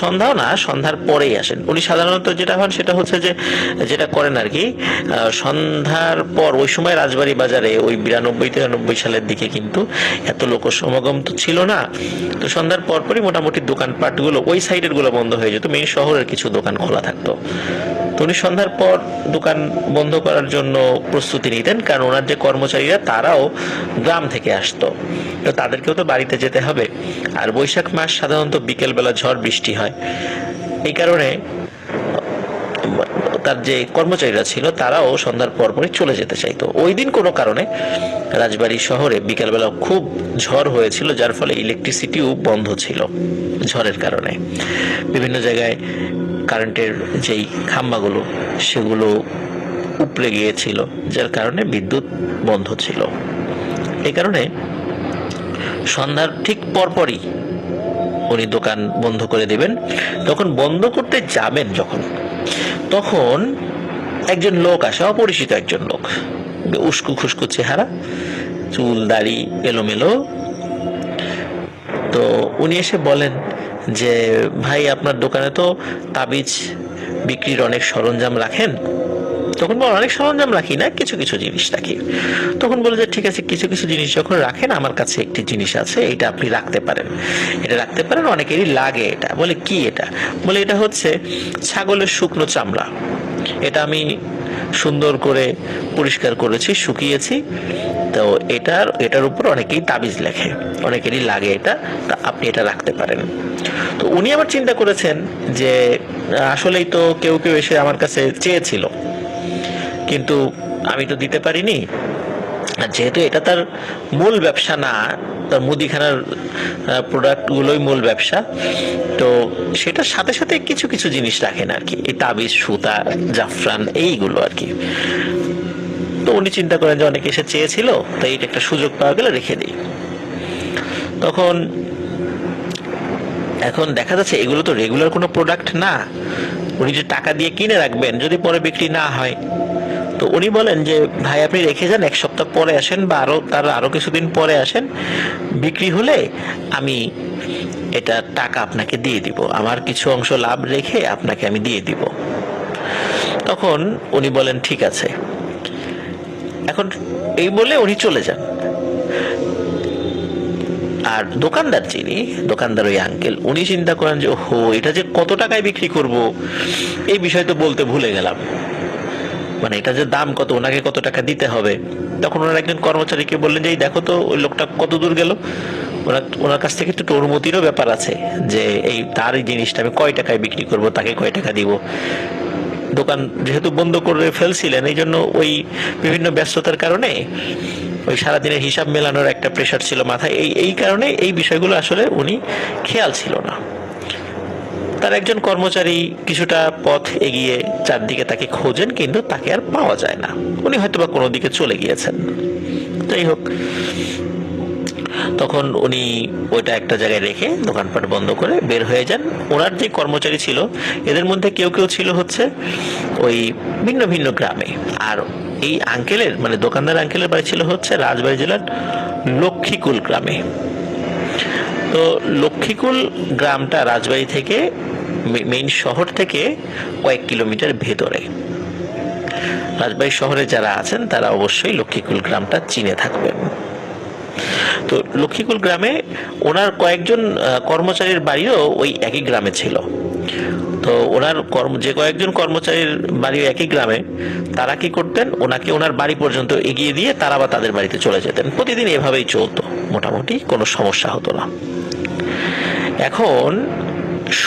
সন্ধ্যাও না, সন্ধ্যার পরেই আসেন উনি। সাধারণত যেটা হন সেটা হচ্ছে যে, যেটা করেন আর কি, সন্ধ্যার পর ওই সময় রাজবাড়ী বাজারে ওই 92-93 সালের দিকে কিন্তু এত লোক সমাগম তো ছিল না। তো সন্ধ্যার পরপরই মোটামুটি দোকানপাটগুলো ওই সাইডের গুলো বন্ধ হয়ে যেত, মেইন শহরের কিছু দোকান খোলা থাকতো। তো উনি সন্ধ্যার পর দোকান বন্ধ করার জন্য প্রস্তুতি নিতেন, কারণ ওনার যে কর্মচারীরা তারাও গ্রাম থেকে আসতো, তো তাদেরকেও তো বাড়িতে যেতে হবে। আর বৈশাখ মাস সাধারণত বিকেলবেলা ঝড় বৃষ্টি হয়, এই কারণে তার যে কর্মচারীরা ছিল তারাও সন্ধ্যার পরপরই চলে যেতে চাইতো। ওই দিন কোনো কারণে রাজবাড়ী শহরে বিকেলবেলা খুব ঝড় হয়েছিল, যার ফলে ইলেকট্রিসিটিও বন্ধ ছিল ঝড়ের কারণে। বিভিন্ন জায়গায় কারেন্টের যেই খাম্বাগুলো সেগুলো উপড়ে গিয়েছিল, যার কারণে বিদ্যুৎ বন্ধ ছিল। এই কারণে সন্ধ্যার ঠিক পরপরই উনি দোকান বন্ধ করে দিবেন। তখন বন্ধ করতে যাবেন যখন, তখন একজন লোক আসে, অপরিচিত একজন লোক, উস্কু খুস্কু চেহারা, চুল দাড়ি এলোমেলো। তো উনি এসে বলেন যে, ভাই আপনার দোকানে তো তাবিজ বিক্রির অনেক সরঞ্জাম রাখেন। তখন বল, অনেক সরঞ্জাম রাখি না, কিছু কিছু জিনিস রাখি। তখন বলে যে, ঠিক আছে, কিছু কিছু জিনিস যখন রাখেন, আমার কাছে একটি জিনিস আছে, এটা আপনি রাখতে পারেন, এটা রাখতে পারেন, অনেকেরই লাগে এটা। বলে, কি এটা? বলে, এটা হচ্ছে ছাগলের শুকনো চামড়া, এটা আমি সুন্দর করে পরিষ্কার করেছি, শুকিয়েছি, তো এটার উপর অনেকেই তাবিজ লেখে, অনেকেরই লাগে এটা, তা আপনি এটা রাখতে পারেন। তো উনি আবার চিন্তা করেছেন যে আসলেই তো কেউ কেউ এসে আমার কাছে চেয়েছিল, কিন্তু আমি তো দিতে পারিনি। যেহেতু এটা তার মূল ব্যবসা না, তার মুদিখানার প্রোডাক্ট গুলোই মূল ব্যবসা, তো সেটার সাথে সাথে কিছু কিছু জিনিস রাখেন আর কি, এই তাবিজ, সুতা, জাফরান, এইগুলো আর কি। তো উনি চিন্তা করেন যে অনেকে এসে চেয়েছিল, তাই এটা একটা সুযোগ পাওয়া গেলে রেখে দিই। তখন এখন দেখা যাচ্ছে এগুলো তো রেগুলার কোনো প্রোডাক্ট না, উনি যে টাকা দিয়ে কিনে রাখবেন, যদি পরে বিক্রি না হয়। তো উনি বলেন যে, ভাই আপনি রেখে যান, 1 সপ্তাহ পরে আসেন বা আরো কিছুদিন পরে আসেন, বিক্রি হলে আমি এটা টাকা আপনাকে দিয়ে দিব, আমার কিছু অংশ লাভ রেখে আপনাকে আমি দিয়ে দিব। তখন উনি বলেন, ঠিক আছে। এখন এই বলে উনি চলে যান। আর দোকানদার ওই আঙ্কেল, উনি চিন্তা করেন যে, ওহো, এটা যে কত টাকায় বিক্রি করব, এই বিষয় তো বলতে ভুলে গেলাম, মানে এটা যে দাম কত, ওনাকে কত টাকা দিতে হবে। তখন ওনার একজন কর্মচারীকে বললেন যে, এই দেখো তো ওই লোকটা কত দূর গেল, ওনার কাছ থেকে একটু অনুমতিরও ব্যাপার আছে, যে তার এই জিনিসটা আমি কয় টাকায় বিক্রি করব, তাকে কয় টাকা দিব। দোকান যেহেতু বন্ধ করে ফেলছিলেন, এই জন্য ওই বিভিন্ন ব্যস্ততার কারণে ওই সারাদিনের হিসাব মেলানোর একটা প্রেশার ছিল মাথায়, এই কারণে এই বিষয়গুলো আসলে উনি খেয়াল ছিল না। তার একজন কর্মচারী কিছুটা পথ এগিয়ে চারদিকে তাকে খোঁজেন, কিন্তু তাকে আর পাওয়া যায় না, উনি হয়তোবা কোনো দিকে চলে গিয়েছেন। যাই হোক, তখন উনি ওইটা একটা জায়গায় রেখে দোকানপাট বন্ধ করে বের হয়ে যান। ওনার যে কর্মচারী ছিল, এদের মধ্যে কেউ কেউ ছিল হচ্ছে ওই ভিন্ন ভিন্ন গ্রামে, আর এই আঙ্কেলের, মানে দোকানদার আঙ্কেলের বাড়ি ছিল হচ্ছে রাজবাড়ী জেলার লক্ষ্মীকুল গ্রামে। তো লক্ষ্মীকুল গ্রামটা রাজবাড়ী থেকে, মেইন শহর থেকে কয়েক কিলোমিটার ভেতরে। রাজবাড়ী শহরে যারা আছেন তারা অবশ্যই লক্ষ্মীকুল গ্রামটা চিনে থাকবেন। তো লক্ষ্মীকুল গ্রামে ওনার কয়েকজন কর্মচারীর বাড়িও ওই একই গ্রামে ছিল। তো ওনার যে কয়েকজন কর্মচারীর বাড়ি একই গ্রামে, তারা কি করতেন, ওনাকে ওনার বাড়ি পর্যন্ত এগিয়ে দিয়ে তারা বা তাদের বাড়িতে চলে যেতেন। প্রতিদিন এভাবেই চলতো, মোটামুটি কোনো সমস্যা হতো না। এখন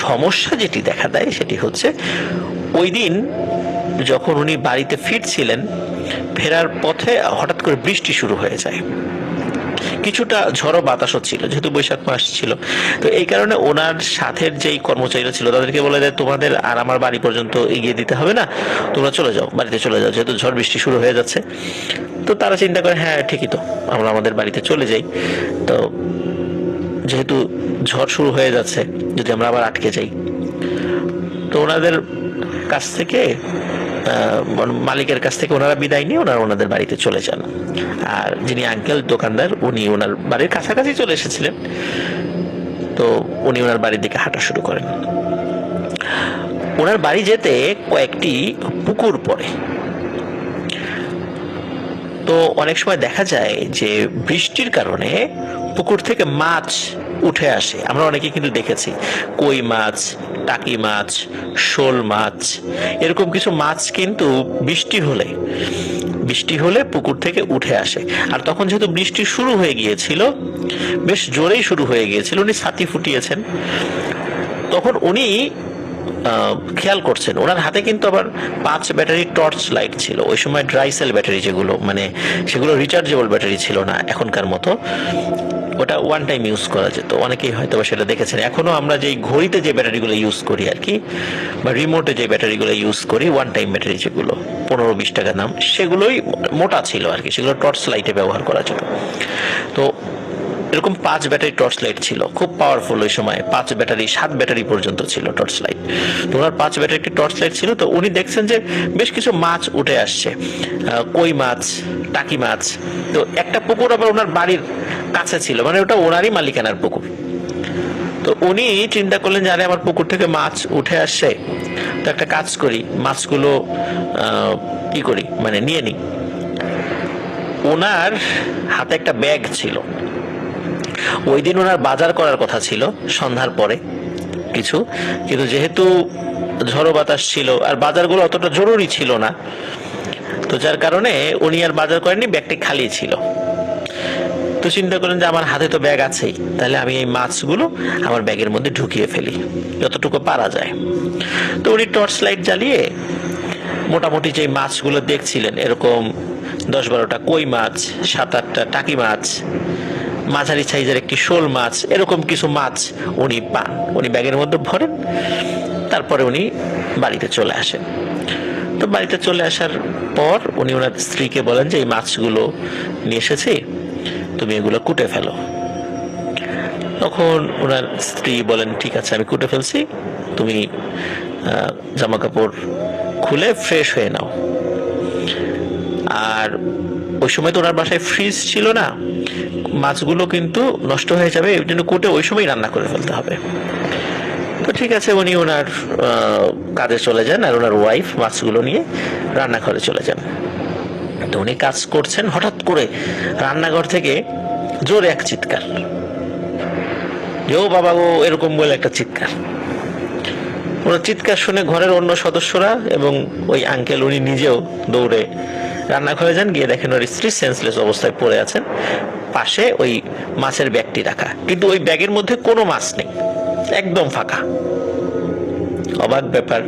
সমস্যা যেটি দেখা দেয় সেটি হচ্ছে, ওই দিন যখন উনি বাড়িতে ফিরছিলেন, ফেরার পথে হঠাৎ করে বৃষ্টি শুরু হয়ে যায়, কিছুটা ঝড়ো বাতাসও ছিল, যেহেতু বৈশাখ মাস ছিল। তো এই কারণে ওনার সাথের যেই কর্মচারীরা ছিল তাদেরকে বলে দেয়, তোমাদের আর আমার বাড়ি পর্যন্ত এগিয়ে দিতে হবে না, তোমরা চলে যাও, বাড়িতে চলে যাও, যেহেতু ঝড় বৃষ্টি শুরু হয়ে যাচ্ছে। তো তারা চিন্তা করে, হ্যাঁ ঠিকই তো, আমরা আমাদের বাড়িতে চলে যাই। তো যেহেতু ঝড় শুরু হয়ে যাচ্ছে, যদি আমরা আবার আটকে যাই, তো ওনাদের কাছ থেকে, মালিকের কাছ থেকে ওনারা বিদায় নিয়ে ওনাদের বাড়িতে চলে যান। আর যিনি আঙ্কেল দোকানদার, উনি ওনার বাড়ির কাছাকাছি চলে এসেছিলেন। তো উনি ওনার বাড়ির দিকে হাঁটা শুরু করেন। ওনার বাড়ি যেতে কয়েকটি পুকুর পড়ে। তো অনেক সময় দেখা যায় যে বৃষ্টির কারণে পুকুর থেকে মাছ উঠে আসে। আমরা অনেকে কিন্তু দেখেছি কই মাছ, টাকি মাছ, শোল মাছ, এরকম কিছু মাছ কিন্তু বৃষ্টি হলে পুকুর থেকে উঠে আসে। আর তখন যেহেতু বৃষ্টি শুরু হয়ে গিয়েছিল, বেশ জোরেই শুরু হয়ে গিয়েছিল, উনি ছাতি ফুটিয়েছেন। তখন উনি খেয়াল করছেন ওনার হাতে কিন্তু আবার 5 ব্যাটারি টর্চ লাইট ছিল। ওই সময় ড্রাই সেল ব্যাটারি, যেগুলো মানে সেগুলো রিচার্জেবল ব্যাটারি ছিল না এখনকার মতো, ওটা ওয়ান টাইম ইউজ করা যেত। অনেকেই হয়তো সেটা দেখেছেন। এখনো আমরা যে ঘড়িতে যে ব্যাটারিগুলো ইউজ করি আর কি, বা রিমোটে যে ব্যাটারিগুলো ইউজ করি, ওয়ান টাইম ব্যাটারি যেগুলো 15-20 টাকা দাম, সেগুলোই মোটা ছিল আর কি, সেগুলো টর্চ লাইটে ব্যবহার করা যেত। তো এরকম 5 ব্যাটারি টর্চ লাইট ছিল, খুব পাওয়ারফুল ওই সময়। 5 ব্যাটারি 7 ব্যাটারি পর্যন্ত ছিল টর্চ লাইট। তো ওনার 5 ব্যাটারি একটি টর্চ লাইট ছিল। তো উনি দেখছেন যে বেশ কিছু মাছ উঠে আসছে, কই মাছ, টাকি মাছ। তো একটা পুকুর আবার ওনার বাড়ির কাছে ছিল, মানে ওটা ওনারই মালিকানার পুকুর। তো উনি চিন্তা করলেন যে আরে আমার পুকুর থেকে মাছ উঠে আসছে, তো একটা কাজ করি, মাছগুলো কি করি, মানে নিয়ে নিই। ওনার হাতে একটা ব্যাগ ছিল। ওই দিন ওনার বাজার করার কথা ছিল সন্ধ্যার পরে কিছু, কিন্তু যেহেতু ঝড়ো বাতাস ছিল আর বাজারগুলো অতটা জরুরি ছিল না, তো যার কারণে উনি আর বাজার করেননি, ব্যাগটি খালি ছিল। তো চিন্তা করেন যে আমার হাতে তো ব্যাগ আছেই, তাহলে আমি এই মাছগুলো আমার ব্যাগের মধ্যে ঢুকিয়ে ফেলি যতটুকু পারা যায়। তো উনি টর্চ লাইট জ্বালিয়ে মোটামুটি যে মাছগুলো দেখছিলেন, এরকম 10-12টা কই মাছ, 7-8টা টাকি মাছ, মাঝারি সাইজের একটি শোল মাছ, এরকম কিছু মাছ উনি পান। উনি ব্যাগের মধ্যে ভরেন, তারপরে উনি বাড়িতে চলে আসেন। তো বাড়িতে চলে আসার পর উনি ওনার স্ত্রীকে বলেন যে এই মাছগুলো নিয়ে এসেছি, তুমি এগুলো কুটে ফেলো। তখন ওনার স্ত্রী বলেন ঠিক আছে, আমি কুটে ফেলছি, তুমি জামা কাপড় খুলে ফ্রেশ হয়ে নাও। আর ওই সময় তো ওনার বাসায় ফ্রিজ ছিল না, মাছগুলো কিন্তু নষ্ট হয়ে যাবে, এই জন্য কুটে ওই সময় রান্না করে ফেলতে হবে। তো ঠিক আছে, উনি ওনার কাজে চলে যান, আর ওনার ওয়াইফ মাছগুলো নিয়ে রান্নাঘরে চলে যান। তো উনি কাজ করছেন, হঠাৎ করে রান্নাঘর থেকে জোরে এক চিৎকার, যে ও বাবা গো, এরকম বলে একটা চিৎকার। ওনার চিৎকার শুনে ঘরের অন্য সদস্যরা এবং ওই আঙ্কেল উনি নিজেও দৌড়ে রান্নাঘরে যান। গিয়ে দেখেন ওর স্ত্রী সেন্সলেস অবস্থায় পড়ে আছেন, পাশে ওই মাছের ব্যাগটি রাখা, কিন্তু ওই ব্যাগের মধ্যে কোনো মাছ নেই, একদম ফাঁকা। অবাক ব্যাপার,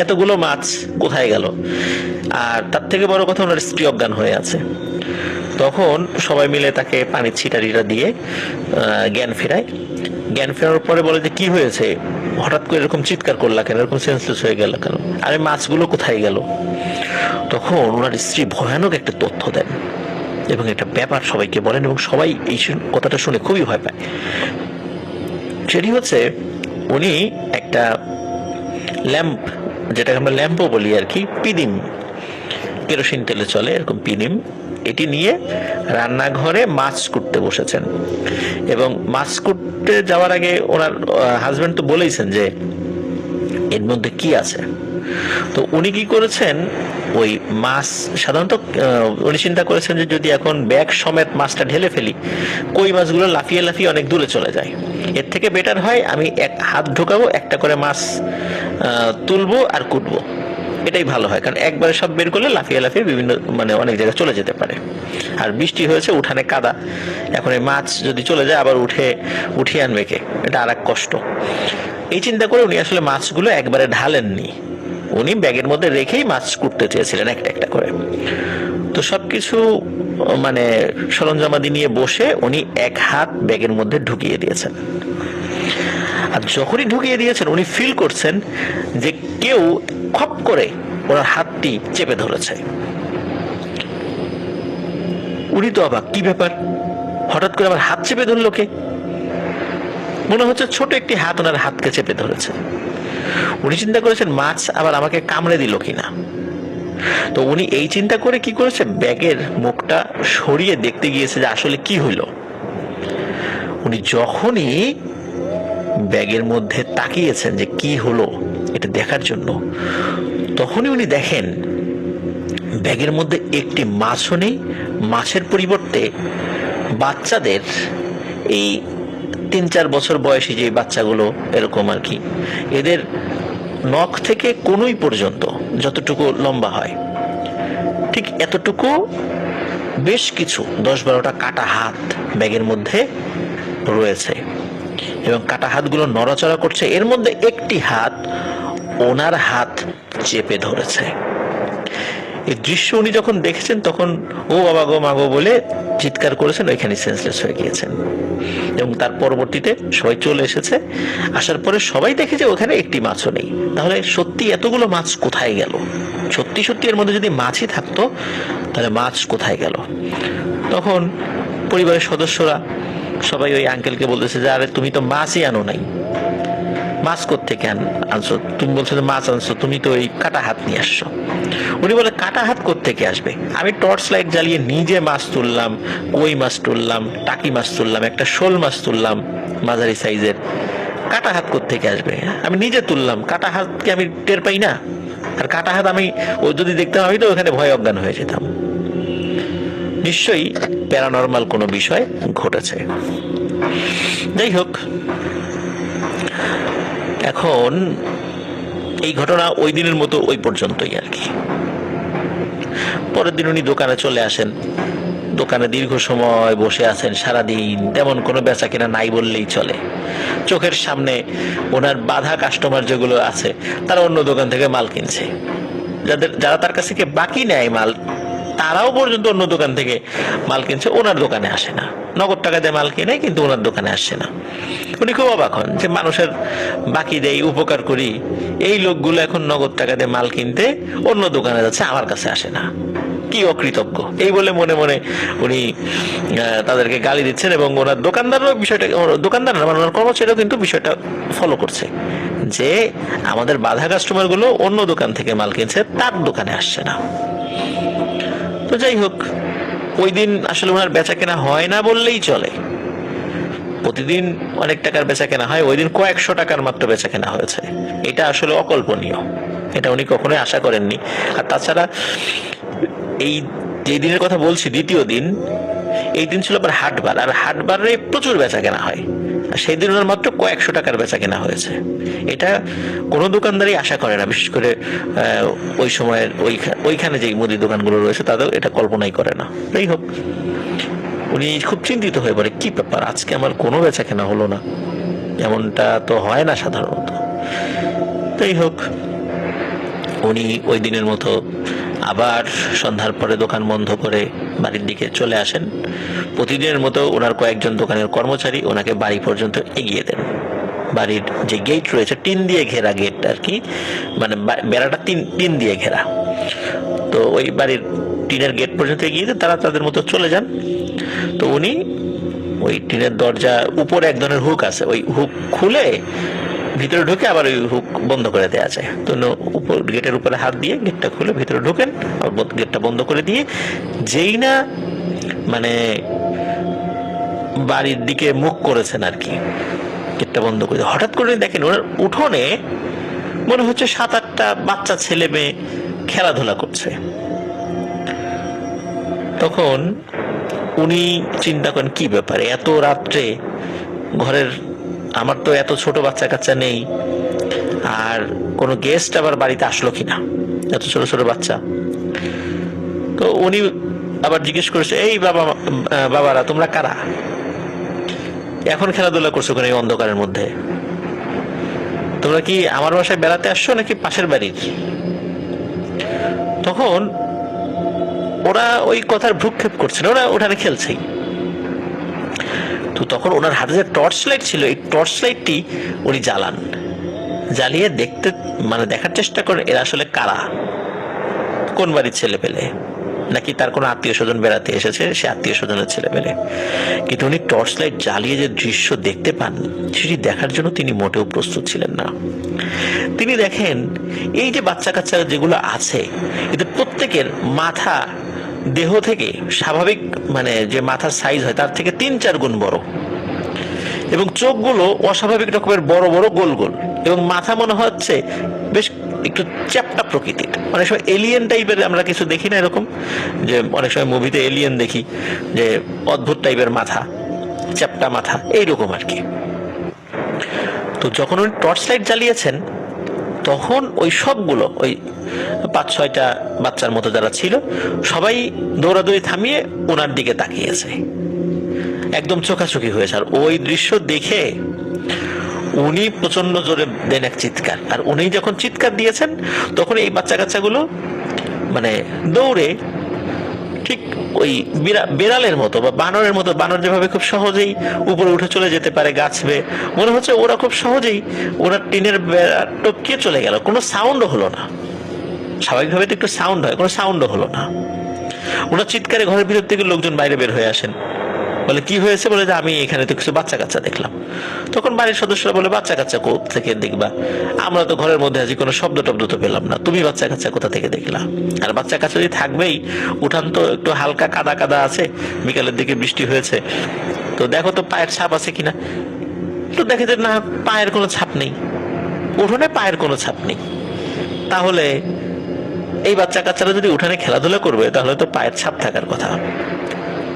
এতগুলো মাছ কোথায় গেল? আর তার থেকে বড় কথা, ওনার স্ত্রী অজ্ঞান হয়ে আছে। তখন সবাই মিলে তাকে পানির ছিটারিটা দিয়ে জ্ঞান ফেরায়। জ্ঞান ফেরার পরে বলে যে কি হয়েছে, হঠাৎ করে এরকম চিৎকার করলা কেন, এরকম সেন্সলেস হয়ে গেল কেন, আরে মাছগুলো কোথায় গেল? তখন ওনার স্ত্রী ভয়ানক একটা তথ্য দেন এবং একটা ব্যাপার সবাইকে বলেন, এবং সবাই এই কথাটা শুনে খুবই ভয় পায়। সেটি হচ্ছে, উনি একটা ল্যাম্প, যেটাকে আমরা ল্যাম্পও বলি আর কি, পিদিম, কেরোসিন তেলে চলে এরকম পিদিম, এটি নিয়ে রান্নাঘরে মাছ কুটতে বসেছেন। এবং মাছ কুটতে যাওয়ার আগে ওনার হাজবেন্ড তো বলেইছেন যে এর মধ্যে কি আছে। তো উনি কি করেছেন, ওই মাছ সাধারণত উনি চিন্তা করেছেন যে যদি এখন ব্যাগ সমেত মাছটা ঢেলে ফেলি, কই মাছগুলো লাফিয়ে লাফিয়ে অনেক দূরে চলে যায়, এর থেকে বেটার হয় আমি এক হাত ঢোকাবো, একটা করে মাছ তুলবো আর কুটবো, এটাই ভালো হয়। কারণ একবারে সব বের করলে লাফিয়ে লাফিয়ে বিভিন্ন মানে অনেক জায়গায় চলে যেতে পারে। আর বৃষ্টি হয়েছে, উঠানে কাদা, এখন এই মাছ যদি চলে যায় আবার উঠিয়ে আনবে কে, এটা আর এক কষ্ট। এই চিন্তা করে উনি আসলে মাছগুলো একবারে ঢালেননি, উনি ব্যাগের মধ্যে রেখেই মাছ কুটতে চেয়েছিলেন একটা একটা করে। তো সবকিছু মানে সরঞ্জামাদি নিয়ে বসে উনি এক হাত ব্যাগের মধ্যে ঢুকিয়ে দিয়েছেন। আর যখনই ঢুকিয়ে দিয়েছেন, উনি ফিল করছেন যে কেউ খপ করে ওনার হাতটি চেপে ধরেছে। উনি তো অবাক, কি ব্যাপার, হঠাৎ করে আমার হাত চেপে ধরলো কে? মনে হচ্ছে ছোট একটি হাত ওনার হাতকে চেপে ধরেছে। উনি চিন্তা করেছেন মাছ আবার আমাকে কামড়ে দিল কিনা। তো উনি এই চিন্তা করে কি করেছে, ব্যাগের মুখটা সরিয়ে দেখতে গিয়েছে যে আসলে কি হইল। উনি যখনই ব্যাগের মধ্যে তাকিয়েছেন যে কি হলো এটা দেখার জন্য, তখনই উনি দেখেন ব্যাগের মধ্যে একটি মাছও নেই। মাছের পরিবর্তে বাচ্চাদের, এই 3-4 বছর বয়সী যে বাচ্চাগুলো এরকম আর কি, এদের নখ থেকে কনুই পর্যন্ত যতটুকু লম্বা হয় ঠিক এতটুকু বেশ কিছু 10-12টা কাটা হাত ব্যাগের মধ্যে রয়েছে, এবং কাটা হাতগুলো নড়াচড়া করছে। এর মধ্যে একটি হাত ওনার হাত চেপে ধরেছে। এই দৃশ্য উনি যখন দেখেছেন তখন ও বাবা গো মা গো বলে চিৎকার করেছেন, ওইখানে সেন্সলেস হয়ে গিয়েছেন। এবং তার পরবর্তীতে সবাই চলে এসেছে, আসার পরে সবাই দেখে যে ওখানে একটি মাছও নেই। তাহলে সত্যি এতগুলো মাছ কোথায় গেল? সত্যি সত্যি এর মধ্যে যদি মাছই থাকতো তাহলে মাছ কোথায় গেল? তখন পরিবারের সদস্যরা সবাই ওই আঙ্কেলকে বলতেছে যে আরে তুমি তো মাছই আনো নাই, মাছ কোত্থেকে আনছো? তুমি বলছো যে মাছ আনছো, তুমি তো ওই কাটা হাত নিয়ে আসছো। উনি বলে কাটা হাত কোত্থেকে আসবে? আমি টর্চ লাইট জ্বালিয়ে নিজে মাছ তুললাম, কই মাছ তুললাম, টাকি মাছ তুললাম, একটা শোল মাছ তুললাম মাঝারি সাইজের। কাটা হাত কোত্থেকে আসবে? আমি নিজে তুললাম, কাটা হাতকে আমি টের পাই না? আর কাটা হাত আমি ও যদি দেখতাম আমি তো ওখানে ভয় অজ্ঞান হয়ে যেতাম। নিশ্চয়ই প্যারানর্মাল কোনো বিষয় ঘটেছে। যাই হোক, এখন এই ঘটনা ওই দিনের মতো ওই পর্যন্তই আর কি। পরের দিন উনি দোকানে চলে আসেন, দোকানে দীর্ঘ সময় বসে আছেন, সারাদিন তেমন কোনো বেচা কেনা নাই বললেই চলে। চোখের সামনে ওনার বাধা কাস্টমার যেগুলো আছে তারা অন্য দোকান থেকে মাল কিনছে, যারা তার কাছ থেকে বাকি নেয় মাল তারাও পর্যন্ত অন্য দোকান থেকে মাল কিনছে, ওনার দোকানে আসে না। নগদ টাকা দিয়ে মাল কিনে কিন্তু ওনার দোকানে আসছে না। উনি খুব অবাক হন যে মানুষের বাকি দেই, উপকার করি, এই লোকগুলো এখন নগদ টাকা দিয়ে মাল কিনতে অন্য দোকানে যাচ্ছে, আমার কাছে আসে না, কি অকৃতজ্ঞ। এই বলে মনে মনে উনি তাদেরকে গালি দিচ্ছেন, এবং ওনার দোকানদারও বিষয়টা, দোকানদার না মানে ওনার কর্মচারীও কিন্তু বিষয়টা ফলো করছে যে আমাদের বাধা কাস্টমার গুলো অন্য দোকান থেকে মাল কিনছে, তার দোকানে আসছে না। তো যাই হোক, ওই দিন আসলে ওনার বেচা কেনা হয় না বললেই চলে। প্রতিদিন অনেক টাকার বেচা কেনা হয়, ওই দিন কয়েকশো টাকার মাত্র বেচা কেনা হয়েছে। এটা আসলে অকল্পনীয়, এটা উনি কখনোই আশা করেননি। আর তাছাড়া এই যে দিনের কথা বলছি, দ্বিতীয় দিন, এই দিন ছিল আবার হাটবার, আর হাটবারে প্রচুর বেচা কেনা হয়। সেই দিন ওনার মাত্র কয়েকশো টাকার বেচা কেনা হয়েছে। এটা কোনো দোকানদারই আশা করে না, বিশেষ করে ওই সময়ের ওইখানে যে মুদি দোকানগুলো রয়েছে তাদের এটা কল্পনাই করে না। যাই হোক, উনি খুব চিন্তিত হয়ে পড়ে, কি ব্যাপার আজকে আমার কোনো বেচা কেনা হলো না, এমনটা তো হয় না সাধারণত। যাই হোক, উনি ওই দিনের মতো আবার সন্ধ্যার পরে দোকান বন্ধ করে বাড়ির দিকে চলে আসেন। প্রতিদিনের মতো ওনার কয়েকজন দোকানের কর্মচারী ওনাকে বাড়ি পর্যন্ত এগিয়ে দেন। বাড়ির যে গেট রয়েছে, টিন দিয়ে ঘেরা গেট আর কি, মানে বেড়াটা টিন দিয়ে ঘেরা, তো ওই বাড়ির টিনের গেট পর্যন্ত এগিয়ে দেন, তারা তাদের মতো চলে যান। তো উনি ওই টিনের দরজা উপরে এক ধরনের হুক আছে, ওই হুক খুলে ভিতরে ঢুকে আবার ওই হুক বন্ধ করে দেওয়া যায়। তো উপর গেটের উপরে হাত দিয়ে গেটটা খুলে ভিতরে ঢুকেন, গেটটা বন্ধ করে দিয়ে যেই না মানে বাড়ির দিকে মুখ করেছেন আর কি, গেটটা বন্ধ করে হঠাৎ করে দেখেন ওনার উঠোনে মনে হচ্ছে 7-8টা বাচ্চা ছেলে মেয়ে খেলাধুলা করছে। তখন উনি চিন্তা করেন কি ব্যাপারে এত রাত্রে ঘরের, আমার তো এত ছোট বাচ্চা কাচ্চা নেই, আর কোনো গেস্ট আবার বাড়িতে আসলো কিনা, এত ছোট ছোট বাচ্চা। তো উনি আবার জিজ্ঞেস করেছে, এই বাবারা তোমরা কারা, এখন খেলাধুলা করছো কেন এই অন্ধকারের মধ্যে? তোমরা কি আমার বাসায় বেড়াতে আসছো নাকি পাশের বাড়ির? তখন ওরা ওই কথার ভ্রুক্ষেপ করছে না, ওরা ওখানে খেলছেই। তো তখন ওনার হাতে যে টর্চ লাইট ছিল, এই টর্চ লাইটটি উনি জ্বালান, জ্বালিয়ে দেখার চেষ্টা করেন এরা আসলে কারা, কোন বাড়ির ছেলে পেলে, নাকি তার কোনো আত্মীয় স্বজন বেড়াতে এসেছে, সে আত্মীয় স্বজনের ছেলে পেলে। কিন্তু উনি টর্চ লাইট জ্বালিয়ে যে দৃশ্য দেখতে পান, সেটি দেখার জন্য তিনি মোটেও প্রস্তুত ছিলেন না। তিনি দেখেন এই যে বাচ্চা কাচ্চা যেগুলো আছে, এদের প্রত্যেকের মাথা দেহ থেকে স্বাভাবিক মানে যে মাথার সাইজ হয় তার থেকে 3-4 গুণ বড়, এবং চোখগুলো অস্বাভাবিক রকমের বড় বড় গোল গোল, এবং মাথা মনে হচ্ছে বেশ একটু চ্যাপ্টা প্রকৃতির। অনেক সময় এলিয়েন টাইপের আমরা কিছু দেখি না এরকম, যে অনেক সময় মুভিতে এলিয়েন দেখি যে অদ্ভুত টাইপের মাথা, চ্যাপ্টা মাথা, এইরকম আর কি। তো যখন উনি টর্চ লাইট জ্বালিয়েছেন তখন ওই সবগুলো, ওই 5-6টা বাচ্চার মতো যারা ছিল সবাই দৌড়াদৌড়ি থামিয়ে ওনার দিকে তাকিয়েছে, একদম চোখাচোখি হয়েছে। আর ওই দৃশ্য দেখে উনি প্রচন্ড জোরে দেন এক চিৎকার, আর উনি যখন চিৎকার দিয়েছেন তখন এই বাচ্চা কাচ্চাগুলো মানে দৌড়ে ঠিক ওই বিড়ালের মতো বা বানরের মতো, বানর যেভাবে খুব সহজেই উপরে উঠে চলে যেতে পারে গাছ বেয়ে, মনে হচ্ছে ওরা খুব সহজেই ওরা টিনের বেড়া টপকিয়ে চলে গেল, কোনো সাউন্ডও হলো না। স্বাভাবিকভাবে তো একটু সাউন্ড হয়, কোনো সাউন্ডও হলো না। ওনার চিৎকারে ঘরের ভিতর থেকে লোকজন বাইরে বের হয়ে আসেন, বলে কি হয়েছে, বলে যে আমি এখানে তো কিছু বাচ্চা কাচ্চা দেখলাম। তখন বাড়ির সদস্যরা বলে বাচ্চা কাচ্চা কোথা থেকে দেখবা, আমরা তো ঘরের মধ্যে আছি, কোনো শব্দ টব্দ তো পেলাম না, তুমি বাচ্চা কাচ্চা কোথা থেকে দেখলা? আর বাচ্চা কাচ্চা যদি থাকবেই, উঠান তো একটু হালকা কাদা কাদা আছে, বিকালের দিকে বৃষ্টি হয়েছে, তো দেখো তো পায়ের ছাপ আছে কিনা। তো দেখে যে না, পায়ের কোনো ছাপ নেই, উঠোনে পায়ের কোনো ছাপ নেই। তাহলে এই বাচ্চা কাচ্চারা যদি উঠানে খেলাধুলা করবে তাহলে তো পায়ের ছাপ থাকার কথা।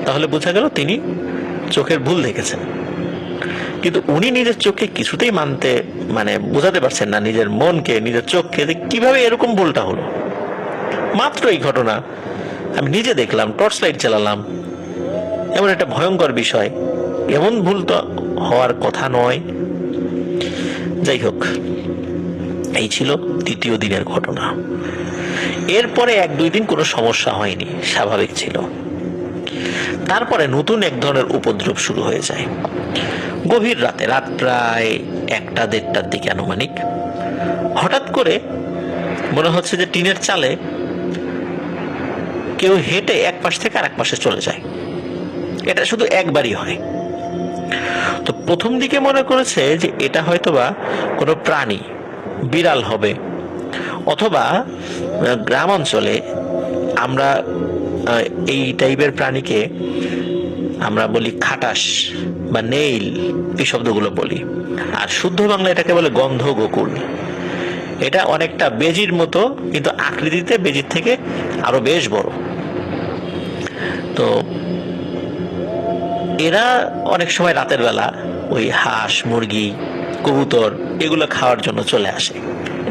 তাহলে বোঝা গেল তিনি চোখের ভুল দেখেছেন। কিন্তু উনি নিজের চোখকে কিছুতেই বোঝাতে পারছেন না, নিজের মনকে, নিজের চোখকে, কিভাবে এরকম ভুলটা হলো। মাত্র এই ঘটনা আমি নিজে দেখলাম, টর্চ লাইট চালালাম, এমন একটা ভয়ঙ্কর বিষয়, এমন ভুল তো হওয়ার কথা নয়। যাই হোক, এই ছিল তৃতীয় দিনের ঘটনা। এরপরে 1-2 দিন কোনো সমস্যা হয়নি, স্বাভাবিক ছিল। তারপরে নতুন এক ধরনের উপদ্রব শুরু হয়ে যায়। গভীর রাতে, রাত প্রায় 1টা-1:30টার দিকে আনুমানিক, হঠাৎ করে মনে হচ্ছে যে টিনের চালে কেউ হেঁটে এক পাশ থেকে আরেক পাশে চলে যায়। এটা শুধু একবারই হয়। তো প্রথম দিকে মনে করেছে যে এটা হয়তোবা কোনো প্রাণী, বিড়াল হবে, অথবা গ্রাম অঞ্চলে আমরা এই টাইপের প্রাণীকে আমরা বলি খাটাস বা নেইল, এই শব্দগুলো বলি। আর শুদ্ধ বাংলা এটাকে বলে গন্ধ গোকুল। এটা অনেকটা বেজির মতো, কিন্তু আকৃতিতে বেজির থেকে আরো বেশ বড়। তো এরা অনেক সময় রাতের বেলা ওই হাঁস, মুরগি, কবুতর এগুলো খাওয়ার জন্য চলে আসে,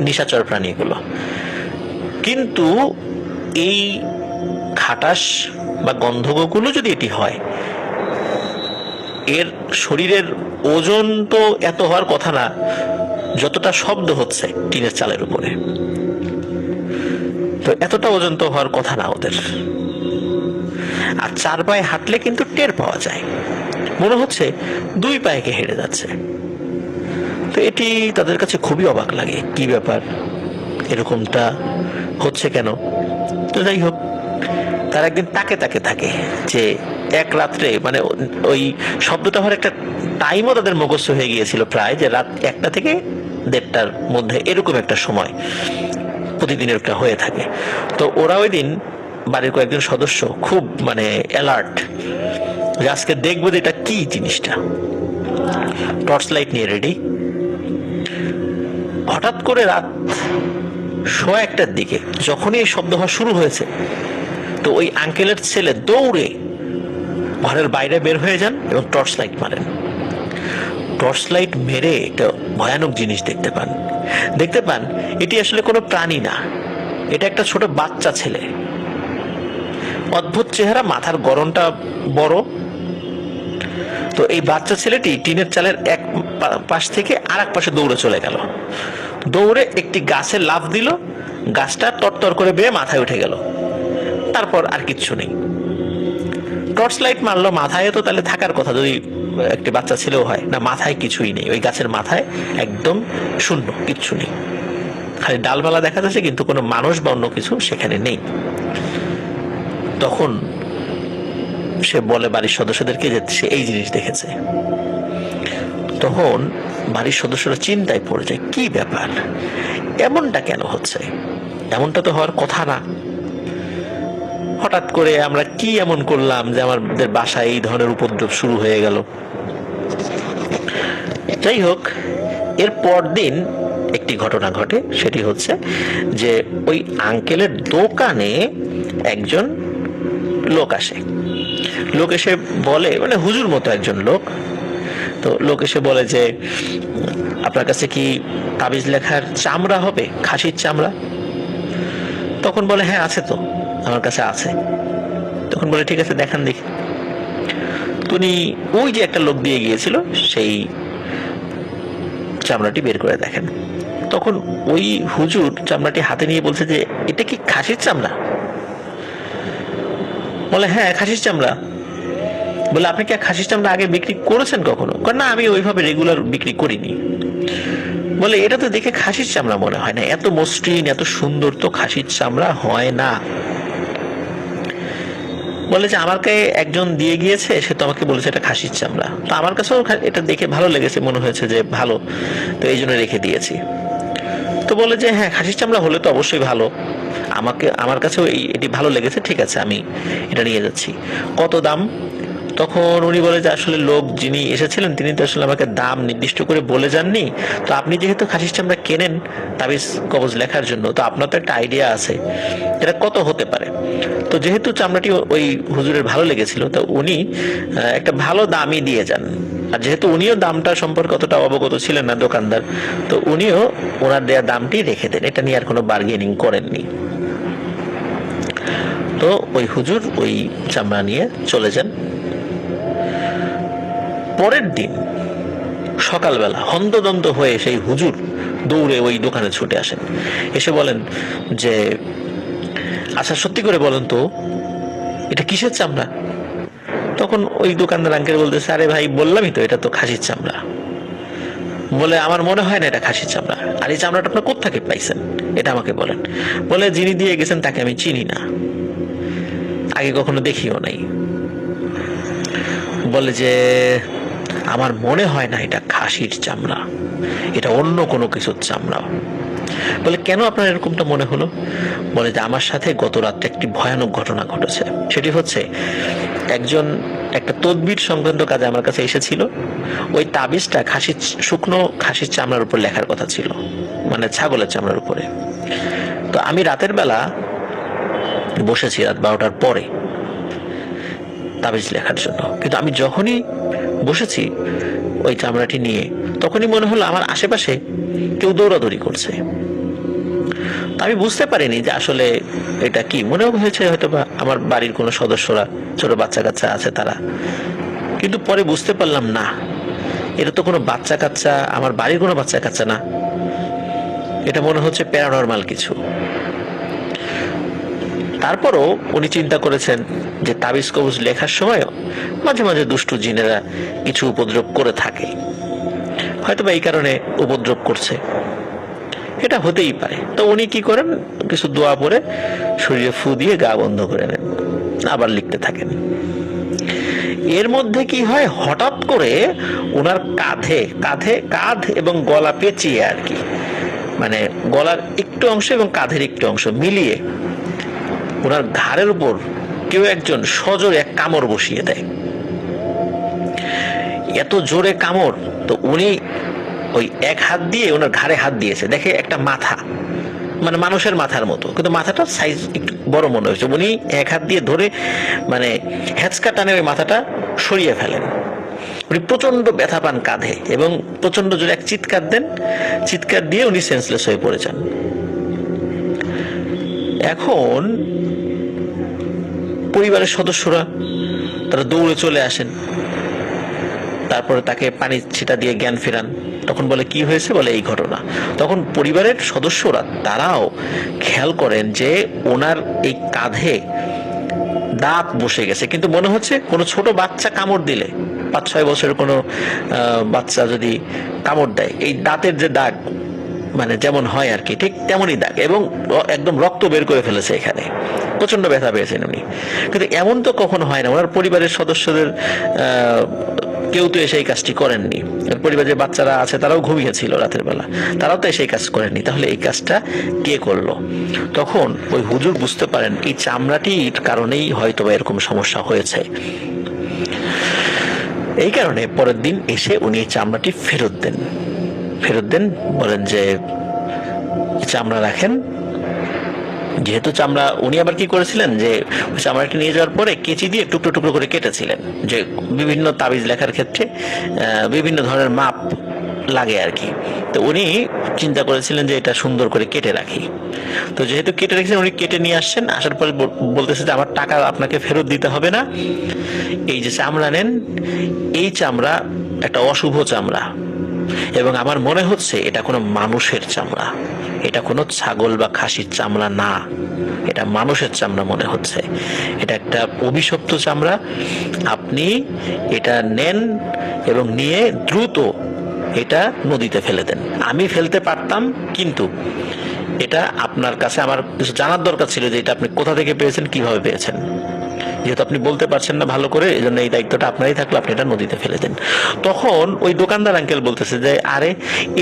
নিশাচর প্রাণী এগুলো। কিন্তু এই খাটাস বা গন্ধগোকুল যদি এটি হয়, এর শরীরের ওজন তো এত হওয়ার কথা না যতটা শব্দ হচ্ছে টিনের চালের উপরে। তো এতটা ওজন তো হওয়ার কথা না ওদের। আর 4 পায়ে হাঁটলে কিন্তু টের পাওয়া যায়, মনে হচ্ছে 2 পায়ে কে হেঁটে যাচ্ছে। তো এটি তাদের কাছে খুবই অবাক লাগে, কি ব্যাপার, এরকমটা হচ্ছে কেন। তো যাই হোক, তার একদিন তাকে থাকে যে এক রাত্রে, ওই শব্দটা হওয়ার একটা টাইমও তাদের মুখস্থ হয়ে গিয়েছিল, প্রায় যে রাত 1টা থেকে 1:30টার মধ্যে এরকম একটা সময় প্রতিদিনের একটা হয়ে থাকে। তো ওরা ওই দিন বাড়ির কয়েকজন সদস্য খুব অ্যালার্ট, যে আজকে দেখবো যে এটা কি জিনিসটা। টর্চ লাইট নিয়ে রেডি। হঠাৎ করে রাত 1:15টার দিকে যখনই এই শব্দ হওয়া শুরু হয়েছে, তো ওই আঙ্কেলের ছেলে দৌড়ে ঘরের বাইরে বের হয়ে যান এবং টর্চ লাইট মারেন। টর্চ লাইট মেরে একটা ভয়ানক জিনিস দেখতে পান। এটি আসলে কোনো প্রাণী না, এটা একটা ছোট বাচ্চা ছেলে, অদ্ভুত চেহারা, মাথার গড়নটা বড়। তো এই বাচ্চা ছেলেটি টিনের চালের এক পাশ থেকে আর এক পাশে দৌড়ে চলে গেল, দৌড়ে একটি গাছে লাফ দিল, গাছটা তরতর করে বেয়ে মাথায় উঠে গেল। তারপর আর কিচ্ছু নেই। টর্চ লাইট মারলো মাথায়, তো তাহলে থাকার কথা যদি একটি বাচ্চা ছেলেও হয় না, মাথায় কিছুই নেই, ওই গাছের মাথায় একদম শূন্য, কিচ্ছু নেই, খালি ডালপালা দেখা যাচ্ছে, কিন্তু কোনো মানুষ বা অন্য কিছু সেখানে নেই। তখন সে বলে বাড়ির সদস্যদেরকে যে সে এই জিনিস দেখেছে। তখন বাড়ির সদস্যরা চিন্তায় পড়ে যায়, কি ব্যাপার, এমনটা কেন হচ্ছে, এমনটা তো হওয়ার কথা না। হঠাৎ করে আমরা কি এমন করলাম যে আমাদের বাসায় এই ধরনের উপদ্রব শুরু হয়ে গেল। যাই হোক, এর পরদিন একটি ঘটনা ঘটে, সেটি হচ্ছে যে ওই আঙ্কেলের দোকানে একজন লোক আসে। লোক এসে বলে, মানে হুজুর মতো একজন লোক, তো লোক এসে বলে যে আপনার কাছে কি তাবিজ লেখার চামড়া হবে, খাসির চামড়া? তখন বলে হ্যাঁ আছে তো, আমার কাছে আছে। তখন বলে ঠিক আছে দেখান দেখি। তুমি ওই যে একটা লোক দিয়ে গিয়েছিল সেই চামড়াটি বের করে দেখেন। তখন ওই হুজুর চামড়াটি হাতে নিয়ে বলছে যে এটা কি খাসির চামড়া? বলে হ্যাঁ খাসির চামড়া। বলে আপনি কি খাসির চামড়া আগে বিক্রি করেছেন কখনো? না, আমি ওইভাবে রেগুলার বিক্রি করিনি। বলে এটা তো দেখে খাসির চামড়া মনে হয় না, এত মসৃণ এত সুন্দর তো খাসির চামড়া হয় না। বলে যে আমাকে একজন দিয়ে গিয়েছে, সে তো আমাকে বলেছে এটা খাসির চামড়া, তো আমার কাছেও এটা দেখে ভালো লেগেছে, মনে হয়েছে যে ভালো, তো এই জন্য রেখে দিয়েছি। তো বলে যে হ্যাঁ খাসির চামড়া হলে তো অবশ্যই ভালো, আমার কাছেও এটি ভালো লেগেছে, ঠিক আছে আমি এটা নিয়ে যাচ্ছি। কত দাম? তখন উনি বলে যে আসলে লোক যিনি এসেছিলেন তিনি তো আসলে আমাকে দাম নির্দিষ্ট করে বলে যাননি, তো আপনি যেহেতু খাসির চামড়া কেনেন তাবিজ কবজ লেখার জন্য, তো আপনার তো একটা আইডিয়া আছে এটা কত হতে পারে। তো যেহেতু চামড়াটি ওই হুজুরের ভালো লেগেছিল, তো উনি একটা ভালো দামই দিয়ে যান। আর যেহেতু উনিও দামটা সম্পর্কে অতটা অবগত ছিলেন না দোকানদার, তো উনিও ওনার দেয়া দামটি রেখে দেন, এটা নিয়ে আর কোনো বার্গেনিং করেননি। তো ওই হুজুর ওই চামড়া নিয়ে চলে যান। পরের দিন সকালবেলা হন্তদন্ত হয়ে সেই হুজুর দৌড়ে ওই দোকানে ছুটে আসেন, এসে বলেন যে আচ্ছা সত্যি করে বলেন তো এটা কিসের চামড়া? তখন ওই দোকানদার আঙ্কেল বলতেছে আরে ভাই বললামই তো এটা তো খাসির চামড়া। বলে আমার মনে হয় না এটা খাসির চামড়া, আর এই চামড়াটা আপনার কোত্থেকে পাইছেন এটা আমাকে বলেন। বলে যিনি দিয়ে গেছেন তাকে আমি চিনি না, আগে কখনো দেখিও নাই। বলে যে আমার মনে হয় না এটা খাসির চামড়া, এটা অন্য কোনো কিছুর চামড়া। বলে কেন আপনার এরকমটা মনে হলো? বলে যে আমার সাথে গত রাত্রে একটি ভয়ানক ঘটনা ঘটেছে। সেটি হচ্ছে একজন একটা তদবির সংক্রান্ত কাজে আমার কাছে এসেছিল, ওই তাবিজটা শুকনো খাসির চামড়ার উপর লেখার কথা ছিল, মানে ছাগলের চামড়ার উপরে। তো আমি রাতের বেলা বসেছি রাত 12টার পরে তাবিজ লেখার জন্য, কিন্তু আমি যখনই বসেছি ওই চামড়াটি নিয়ে, তখনই মনে হলো আমার আশেপাশে কেউ দৌড়াদৌড়ি করছে। আমি বুঝতে পারিনি যে আসলে এটা কি, মনে হয়েছে হয়তো বা আমার বাড়ির কোনো সদস্যরা, ছোট বাচ্চা কাচ্চা আছে তারা, কিন্তু পরে বুঝতে পারলাম না এটা তো কোনো বাচ্চা কাচ্চা, আমার বাড়ির কোনো বাচ্চা কাচ্চা না, এটা মনে হচ্ছে প্যারানরমাল কিছু। তারপরও উনি চিন্তা করেছেন যে তাবিজ কবজ লেখার সময় মাঝে মাঝে দুষ্টু জিনেরা কিছু উপদ্রব করে থাকে, হয়তো বা এই কারণে উপদ্রব করছে, এটা হতেই পারে। তো উনি কি করেন, কিছু দোয়া পরে শরীরে ফু দিয়ে গা বন্ধ করে নেন, আবার লিখতে থাকেন। এর মধ্যে কি হয়, হঠাৎ করে ওনার কাঁধ এবং গলা পেঁচিয়ে আর কি, মানে গলার একটু অংশ এবং কাঁধের একটু অংশ মিলিয়ে ওনার ঘাড়ের উপর কেউ একজন সজোরে এক কামড় বসিয়ে দেয়। এত জোরে কামড়, তো উনি ওই এক হাত দিয়ে ওনার ঘাড়ে হাত দিয়েছে, দেখে একটা মাথা, মানে মানুষের মাথার মতো, কিন্তু মাথাটা সাইজ একটু বড় মনে হয়েছে। উনি এক হাত দিয়ে ধরে মানে হেঁচকা টানে ওই মাথাটা সরিয়ে ফেলেন। উনি প্রচন্ড ব্যথা পান কাঁধে এবং প্রচন্ড জোরে এক চিৎকার দেন, চিৎকার দিয়ে উনি সেন্সলেস হয়ে পড়ে যান। এখন পরিবারের সদস্যরা তারা দৌড়ে চলে আসেন, তারপরে তাকে পানি ছিটা দিয়ে জ্ঞান ফেরান। তখন বলে কি হয়েছে, বলে এই ঘটনা। তখন পরিবারের সদস্যরা তারাও খেয়াল করেন যে ওনার এই কাঁধে দাঁত বসে গেছে, কিন্তু মনে হচ্ছে কোনো ছোট বাচ্চা কামড় দিলে, 5-6 বছরের কোনো বাচ্চা যদি কামড় দেয়, এই দাঁতের যে দাগ মানে যেমন হয় আর কি, ঠিক তেমনই দাগ, এবং একদম রক্ত বের করে ফেলেছে এখানে, প্রচন্ড ব্যথা পেয়েছেন উনি। কিন্তু এমন তো কখনো হয় না, ওনার পরিবারের সদস্যদের কেউ তো এসে এই কাজটি করেননি, পরিবারের বাচ্চারা আছে তারাও ঘুমিয়েছিল রাতের বেলা, তারাও তো এসে এই কাজ করেননি, তাহলে এই কাজটা কে করলো? তখন ওই হুজুর বুঝতে পারেন এই চামড়াটির কারণেই হয়তো এরকম সমস্যা হয়েছে। এই কারণে পরের দিন এসে উনি এই চামড়াটি ফেরত দেন, বলেন যে চামড়া রাখেন। যেহেতু চামড়া, উনি আবার কি করেছিলেন যে চামড়াটি নিয়ে যাওয়ার পরে কেচি দিয়ে টুকরো টুকরো করে কেটেছিলেন, যে বিভিন্ন তাবিজ লেখার ক্ষেত্রে বিভিন্ন ধরনের মাপ লাগে আর কি। তো উনি চিন্তা করেছিলেন যে এটা সুন্দর করে কেটে রাখি। তো যেহেতু কেটে রেখেছেন, উনি কেটে নিয়ে আসছেন, আসার পরে বলতেছে যে আমার টাকা আপনাকে ফেরত দিতে হবে না, এই যে চামড়া নেন, এই চামড়া একটা অশুভ চামড়া, এবং আমার মনে হচ্ছে এটা কোনো মানুষের চামড়া, এটা কোনো ছাগল বা খাসির চামড়া না, এটা মানুষের চামড়া মনে হচ্ছে, এটা একটা অভিশপ্ত চামড়া, আপনি এটা নেন এবং নিয়ে দ্রুত এটা নদীতে ফেলে দেন। আমি ফেলতে পারতাম, কিন্তু এটা আপনার কাছে আমার কিছু জানার দরকার ছিল যে এটা আপনি কোথা থেকে পেয়েছেন, কিভাবে পেয়েছেন। যেহেতু আপনি বলতে পারছেন না ভালো করে, এই জন্য এই দায়িত্বটা আপনারই থাকলো, আপনি এটা নদীতে ফেলে দেন। তখন ওই দোকানদার আঙ্কেল বলতেছে যে আরে,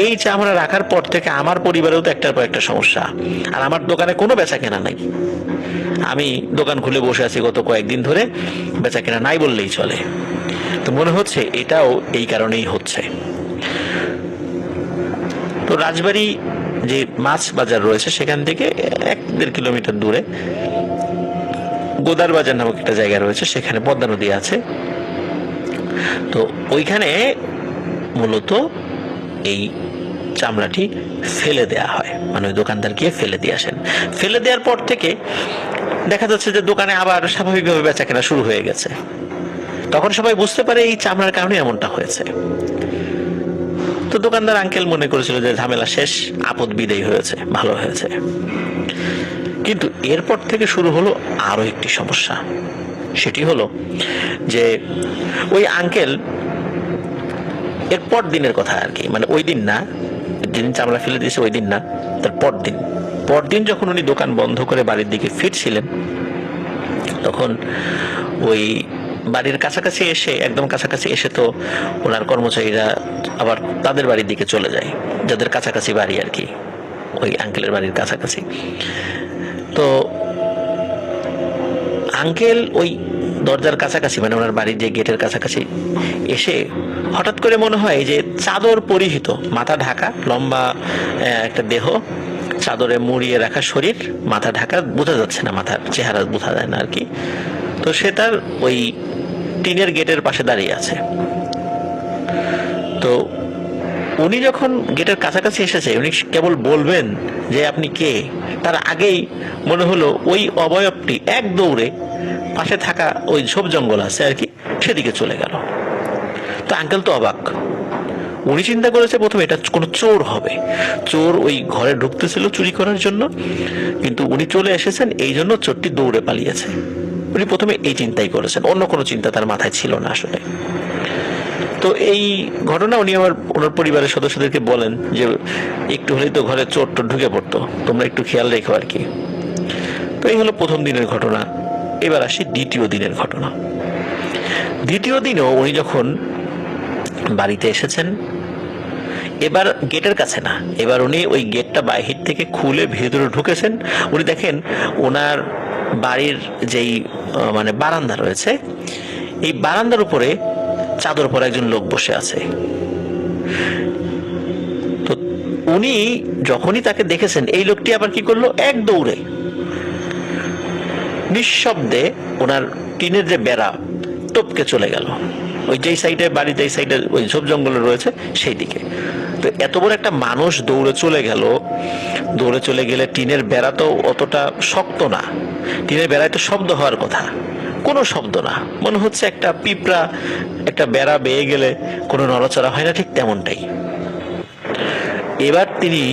এই চামড়া রাখার পর থেকে আমার পরিবারেও তো একটার পর একটা সমস্যা, আর আমার দোকানে কোনো বেচা কেনা নাই, আমি দোকান খুলে বসে আছি গত কয়েকদিন ধরে, বেচা কেনা নাই বললেই চলে। তো মনে হচ্ছে এটাও এই কারণেই হচ্ছে। তো রাজবাড়ী যে মাছ বাজার রয়েছে সেখান থেকে 1-1.5 কিলোমিটার দূরে গোদার বাজার নামক একটা জায়গা রয়েছে, সেখানে পদ্মা নদী আছে। তো ওইখানে মূলত এই চামড়াটি ফেলে দেয়া হয়, মানে ওই দোকানদার গিয়ে ফেলে দিয়ে আসেন। ফেলে দেওয়ার পর থেকে দেখা যাচ্ছে যে দোকানে আবার স্বাভাবিকভাবে বেচা কেনা শুরু হয়ে গেছে। তখন সবাই বুঝতে পারে এই চামড়ার কারণে এমনটা হয়েছে। তো দোকানদার আঙ্কেল মনে করেছিল যে ঝামেলা শেষ, আপদ বিদায় হয়েছে, ভালো হয়েছে। কিন্তু এরপর থেকে শুরু হলো আরো একটি সমস্যা। সেটি হলো যে ওই আঙ্কেল এরপর দিনের কথা আর কি, মানে ওই দিন না, যেদিন চামড়া ফেলে দিয়েছে ওই দিন না, তার পরদিন যখন উনি দোকান বন্ধ করে বাড়ির দিকে ফিরছিলেন, তখন ওই বাড়ির কাছাকাছি এসে, একদম কাছাকাছি এসে তো ওনার কর্মচারীরা আবার তাদের বাড়ির দিকে চলে যায়, যাদের কাছাকাছি বাড়ি আর কি, ওই আঙ্কেলের বাড়ির কাছাকাছি। তো আঙ্কেল ওই দরজার কাছাকাছি, মানে ওনার বাড়ির যে গেটের কাছাকাছি এসে হঠাৎ করে মনে হয় যে চাদর পরিহিত, মাথা ঢাকা, লম্বা একটা দেহ, চাদরে মুড়িয়ে রাখা শরীর, মাথা ঢাকা, বোঝা যাচ্ছে না, মাথার চেহারা বোঝা যায় না আর কি। তো সে তার ওই টিনের গেটের পাশে দাঁড়িয়ে আছে। তো উনি যখন গেটের কাছাকাছি এসেছে, উনি কেবল বলবেন যে আপনি কে, তার আগেই মনে হলো ওই অবয়বটি এক দৌড়ে পাশে থাকা ওই ঝোপ জঙ্গল আছে আর কি, সেদিকে চলে গেল। তো আঙ্কেল তো অবাক, উনি চিন্তা করেছে প্রথমে এটা কোনো চোর হবে, চোর ওই ঘরে ঢুকতেছিল চুরি করার জন্য, কিন্তু উনি চলে এসেছেন এই জন্য চোরটি দৌড়ে পালিয়েছে। উনি প্রথমে এই চিন্তাই করেছেন, অন্য কোনো চিন্তা তার মাথায় ছিল না আসলে। তো এই ঘটনা উনি আবার ওনার পরিবারের সদস্যদেরকে বলেন যে একটু হলেই তো ঘরে চোর টোর ঢুকে পড়তো, তোমরা একটু খেয়াল রেখো আর কি। তো এই হলো প্রথম দিনের ঘটনা। এবার আসি দ্বিতীয় দিনের ঘটনা। দ্বিতীয় দিনও উনি যখন বাড়িতে এসেছেন, এবার গেটের কাছে না, এবার উনি ওই গেটটা বাহির থেকে খুলে ভেতরে ঢুকেছেন। উনি দেখেন ওনার বাড়ির যেই মানে বারান্দা রয়েছে, এই বারান্দার উপরে চাদর পরে একজন লোক বসে আছে। তো উনি যখনই তাকে দেখেছেন, এই লোকটি আবার কি করলো, এক দৌড়ে নিঃশব্দে ওনার টিনের যে বেড়া টপকে চলে গেল ওই যেই সাইডে বাড়ি, যেই সাইডে ওই ঝোপ জঙ্গল রয়েছে সেই দিকে। তো এত বড় একটা মানুষ দৌড়ে চলে গেল, দৌড়ে চলে গেলে টিনের বেড়া তো অতটা শক্ত না, টিনের বেড়ায় তো শব্দ হওয়ার কথা, কোনো শব্দ না, মনে হচ্ছে একটা পিঁপড়া একটা বেড়া বেয়ে গেলে কোনো নড়াচড়া হয় না, ঠিক তেমনটাই। এবার তিনি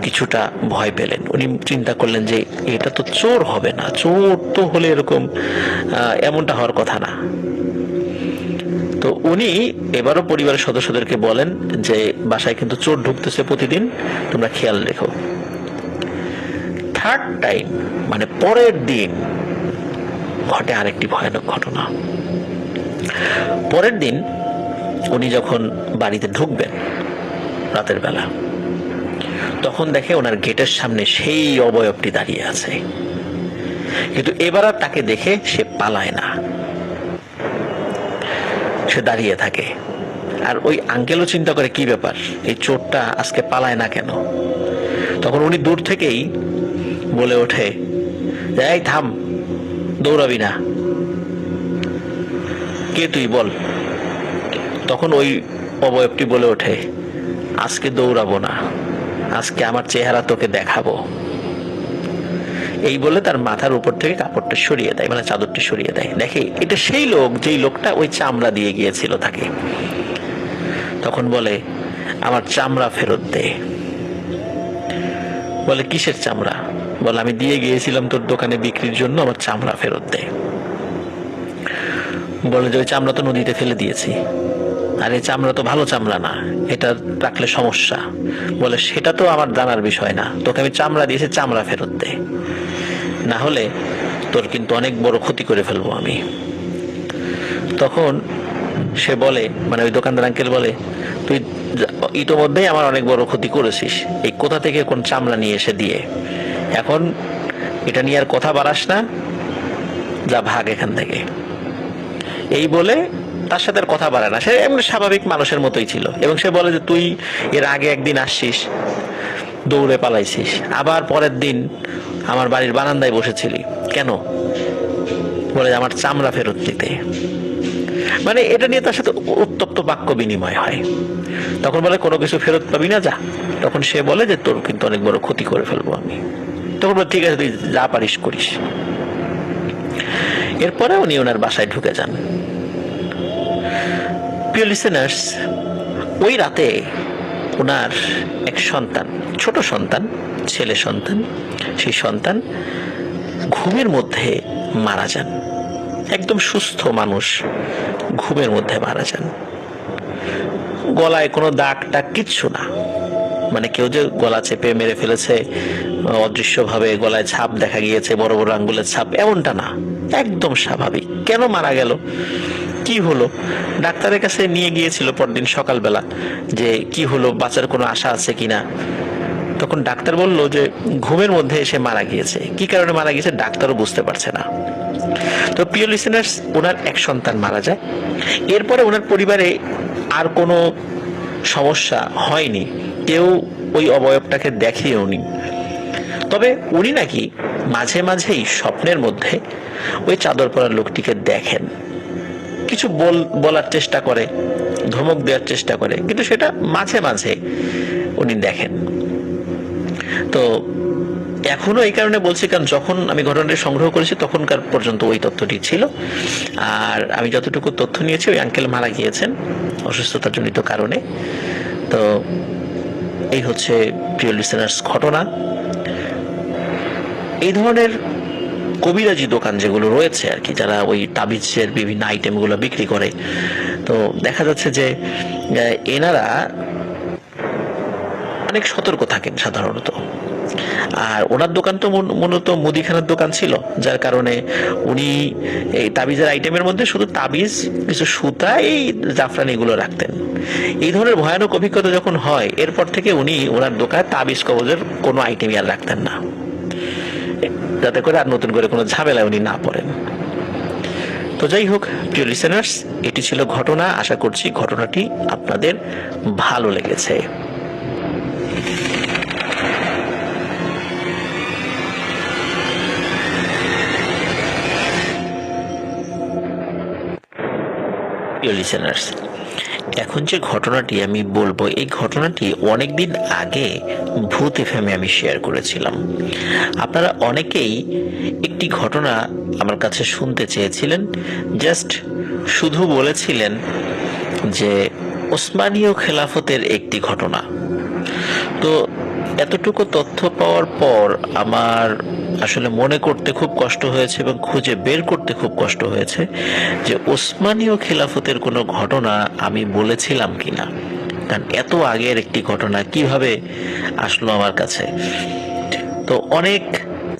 কিছুটা ভয় পেলেন। উনি চিন্তা করলেন যে এটা তো চোর হবে না, চোর তো হলে এরকম এমনটা হওয়ার কথা না। তো উনি এবারও পরিবারের সদস্যদেরকে বলেন যে বাসায় কিন্তু চোর ঢুকতেছে প্রতিদিন, তোমরা খেয়াল রেখো। থার্ড টাইম, মানে পরের দিন ঘটে আরেকটি ভয়ানক ঘটনা। পরের দিন উনি যখন বাড়িতে ঢুকবেন রাতের বেলা, তখন দেখে ওনার গেটের সামনে সেই অবয়বটি দাঁড়িয়ে আছে, কিন্তু এবার আর তাকে দেখে সে পালায় না, সে দাঁড়িয়ে থাকে। আর ওই আঙ্কেলও চিন্তা করে কি ব্যাপার, এই চোরটা আজকে পালায় না কেন। তখন উনি দূর থেকেই বলে ওঠে, এই থাম, দৌড়াবি না, কে তুই বল। তখন ওই অবয়বটি বলে ওঠে, আজকে দৌড়াবো না, আজকে আমার চেহারা তোকে দেখাবো। এই বলে তার মাথার উপর থেকে কাপড়টা সরিয়ে দেয়, মানে চাদরটা সরিয়ে দেয়। দেখে এটা সেই লোক যেই লোকটা ওই চামড়া দিয়ে গিয়েছিল তাকে। তখন বলে, আমার চামড়া ফেরত দে। বলে, কিসের চামড়া? বলে, আমি দিয়ে গিয়েছিলাম তোর দোকানে বিক্রির জন্য, আমার চামড়া ফেরত দে। বলে যে ওই চামড়া তো নদীতে ফেলে দিয়েছি, আর এই চামড়া তো ভালো চামড়া না, এটা রাখলে সমস্যা। বলে, সেটা তো আমার জানার বিষয় না, তোকে আমি চামড়া দিয়েছি, চামড়া ফেরত দে, না হলে তোর কিন্তু অনেক বড় ক্ষতি করে ফেলবো আমি। তখন সে বলে, মানে ওই দোকানদার আঙ্কেল বলে, তুই ইতোমধ্যেই আমার অনেক বড় ক্ষতি করেছিস, এই কোথা থেকে কোন চামড়া নিয়ে এসে দিয়ে, এখন এটা নিয়ে আর কথা বাড়াস না, যা ভাগ এখান থেকে। এই বলে তার সাথে আর কথা বাড়ায় না, সে এমনি স্বাভাবিক মানুষের মতোই ছিল। এবং সে বলে যে তুই এর আগে একদিন আসছিস, দৌড়ে পালাইছিস, আবার পরের দিন আমার বাড়ির বারান্দায় বসেছিলি কেন? বলে, আমার চামড়া ফেরত দিতে। মানে এটা নিয়ে তার সাথে উত্তপ্ত বাক্য বিনিময় হয়। তখন বলে, কোনো কিছু ফেরত পাবি না, যা। তখন সে বলে যে তোর কিন্তু অনেক বড় ক্ষতি করে ফেলবো আমি। তখন বলে, ঠিক আছে, তুই যা পারিস করিস। এরপরে উনি ওনার বাসায় ঢুকে যান। প্রিয় লিসেনার্স, ওই রাতে ওনার এক সন্তান, ছোট সন্তান, ছেলে সন্তান, সেই সন্তান ঘুমের মধ্যে মারা যান। একদম সুস্থ মানুষ ঘুমের মধ্যে মারা যান। গলায় কোনো দাগ টাগ কিচ্ছু না, মানে কেউ যে গলা চেপে মেরে ফেলেছে, অদৃশ্যভাবে গলায় ছাপ দেখা গিয়েছে, বড় বড় আঙ্গুলের ছাপ, এমনটা না, একদম স্বাভাবিক। কেন মারা গেল, কি হলো? ডাক্তারের কাছে নিয়ে গিয়েছিল পরদিন সকালবেলা, যে কি হলো, বাঁচার কোনো আশা আছে কিনা। তখন ডাক্তার বলল যে ঘুমের মধ্যে এসে মারা গিয়েছে। কি কারণে মারা গিয়েছে ডাক্তারও বুঝতে পারছে না। তো প্রিয় লিসেনার্স, ওনার এক সন্তান মারা যায়। এরপরে ওনার পরিবারে আর কোনো সমস্যা হয়নি, কেউ ওই অবয়বটাকে দেখেও নি। তবে উনি নাকি মাঝে মাঝেই স্বপ্নের মধ্যে ওই চাদর পরা লোকটিকে দেখেন, কিছু বলার চেষ্টা করে, ধমক দেওয়ার চেষ্টা করে, কিন্তু সেটা মাঝে মাঝে উনি দেখেন। তো এখনো এই কারণে বলছি, কারণ যখন আমি ঘটনাটি সংগ্রহ করেছি তখনকার পর্যন্ত ওই তথ্যটি ছিল। আর আমি যতটুকু তথ্য নিয়েছি, ওই আঙ্কেল মারা গিয়েছেন অসুস্থতার জনিত কারণে। তো এই হচ্ছে প্রিয় লিসেনার্স ঘটনা। এই ধরনের কবিরাজি দোকান যেগুলো রয়েছে আর কি, যারা ওই তাবিজের বিভিন্ন আইটেমগুলো বিক্রি করে, তো দেখা যাচ্ছে যে এনারা অনেক সতর্ক থাকেন সাধারণত। আর ওনার দোকান তো মূলত মুদিখানার দোকান ছিল, যার কারণে উনি এই তাবিজের আইটেমের মধ্যে শুধু তাবিজ, কিছু সুতা, এই জাফরান এগুলো রাখতেন। এই ধরনের ভয়ানক অভিজ্ঞতা যখন হয়, এরপর থেকে উনি ওনার দোকানে তাবিজ কবজের কোনো আইটেমই আর রাখতেন না, যাতে করে আর নতুন করে কোনো ঝামেলায় উনি না পড়েন। তো যাই হোক প্রিয় লিসেনার্স, এটি ছিল ঘটনা। আশা করছি ঘটনাটি আপনাদের ভালো লেগেছে। প্রিয় লিসেনার্স, এখন যে ঘটনাটি আমি বলবো, এই ঘটনাটি অনেকদিন আগে ভূত এফএমে আমি শেয়ার করেছিলাম। আপনারা অনেকেই একটি ঘটনা আমার কাছে শুনতে চেয়েছিলেন, জাস্ট শুধু বলেছিলেন যে ওসমানীয় খেলাফতের একটি ঘটনা। তো এতটুকু তথ্য পাওয়ার পর আমার আসলে মনে করতে খুব কষ্ট হয়েছে এবং খুঁজে বের করতে খুব কষ্ট হয়েছে যে ওসমানীয় খেলাফতের কোনো ঘটনা আমি বলেছিলাম কিনা, কারণ এত আগের একটি ঘটনা কিভাবে আসলো আমার কাছে। তো অনেক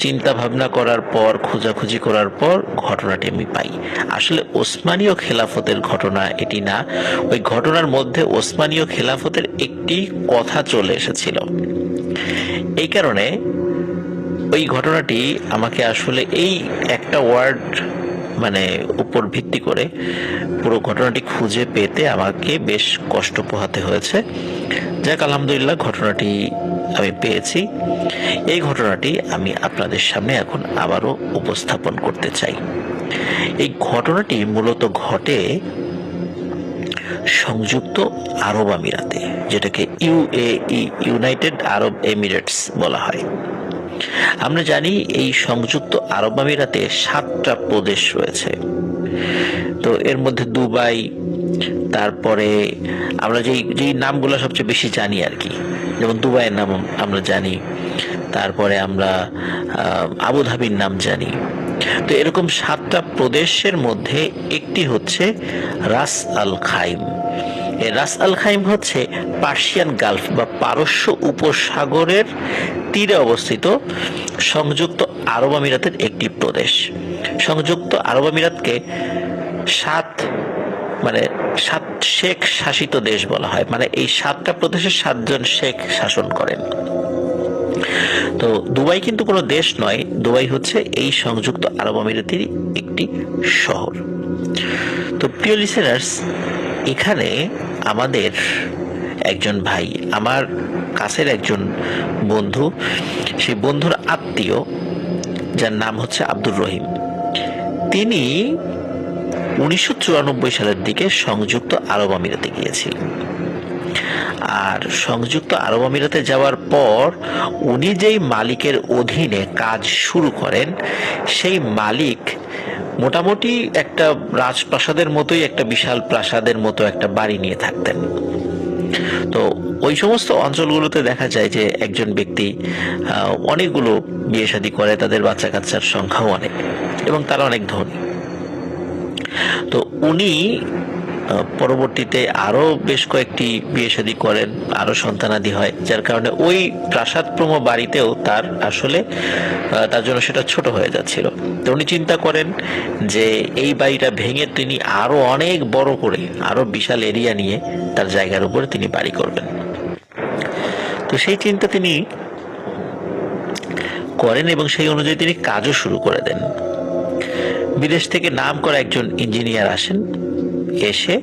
চিন্তা ভাবনা করার পর, খোঁজাখুঁজি করার পর ঘটনাটি আমি পাই। আসলে ওসমানীয় খেলাফতের ঘটনা এটি না, ওই ঘটনার মধ্যে ওসমানীয় খেলাফতের একটি কথা চলে এসেছিল। এই কারণে ওই ঘটনাটি আমাকে আসলে এই একটা ওয়ার্ড মানে উপর ভিত্তি করে পুরো ঘটনাটি খুঁজে পেতে আমাকে বেশ কষ্ট পোহাতে হয়েছে। যাক, আলহামদুলিল্লাহ ঘটনাটি আমি পেয়েছি। এই ঘটনাটি আমি আপনাদের সামনে এখন আবারও উপস্থাপন করতে চাই। এই ঘটনাটি মূলত ঘটে সংযুক্ত আরব আমিরাতে, যেটাকে ইউএই, ইউনাইটেড আরব এমিরেটস বলা হয়। আমরা জানি এই সংযুক্ত আরব আমিরাতে 7টা প্রদেশ রয়েছে। তো এর মধ্যে দুবাই, তারপরে আমরা যেই নামগুলো সবচেয়ে বেশি জানি আর কি, যেমন দুবাইয়ের নাম আমরা জানি, তারপরে আমরা আবুধাবির নাম জানি। তো এরকম 7টা প্রদেশের মধ্যে একটি হচ্ছে রাস আল খাইম। এই রাস আল খাইম হচ্ছে পার্সিয়ান গালফ বা পারস্য উপসাগরের তীরে অবস্থিত সংযুক্ত আরব আমিরাতের একটি প্রদেশ। সংযুক্ত আরব আমিরাতকে সাত শেখ শাসিত দেশ বলা হয়। মানে এই 7টা প্রদেশে 7জন শেখ শাসন করেন। তো দুবাই কিন্তু কোনো দেশ নয়, দুবাই হচ্ছে এই সংযুক্ত আরব আমিরাতেরই একটি শহর। তো প্রিয় লিসেনার্স, এখানে আমাদের একজন ভাই, আমার কাছের একজন বন্ধু, সেই বন্ধুর আত্মীয়, যার নাম হচ্ছে আব্দুর রহিম, তিনি 1994 সালের দিকে সংযুক্ত আরব আমিরাতে গিয়েছিলেন। আর সংযুক্ত আরব আমিরাতে যাওয়ার পর উনি যেই মালিকের অধীনে কাজ শুরু করেন, সেই মালিক মোটামুটি একটা রাজপ্রাসাদের মতোই, একটা বিশাল প্রাসাদের মতো একটা বাড়ি নিয়ে থাকতেন। তো ওই সমস্ত অঞ্চলগুলোতে দেখা যায় যে একজন ব্যক্তি অনেকগুলো বিয়ে শাদী করে, তাদের বাচ্চা কাচ্চার সংখ্যাও অনেক, এবং তারা অনেক ধনী। তো উনি পরবর্তীতে আরো বেশ কয়েকটি বিয়ে শাদী করেন, আরো সন্তানাদি হয়, যার কারণে ওই প্রাসাদপ্রম বাড়িতেও তার জন্য সেটা ছোট হয়ে যাচ্ছিল। তো উনি চিন্তা করেন যে এই বাড়িটা ভেঙে তিনি আরো অনেক বড় করে, আরো বিশাল এরিয়া নিয়ে তার জায়গার উপরে তিনি বাড়ি করবেন। তো সেই চিন্তা তিনি করেন এবং সেই অনুযায়ী তিনি কাজও শুরু করে দেন। বিদেশ থেকে নাম করা একজন ইঞ্জিনিয়ার আসেন, এসে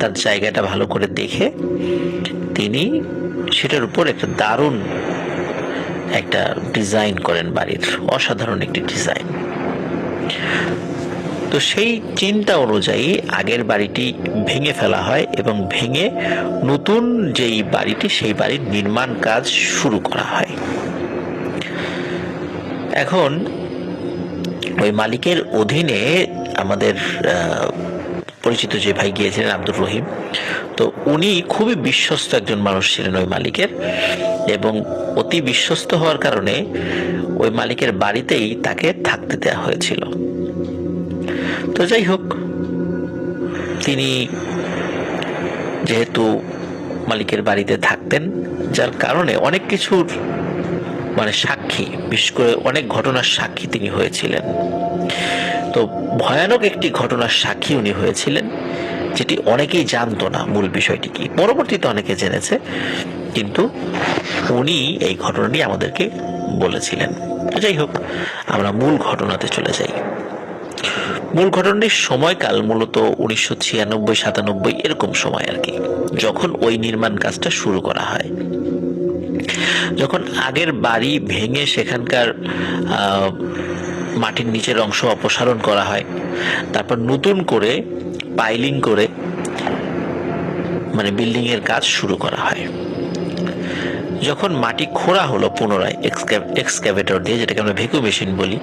তার জায়গাটা ভালো করে দেখে তিনি সেটার উপর একটা দারুণ একটা ডিজাইন করেন, বাড়ির অসাধারণ একটি ডিজাইন। তো সেই চিন্তা অনুযায়ী আগের বাড়িটি ভেঙে ফেলা হয় এবং ভেঙে নতুন যেই বাড়িটি, সেই বাড়ির নির্মাণ কাজ শুরু করা হয়। এখন ওই মালিকের অধীনে আমাদের পরিচিত যে ভাই গিয়েছিলেন, আব্দুর রহিম, তো উনি খুবই বিশ্বস্ত একজন মানুষ ছিলেন ওই মালিকের, এবং অতি বিশ্বস্ত হওয়ার কারণে ওই মালিকের বাড়িতেই তাকে থাকতে দেওয়া হয়েছিল। তো যাই হোক, তিনি যেহেতু মালিকের বাড়িতে থাকতেন, যার কারণে অনেক কিছুর সাক্ষী, বিশেষ করে অনেক ঘটনার সাক্ষী তিনি হয়েছিলেন। তো ভয়ানক একটি ঘটনার সাক্ষী উনি হয়েছিলেন, যেটি অনেকেই জানতো না মূল বিষয়টি কি। পরবর্তীতে অনেকে জেনেছে, কিন্তু উনি এই ঘটনাটি আমাদেরকে বলেছিলেন। যাই হোক, আমরা মূল ঘটনাতে চলে যাই। মূল ঘটনাটির সময়কাল মূলত 1996-97 এরকম সময় আর কি, যখন ওই নির্মাণ কাজটা শুরু করা হয়। যখন আগের বাড়ি ভেঙে সেখানকার মাটির নিচের অংশ অপসারণ করা হয়, তারপর নতুন করে পাইলিং করে বিল্ডিং এর কাজ শুরু করা হয়। যখন মাটি খোঁড়া হলো পুনরায় এক্সক্যাভেটর দিয়ে, যেটাকে আমরা ভেকু মেশিন বলি,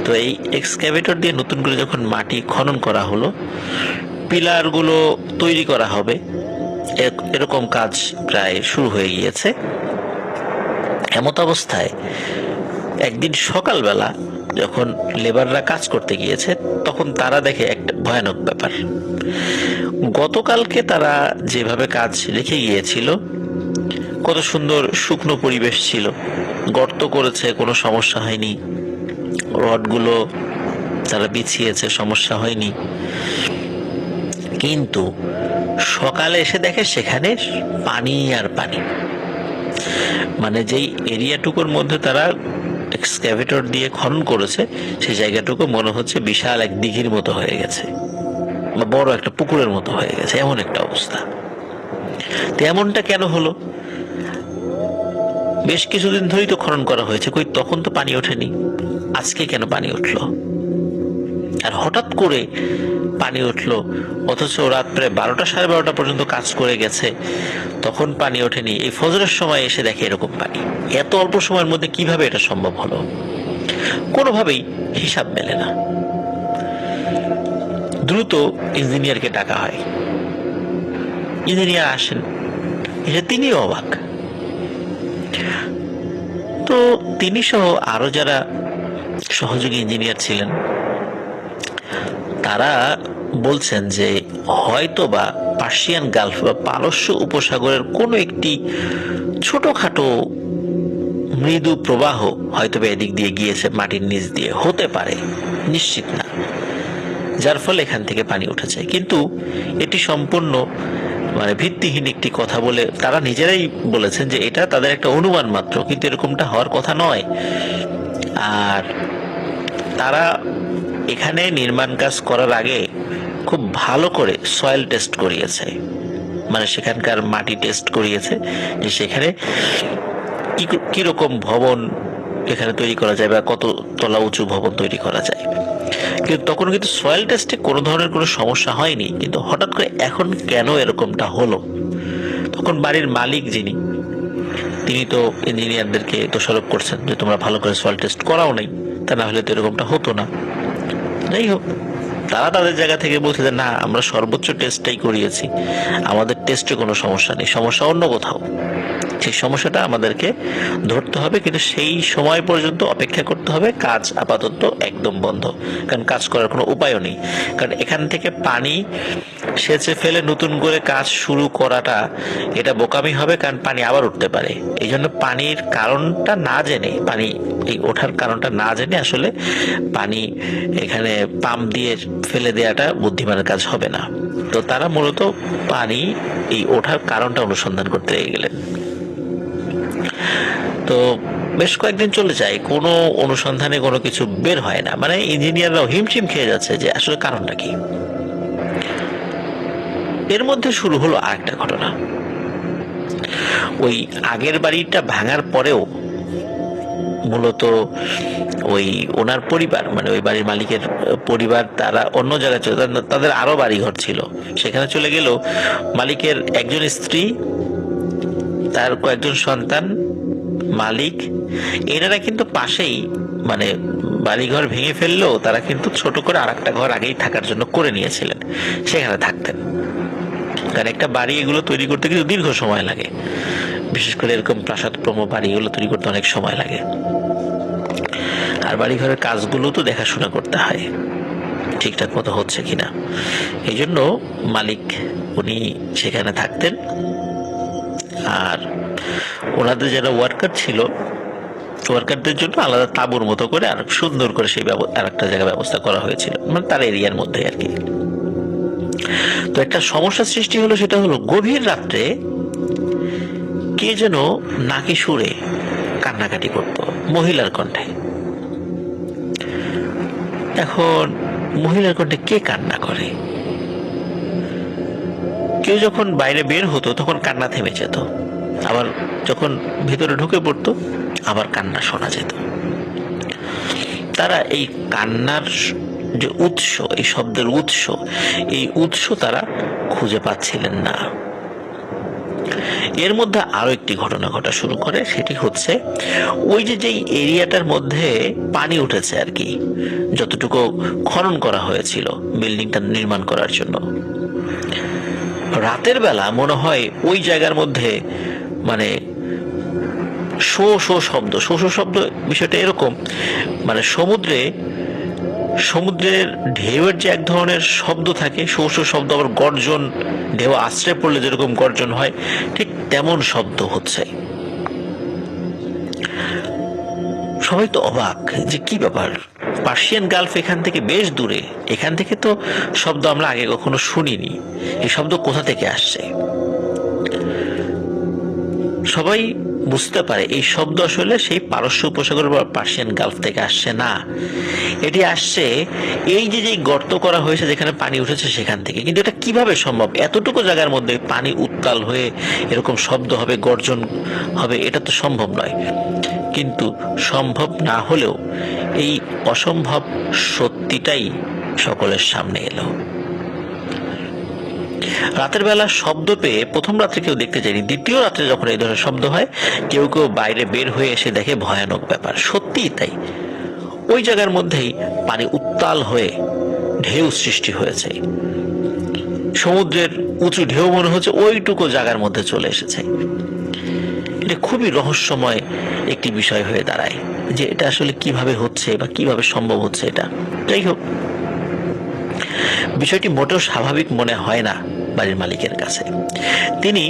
তো এই এক্সক্যাভেটর দিয়ে নতুন করে যখন মাটি খনন করা হলো, পিলারগুলো তৈরি করা হবে, এরকম কাজ প্রায় শুরু হয়ে গিয়েছে। এমত অবস্থায় একদিন সকালবেলা যখন লেবাররা কাজ করতে গিয়েছে, তখন তারা দেখে একটা ভয়ানক ব্যাপার। গতকালকে তারা যেভাবে কাজ রেখে গিয়েছিল, কত সুন্দর শুকনো পরিবেশ ছিল, গর্ত করেছে, কোনো সমস্যা হয়নি, রডগুলো তারা বিছিয়েছে, সমস্যা হয়নি। কিন্তু সকালে এসে দেখে সেখানে পানি আর পানি। যেই এরিয়াটুকুর মধ্যে তারা এক্সক্যাভেটর দিয়ে খনন করেছে সেই জায়গাটুকু মনে হচ্ছে বিশাল এক দিঘির মতো হয়ে গেছে বা বড় একটা পুকুরের মতো হয়ে গেছে, এমন একটা অবস্থা। তো এমনটা কেন হলো? বেশ কিছুদিন ধরেই তো খনন করা হয়েছে, কই তখন তো পানি ওঠেনি, আজকে কেন পানি উঠলো? আর হঠাৎ করে পানি উঠলো, অথচ রাত প্রায় 12টা 12:30 পর্যন্ত কাজ করে গেছে, তখন পানি ওঠেনি। এই ফজরের সময় এসে দেখে এরকম পানি। এত অল্প সময়ের মধ্যে কিভাবে এটা সম্ভব হলো? কোনোভাবেই হিসাব মেলে না। দ্রুত ইঞ্জিনিয়ারকে ডাকা হয়। ইঞ্জিনিয়ার আসেন, এসে তিনিও অবাক। তো তিনি সহ আরো যারা সহযোগী ইঞ্জিনিয়ার ছিলেন তারা বলছেন যে হয়তোবা পার্সিয়ান গালফ বা পারস্য উপসাগরের কোনো একটি ছোটখাটো মৃদু প্রবাহ হয়তোবা এদিক দিয়ে গিয়েছে, মাটির নিচ দিয়ে, হতে পারে, নিশ্চিত না, যার ফলে এখান থেকে পানি উঠেছে। কিন্তু এটি সম্পূর্ণ ভিত্তিহীন একটি কথা বলে তারা নিজেরাই বলেছেন যে এটা তাদের একটা অনুমান মাত্র, কিন্তু এরকমটা হওয়ার কথা নয়। আর তারা এখানে নির্মাণ কাজ করার আগে খুব ভালো করে সয়েল টেস্ট করিয়েছে, সেখানকার মাটি টেস্ট করিয়েছে যে সেখানে কিরকম ভবন এখানে তৈরি করা যায় বা কত তলা উঁচু ভবন তৈরি করা যায়। কিন্তু তখন কিন্তু সয়েল টেস্টে কোনো ধরনের কোনো সমস্যা হয়নি। কিন্তু হঠাৎ করে এখন কেন এরকমটা হলো? তখন বাড়ির মালিক যিনি, তিনি তো ইঞ্জিনিয়ারদেরকে দোষারোপ করছেন যে তোমরা ভালো করে সয়েল টেস্ট করাও নাই, তা না হলে তো এরকমটা হতো না। যাই হোক, তারা তাদের জায়গা থেকে বলছে যে না, আমরা সর্বোচ্চ টেস্টটাই করিয়েছি, আমাদের টেস্টে কোনো সমস্যা নেই, সমস্যা অন্য কোথাও। সেই সমস্যাটা আমাদেরকে ধরতে হবে, কিন্তু সেই সময় পর্যন্ত অপেক্ষা করতে হবে। কাজ আপাতত একদম বন্ধ, কারণ কাজ করার কোনো উপায়ও নেই। কারণ এখান থেকে পানি সেচে ফেলে নতুন করে কাজ শুরু করাটা এটা বোকামি হবে, কারণ পানি আবার উঠতে পারে। এই জন্য পানির কারণটা না জেনে, পানি এই ওঠার কারণটা না জেনে আসলে পানি এখানে পাম্প দিয়ে ফেলে দেওয়াটা বুদ্ধিমানের কাজ হবে না। তো তারা মূলত পানি এই ওঠার কারণটা অনুসন্ধান করতে গেলেন। তো বেশ কয়েকদিন চলে যায়, কোনো অনুসন্ধানে কোনো কিছু বের হয় না। ইঞ্জিনিয়াররাও হিমশিম খেয়ে যাচ্ছে যে আসলে কারণটা কি। এর মধ্যে শুরু হলো আরেকটা ঘটনা। ওই আগের বাড়িটা ভাঙার পরেও মূলত ওই ওনার পরিবার, ওই বাড়ির মালিকের পরিবার, তারা অন্য জায়গায় চলে, তাদের আরো বাড়িঘর ছিল, সেখানে চলে গেল। মালিকের একজন স্ত্রী, তার কয়েকজন সন্তান, মালিক, এনারা কিন্তু পাশেই বাড়িঘর ভেঙে ফেললেও তারা কিন্তু ছোট করে আরেকটা ঘর আগেই থাকার জন্য করে নিয়েছিলেন, সেখানে থাকতেন। কারণ একটা বাড়ি এগুলো তৈরি করতে কিন্তু দীর্ঘ সময় লাগে, বিশেষ করে এরকম প্রাসাদপ্রম বাড়িগুলো তৈরি করতে অনেক সময় লাগে। আর বাড়িঘরের কাজগুলো তো দেখাশোনা করতে হয় ঠিকঠাক মতো হচ্ছে কিনা। এই জন্য মালিক উনি সেখানে থাকতেন। আর ওনাদের যারা ওয়ার্কার ছিল, ওয়ার্কারদের জন্য আলাদা তাঁবুর মতো করে আর সুন্দর করে সেই আর একটা জায়গায় ব্যবস্থা করা হয়েছিল, তার এরিয়ার মধ্যে আর কি। তো একটা সমস্যা সৃষ্টি হলো, সেটা হলো গভীর রাত্রে কে যেন নাকি সুরে কান্নাকাটি করত, মহিলার কণ্ঠে। এখন মহিলার কণ্ঠে কে কান্না করে? কেউ যখন বাইরে বের হতো তখন কান্না থেমে যেত, আবার যখন ভিতরে ঢুকে পড়তো আবার কান্না শোনা যেত। তারা এই কান্নার যে উৎস, এই শব্দের উৎস, এই উৎস তারা খুঁজে পাচ্ছিলেন না। এর মধ্যে আরো একটি ঘটনা ঘটা শুরু করে, সেটি হচ্ছে ওই যেই এরিয়াটার মধ্যে পানি উঠেছে আর কি, যতটুকু খনন করা হয়েছিল বিল্ডিংটা নির্মাণ করার জন্য, রাতের বেলা মনে হয় ওই জায়গার মধ্যে শো শো শব্দ, শো শো শব্দ বিষয়টা এরকম, সমুদ্রের ঢেউয়ের যে এক ধরনের শব্দ থাকে, শো শো শব্দ, আবার গর্জন, ঢেউ আশ্রে পড়লে যেরকম গর্জন হয়, ঠিক তেমন শব্দ হচ্ছে। সবাই তো অবাক যে কি ব্যাপার, পার্সিয়ান গালফ এখান থেকে বেশ দূরে, এখান থেকে তো শব্দ আমরা আগে কখনো শুনিনি, এই শব্দ কোথা থেকে আসছে? সবাই বুঝতে পারে এই শব্দ আসলে সেই পারস্য উপসাগর বা পার্সিয়ান গালফ থেকে আসছে না, এটি আসছে এই যে যে গর্ত করা হয়েছে যেখানে পানি উঠেছে সেখান থেকে। কিন্তু এটা কিভাবে সম্ভব? এতটুকু জায়গার মধ্যে পানি উত্তাল হয়ে এরকম শব্দ হবে, গর্জন হবে, এটা তো সম্ভব নয়। কিন্তু সম্ভব না হলেও এই অসম্ভব সত্যিটাই সকলের সামনে এলো। রাতের বেলা শব্দ পেয়ে প্রথম রাত্রে কেউ দেখতে যায়নি, দ্বিতীয় রাত্রে যখন এই ধরনের শব্দ হয় কেউ কেউ বাইরে বের হয়ে এসে দেখে ভয়ানক ব্যাপার। সত্যিই তাই, ওই জায়গার মধ্যেই পানি উত্তাল হয়ে ঢেউ সৃষ্টি হয়েছে। সমুদ্রের উঁচু ঢেউ মনে হচ্ছে ওইটুকু জায়গার মধ্যে চলে এসেছে। এটা খুবই রহস্যময় একটি বিষয় হয়ে দাঁড়ায় যে এটা আসলে কিভাবে হচ্ছে বা কিভাবে সম্ভব হচ্ছে এটা। যাই হোক, বিষয়টি মোটেও স্বাভাবিক মনে হয় না বাড়ির মালিকের কাছে। তিনি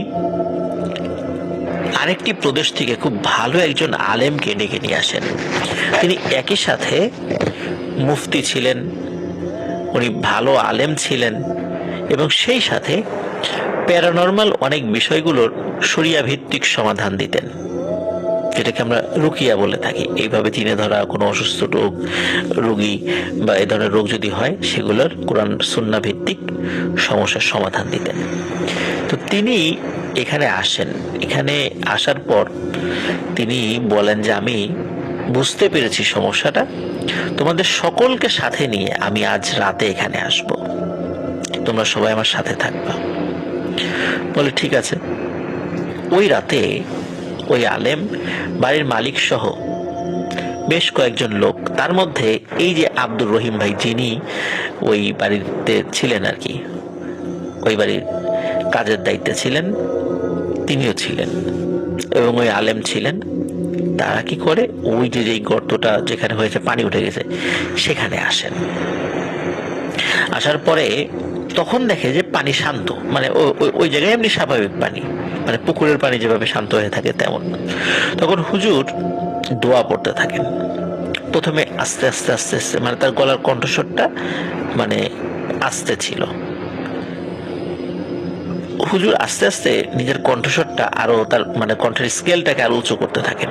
আরেকটি প্রদেশ থেকে খুব ভালো একজন আলেমকে ডেকে নিয়ে আসেন। তিনি একই সাথে মুফতি ছিলেন, উনি ভালো আলেম ছিলেন এবং সেই সাথে প্যারানর্মাল অনেক বিষয়গুলোর শরিয়া ভিত্তিক সমাধান দিতেন, যেটাকে আমরা রুকিয়া বলে থাকি। এইভাবে চিনে ধরা কোনো অসুস্থ রোগী বা এই ধরনের রোগ যদি হয় সেগুলোর কোরআন সুন্নাহ ভিত্তিক সমস্যার সমাধান দিতেন। তো তিনি এখানে আসেন। এখানে আসার পর তিনি বলেন যে আমি বুঝতে পেরেছি সমস্যাটা, তোমাদের সকলকে সাথে নিয়ে আমি আজ রাতে এখানে আসব, তোমরা সবাই আমার সাথে থাকবা। বলে ঠিক আছে। ওই রাতে ওই আলেম, বাড়ির মালিক সহ বেশ কয়েকজন লোক, তার মধ্যে এই যে আব্দুর রহিম ভাই যিনি ওই বাড়িতে ছিলেন আর কি, ওই বাড়ির কাজের দায়িত্বে ছিলেন, তিনিও ছিলেন এবং ওই আলেম ছিলেন। তারা কি করে, ওই যে যেই গর্তটা যেখানে হয়েছে পানি উঠে গেছে সেখানে আসেন। আসার পরে তখন দেখে যে পানি শান্ত, মানে ওই জায়গায় এমনি স্বাভাবিক পানি, মানে পুকুরের পানি যেভাবে শান্ত হয়ে থাকে তেমন। তখন হুজুর দোয়া পড়তে থাকেন। প্রথমে আস্তে আস্তে আস্তে আস্তে, মানে তার গলার কণ্ঠস্বরটা মানে আস্তে ছিল। হুজুর আস্তে আস্তে নিজের কণ্ঠস্বরটা আরো, তার মানে কণ্ঠের স্কেলটাকে আরো উঁচু করতে থাকেন।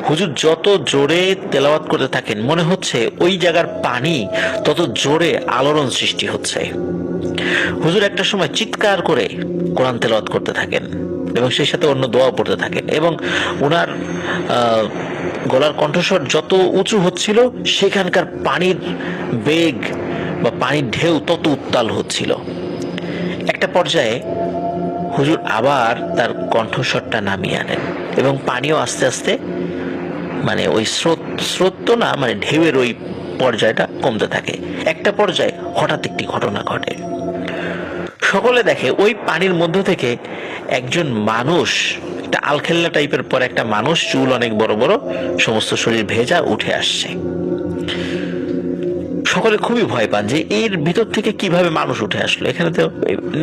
হুজুর যত জোরে তেলাওয়াত করতে থাকেন মনে হচ্ছে ওই জায়গার পানি তত জোরে আলোড়ন সৃষ্টি হচ্ছে। হুজুর একটা সময় চিৎকার করে কোরআন তেলাওয়াত করতে থাকেন এবং সেই সাথে অন্য দোয়া পড়তে থাকেন এবং ওনার গলার কণ্ঠস্বর যত উঁচু হচ্ছিল সেখানকার পানির বেগ বা পানির ঢেউ তত উত্তাল হচ্ছিল। একটা পর্যায়ে হুজুর আবার তার কণ্ঠস্বরটা নামিয়ে আনেন এবং পানিও আস্তে আস্তে, মানে ওই স্রোত তো না, মানে ঢেউয়ের ওই পর্যায়টা কমতে থাকে। একটা পর্যায়ে হঠাৎ একটি ঘটনা ঘটে। সকলে দেখে ওই পানির মধ্য থেকে একজন মানুষ, একটা আলখেল্লা টাইপের পর একটা মানুষ, চুল অনেক বড় বড়, সমস্ত শরীর ভেজা, উঠে আসছে। সকলে খুবই ভয় পান যে এর ভিতর থেকে কিভাবে মানুষ উঠে আসলো, এখানে তো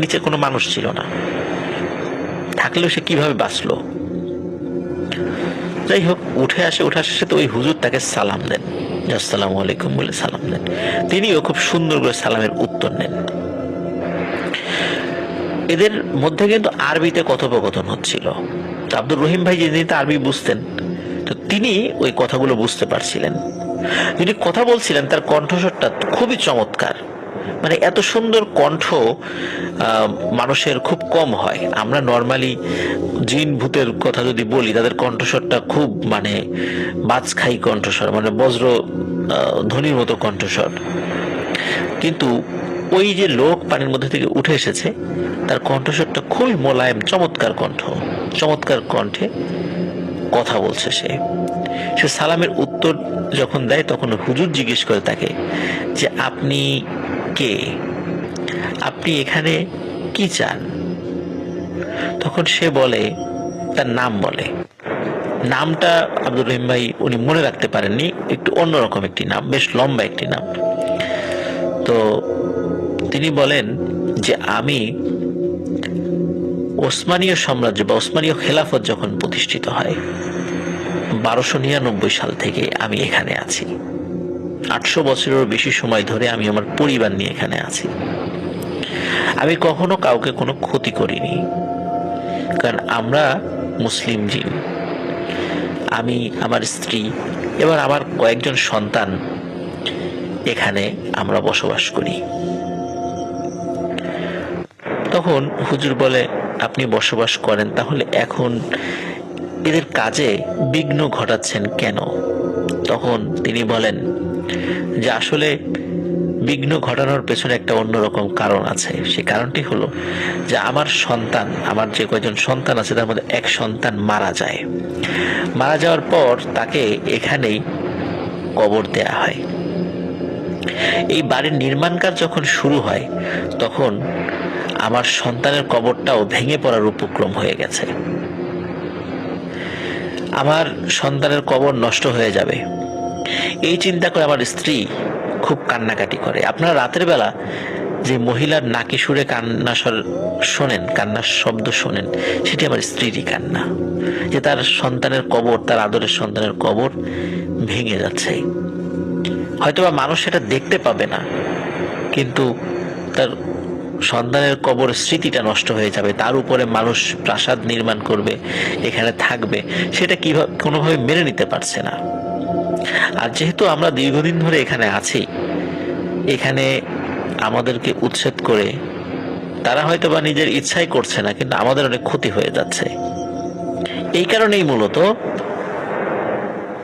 নিচে কোনো মানুষ ছিল না, থাকলেও সে কিভাবে বাঁচলো। যাই হোক, উঠে আসে তো ওই হুজুর তাকে সালাম দেন, আসসালামু আলাইকুম বলে সালাম দেন। তিনিও খুব সুন্দর করে সালামের উত্তর নেন। এদের মধ্যে কিন্তু আরবিতে কথোপকথন হচ্ছিল। আব্দুর রহিম ভাই যিনি আরবি বুঝতেন, তো তিনি ওই কথাগুলো বুঝতে পারছিলেন। যিনি কথা বলছিলেন তার কণ্ঠস্বরটা খুবই চমৎকার, মানে এত সুন্দর কণ্ঠ মানুষের খুব কম হয়। আমরা নর্মালি জিন ভূতের কথা যদি বলি, তাদের কণ্ঠস্বরটা খুব মানে বাজখাই কণ্ঠস্বর, মানে বজ্র ধ্বনির মতো কণ্ঠস্বর। কিন্তু ওই যে লোক পানির মধ্যে থেকে উঠে এসেছে, তার কণ্ঠস্বরটা খুবই মোলায়েম, চমৎকার কণ্ঠ, চমৎকার কণ্ঠে কথা বলছে। সে সালামের উত্তর যখন দেয় তখন হুজুর জিজ্ঞেস করে তাকে যে আপনি কে, আপনি এখানে কি চান? তখন সে বলে, তার নাম বলে। নামটা আব্দুর রহিম ভাই উনি মনে রাখতে পারেননি, একটু অন্যরকম একটি নাম, বেশ লম্বা একটি নাম। তো তিনি বলেন যে আমি ওসমানীয় সাম্রাজ্য বা ওসমানীয় খেলাফত যখন প্রতিষ্ঠিত হয় 1299 সাল থেকে আমি এখানে আছি। 800 বছরেরও বেশি সময় ধরে আমি আমার পরিবার নিয়ে এখানে আছি। আমি কখনো কাউকে কোনো ক্ষতি করিনি, কারণ আমরা মুসলিম জিন, আমি, আমার স্ত্রী, এবার আমার কয়েকজন সন্তান এখানে আমরা বসবাস করি। তখন হুজুর বলে, আপনি বসবাস করেন, তাহলে এখন এদের কাজে বিঘ্ন ঘটাচ্ছেন কেন? তখন তিনি বলেন যে আসলে বিঘ্ন ঘটানোর পেছনে একটা অন্যরকম কারণ আছে। সে কারণটি হলো যে আমার যে কয়জন সন্তান আছে তার মধ্যে এক সন্তান মারা যায়। মারা যাওয়ার পর তাকে এখানেই কবর দেয়া হয়। এই বাড়ির নির্মাণ কাজ যখন শুরু হয় তখন আমার সন্তানের কবরটাও ভেঙে পড়ার উপক্রম হয়ে গেছে। আমার সন্তানের কবর নষ্ট হয়ে যাবে, এই চিন্তা করে আমার স্ত্রী খুব কান্নাকাটি করে। আপনারা রাতের বেলা যে মহিলার নাকি সুরে কান্নার শব্দ শোনেন, সেটি আমার স্ত্রীরই কান্না, যে তার সন্তানের কবর, তার আদরের সন্তানের কবর ভেঙে যাচ্ছে। হয়তোবা মানুষ সেটা দেখতে পাবে না, কিন্তু তার সন্তানের কবর স্মৃতিটা নষ্ট হয়ে যাবে। তার উপরে মানুষ প্রাসাদ নির্মাণ করবে, এখানে থাকবে, সেটা কিভাবে কোনোভাবে মেনে নিতে পারছে না। আর যেহেতু আমরা দীর্ঘদিন ধরে এখানে আছি, এখানে আমাদেরকে উচ্ছেদ করে তারা হয়তো বা নিজের ইচ্ছাই করছে না, কিন্তু আমাদের অনেক ক্ষতি হয়ে যাচ্ছে। এই কারণেই মূলত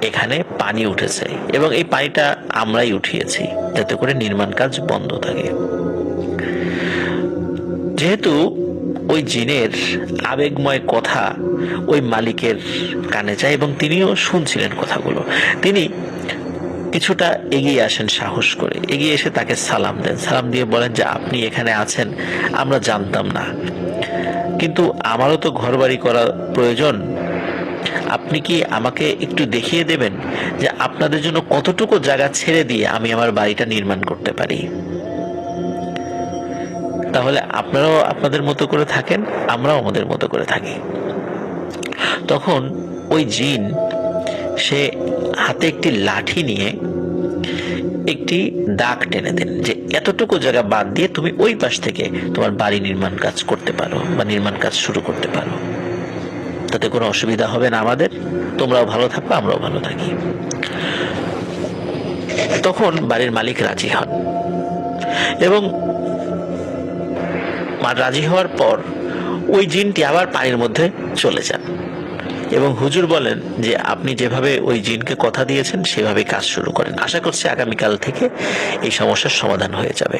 এখানে পানি উঠেছে, এবং এই পানিটা আমরাই উঠিয়েছি যাতে করে নির্মাণ কাজ বন্ধ থাকে। যেহেতু ওই জিনের আবেগময় কথা ওই মালিকের কানে যায় এবং তিনিও শুনছিলেন কথাগুলো, তিনি কিছুটা এগিয়ে আসেন, সাহস করে এগিয়ে এসে তাকে সালাম দেন। সালাম দিয়ে বলেন যে আপনি এখানে আছেন আমরা জানতাম না, কিন্তু আমারও তো ঘরবাড়ি করা প্রয়োজন। আপনি কি আমাকে একটু দেখিয়ে দেবেন যে আপনাদের জন্য কতটুকু জায়গা ছেড়ে দিয়ে আমি আমার বাড়িটা নির্মাণ করতে পারি? তাহলে আপনারাও আপনাদের মতো করে থাকেন, আমরাও আমাদের মতো করে থাকি। তখন ওই জিন সে হাতে একটি লাঠি নিয়ে একটি দাগ টেনে দেন যে এতটুকু জায়গা বাদ দিয়ে তুমি ওই পাশ থেকে তোমার বাড়ি নির্মাণ কাজ করতে পারো বা নির্মাণ কাজ শুরু করতে পারো, তাতে কোনো অসুবিধা হবে না আমাদের, তোমরাও ভালো থাকো আমরাও ভালো থাকি। তখন বাড়ির মালিক রাজি হন, এবং রাজি হওয়ার পর ওই জিনটি আবার পানির মধ্যে চলে যান, এবং হুজুর বলেন যে আপনি যেভাবে ওই জিনকে কথা দিয়েছেন সেভাবে কাজ শুরু করেন, আশা করছি আগামীকাল থেকে এই সমস্যার সমাধান হয়ে যাবে।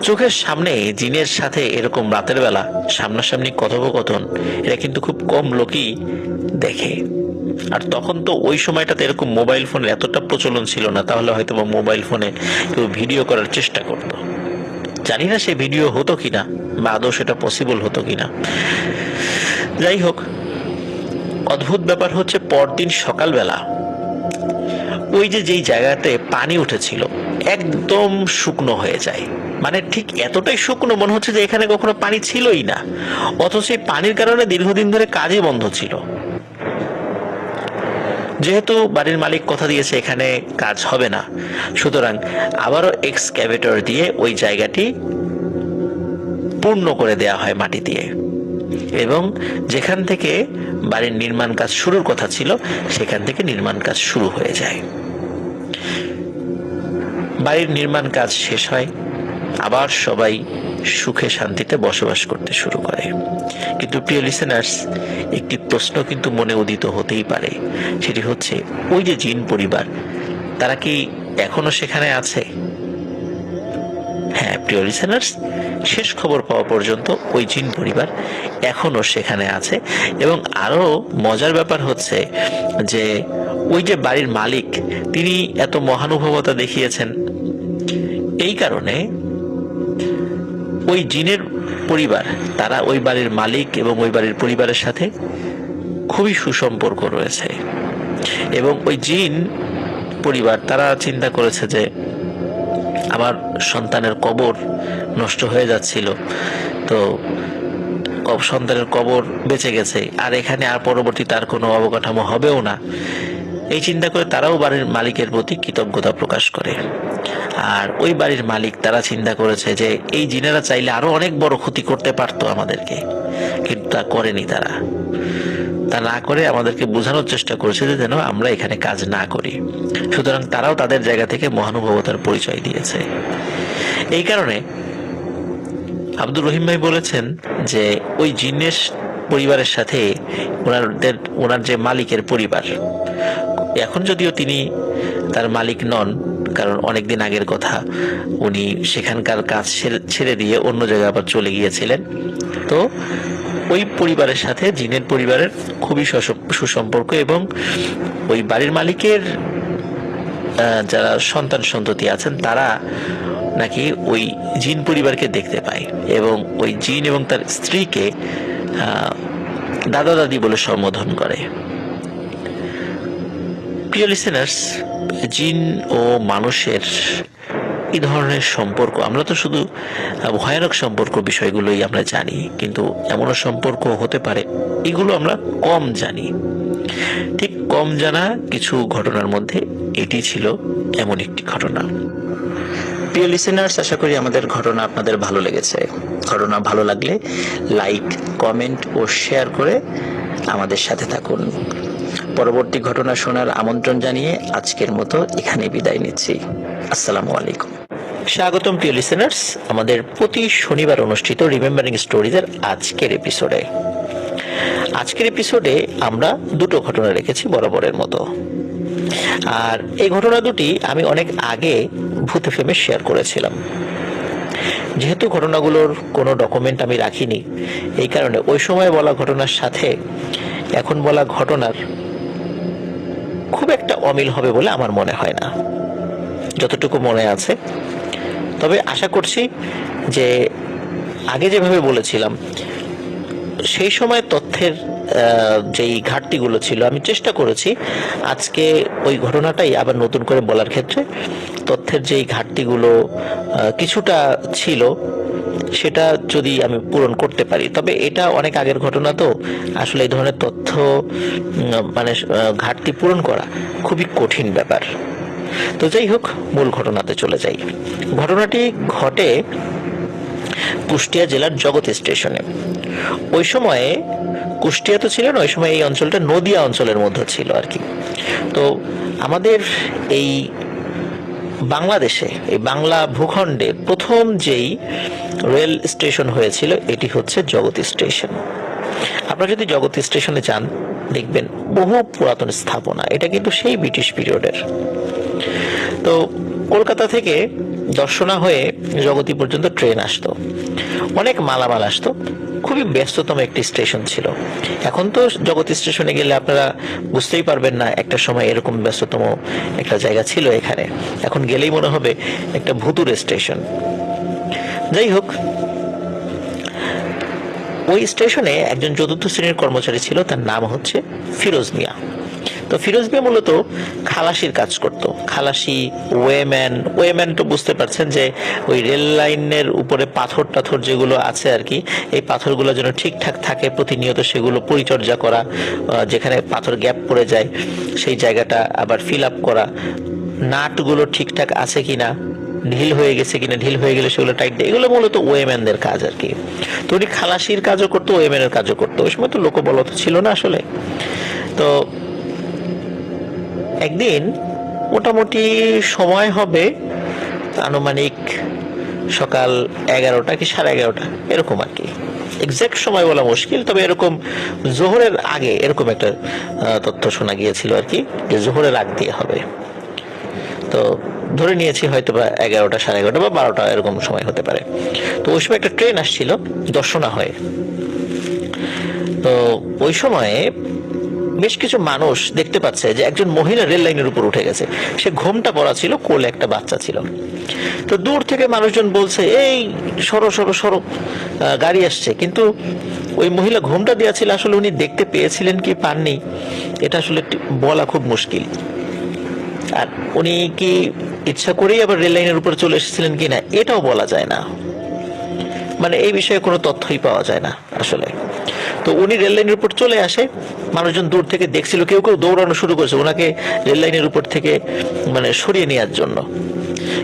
চোখের সামনে জিনের সাথে এরকম রাতের বেলা সামনাসামনি কথোপকথন এটা কিন্তু খুব কম লোকই দেখে। আর তখন তো ওই সময়টাতে এরকম মোবাইল ফোনের এতটা প্রচলন ছিল না, তাহলে হয়তো বা মোবাইল ফোনে কেউ ভিডিও করার চেষ্টা করত। জানি না সে ভিডিও হতো কিনা বা আদৌ সেটা পসিবল হতো কিনা। যাই হোক, অদ্ভুত ব্যাপার হচ্ছে পরদিন সকালবেলা ওই যেই জায়গাতে পানি উঠেছিল একদম শুকনো হয়ে যায়, মানে ঠিক এতটাই শুকনো মনে হচ্ছে যে এখানে কখনো পানি ছিলই না, অথচ এই পানির কারণে দীর্ঘদিন ধরে কাজই বন্ধ ছিল। যেহেতু বাড়ির মালিক কথা দিয়েছে এখানে কাজ হবে না, সুতরাং আবারও এক্সক্যাভেটর দিয়ে ওই জায়গাটি পূর্ণ করে দেয়া হয় মাটি দিয়ে, এবং যেখান থেকে বাড়ির নির্মাণ কাজ শুরুর কথা ছিল সেখান থেকে নির্মাণ কাজ শুরু হয়ে যায়। বাড়ির নির্মাণ কাজ শেষ হয়, আবার সবাই সুখে শান্তিতে বসবাস করতে শুরু করে। কিন্তু প্রিয় লিসেনার্স, একটি প্রশ্ন কিন্তু মনে উদিত হতেই পারে, সেটি হচ্ছে ওই যে জিন পরিবার তারা কি এখনো সেখানে আছে? হ্যাঁ প্রিয় লিসেনার্স, শেষ খবর পাওয়া পর্যন্ত ওই জিন পরিবার এখনো সেখানে আছে, এবং আরো মজার ব্যাপার হচ্ছে যে ওই যে বাড়ির মালিক তিনি এত মহানুভবতা দেখিয়েছেন, এই কারণে ওই জিনের পরিবার তারা ওই বাড়ির মালিক এবং ওই বাড়ির পরিবারের সাথে খুবই সুসম্পর্ক রয়েছে। এবং ওই জিন পরিবার তারা চিন্তা করেছে যে আমার সন্তানের কবর নষ্ট হয়ে যাচ্ছিল, তো সন্তানের কবর বেঁচে গেছে, আর এখানে আর পরবর্তীতে আর কোনো অবকাঠামো হবেও না, এই চিন্তা করে তারাও বাড়ির মালিকের প্রতি কৃতজ্ঞতা প্রকাশ করে। আর ওই বাড়ির মালিক তারা চিন্তা করেছে যে এই জিনেরা চাইলে আরো অনেক বড় ক্ষতি করতে পারতো আমাদেরকে, কিন্তু তা করেনি তারা। তা না করে আমাদেরকে বোঝানোর চেষ্টা করছে যে যেন আমরা এখানে কাজ না করি। সুতরাং তারাও তাদের জায়গা থেকে মহানুভবতার পরিচয় দিয়েছে। এই কারণে আব্দুর রহিম ভাই বলেছেন যে ওই জিন্নের পরিবারের সাথে ওনার যে মালিকের পরিবার, এখন যদিও তিনি তার মালিক নন, কারণ অনেকদিন আগের কথা, উনি সেখানকার কাজ ছেড়ে দিয়ে অন্য জায়গায় আবার চলে গিয়েছিলেন। তো ওই পরিবারের সাথে জিনের পরিবারের খুবই সুসম্পর্ক, এবং ওই বাড়ির মালিকের যারা সন্তান সন্ততি আছেন তারা নাকি ওই জিন পরিবারকে দেখতে পায়, এবং ওই জিন এবং তার স্ত্রীকে দাদা দাদি বলে সম্বোধন করে। প্রিয় লিসেনার্স, জিন ও মানুষের এই ধরনের সম্পর্ক, আমরা তো শুধু ভয়ানক সম্পর্ক বিষয়গুলোই আমরা জানি, কিন্তু এমনও সম্পর্ক হতে পারে এগুলো আমরা কম জানি। ঠিক কম জানা কিছু ঘটনার মধ্যে এটি ছিল এমন একটি ঘটনা। প্রিয় লিসেনার্স, আশা করি আমাদের ঘটনা আপনাদের ভালো লেগেছে। ঘটনা ভালো লাগলে লাইক, কমেন্ট ও শেয়ার করে আমাদের সাথে থাকুন। পরবর্তী ঘটনা শোনার আমন্ত্রণ জানিয়ে আজকের মতো এখানে বিদায় নিচ্ছি। আসসালামু আলাইকুম। স্বাগতম প্রিয় লিসেনার্স আমাদের প্রতি শনিবার অনুষ্ঠিত রিমেম্বারিং স্টোরিজের আজকের এপিসোডে। আজকের এপিসোডে আমরা দুটো ঘটনা রেখেছি বরাবরের মতো, আর এই ঘটনা দুটি আমি অনেক আগে ভূত এফএমে শেয়ার করেছিলাম। যেহেতু ঘটনাগুলোর কোনো ডকুমেন্ট আমি রাখিনি, এই কারণে ওই সময় বলা ঘটনার সাথে এখন বলা ঘটনার খুব একটা অমিল হবে বলে আমার মনে হয় না, যতটুকু মনে আছে। তবে আশা করছি যে আগে যেভাবে বলেছিলাম সেই সময় তথ্যের যেই ঘাটতিগুলো ছিল আমি চেষ্টা করেছি আজকে ওই ঘটনাটাই আবার নতুন করে বলার ক্ষেত্রে তথ্যের যেই ঘাটতিগুলো কিছুটা ছিল সেটা যদি আমি পূরণ করতে পারি। তবে এটা অনেক আগের ঘটনা, তো আসলে এই ধরনের তথ্য মানে ঘাটতি পূরণ করা খুবই কঠিন ব্যাপার। তো যাই হোক, মূল ঘটনাতে চলে যাই। ঘটনাটি ঘটে কুষ্টিয়া জেলার জগৎ স্টেশনে। ওই সময়ে কুষ্টিয়া তো ছিল না, ওই সময় এই অঞ্চলটা নদিয়া অঞ্চলের মধ্যে ছিল আর কি। তো আমাদের এই বাংলাদেশে, এই বাংলা ভূখণ্ডে প্রথম যেই রেল স্টেশন হয়েছিল এটি হচ্ছে জগৎ স্টেশন। আপনারা যদি জগৎ স্টেশনে যান দেখবেন বহু পুরাতন স্থাপনা, এটা কিন্তু সেই ব্রিটিশ পিরিয়ডের। তো কলকাতা থেকে দর্শনা হয়ে জগতী পর্যন্ত ট্রেন আসতো, অনেক মালামাল আসতো, খুবই ব্যস্ততম একটি স্টেশন ছিল। এখন তো জগৎ স্টেশনে গেলে আপনারা বুঝতেই পারবেন না একটা সময় এরকম ব্যস্ততম একটা জায়গা ছিল এখানে। এখন গেলেই মনে হবে একটা ভুতুরে স্টেশন। যাই হোক, ওই স্টেশনে একজন চতুর্থ শ্রেণীর কর্মচারী ছিল, তার নাম হচ্ছে ফিরোজ মিয়া। তো ফিরোজ মিয়া মূলত খালাসির কাজ করত। খালাসি, ওয়েম্যান তো বুঝতে পারছেন যে ওই রেল লাইনের উপরে পাথর টাথর যেগুলো আছে আর কি, এই পাথরগুলো যেন ঠিকঠাক থাকে প্রতিনিয়ত সেগুলো পরিচর্যা করা, যেখানে পাথর গ্যাপ পড়ে যায় সেই জায়গাটা আবার ফিল আপ করা, নাটগুলো ঠিকঠাক আছে কিনা, ঢিল হয়ে গেছে কিনা, ঢিল হয়ে গেলে সেগুলো টাইট দেয়, এগুলো মূলত ওয়েম্যানদের কাজ আর কি। তো উনি খালাসির কাজও করতো, ওয়েম্যানের কাজও করতো। ওই সময় তো লোকবল তো ছিল না আসলে। তো একদিন মোটামুটি সময় হবে আনুমানিক সকাল 11টা কি 11:30 এরকম আর কি, এক্সাক্ট সময় বলা মুশকিল। তবে এরকম জোহরের আগে এরকম একটা তথ্য শোনা গিয়েছিল আর কি, যে জোহরের আগ দিয়ে হবে। তো ধরে নিয়েছি হয়তো বা 11টা, 11:30 বা 12টা এরকম সময় হতে পারে। তো ওই সময় একটা ট্রেন আসছিল দর্শনা হয়ে। তো ওই সময়ে বেশ কিছু মানুষ দেখতে পাচ্ছে যে একজন মহিলা রেল লাইনের উপর উঠে গেছে। সে ঘোমটা পরা ছিল, কোলে একটা বাচ্চা ছিল। তো দূর থেকে মানুষজন বলছে, এই সরো সরো সরো, গাড়ি আসছে। কিন্তু ওই মহিলা ঘোমটা দেওয়া ছিল, আসলে উনি দেখতে পেয়েছিলেন কি পাননি এটা আসলে বলা খুব মুশকিল। আর উনি কি ইচ্ছা করেই আবার রেল লাইনের উপর চলে এসেছিলেন কিনা এটাও বলা যায় না, মানে এই বিষয়ে কোনো তথ্যই পাওয়া যায় না আসলে। তো উনি রেল লাইনের উপর চলে আসে, মানুষজন দূর থেকে দেখছিল, কেউ কেউ দৌড়ানো শুরু করেছে ওনাকে রেল লাইনের উপর থেকে মানে সরিয়ে নেওয়ার জন্য।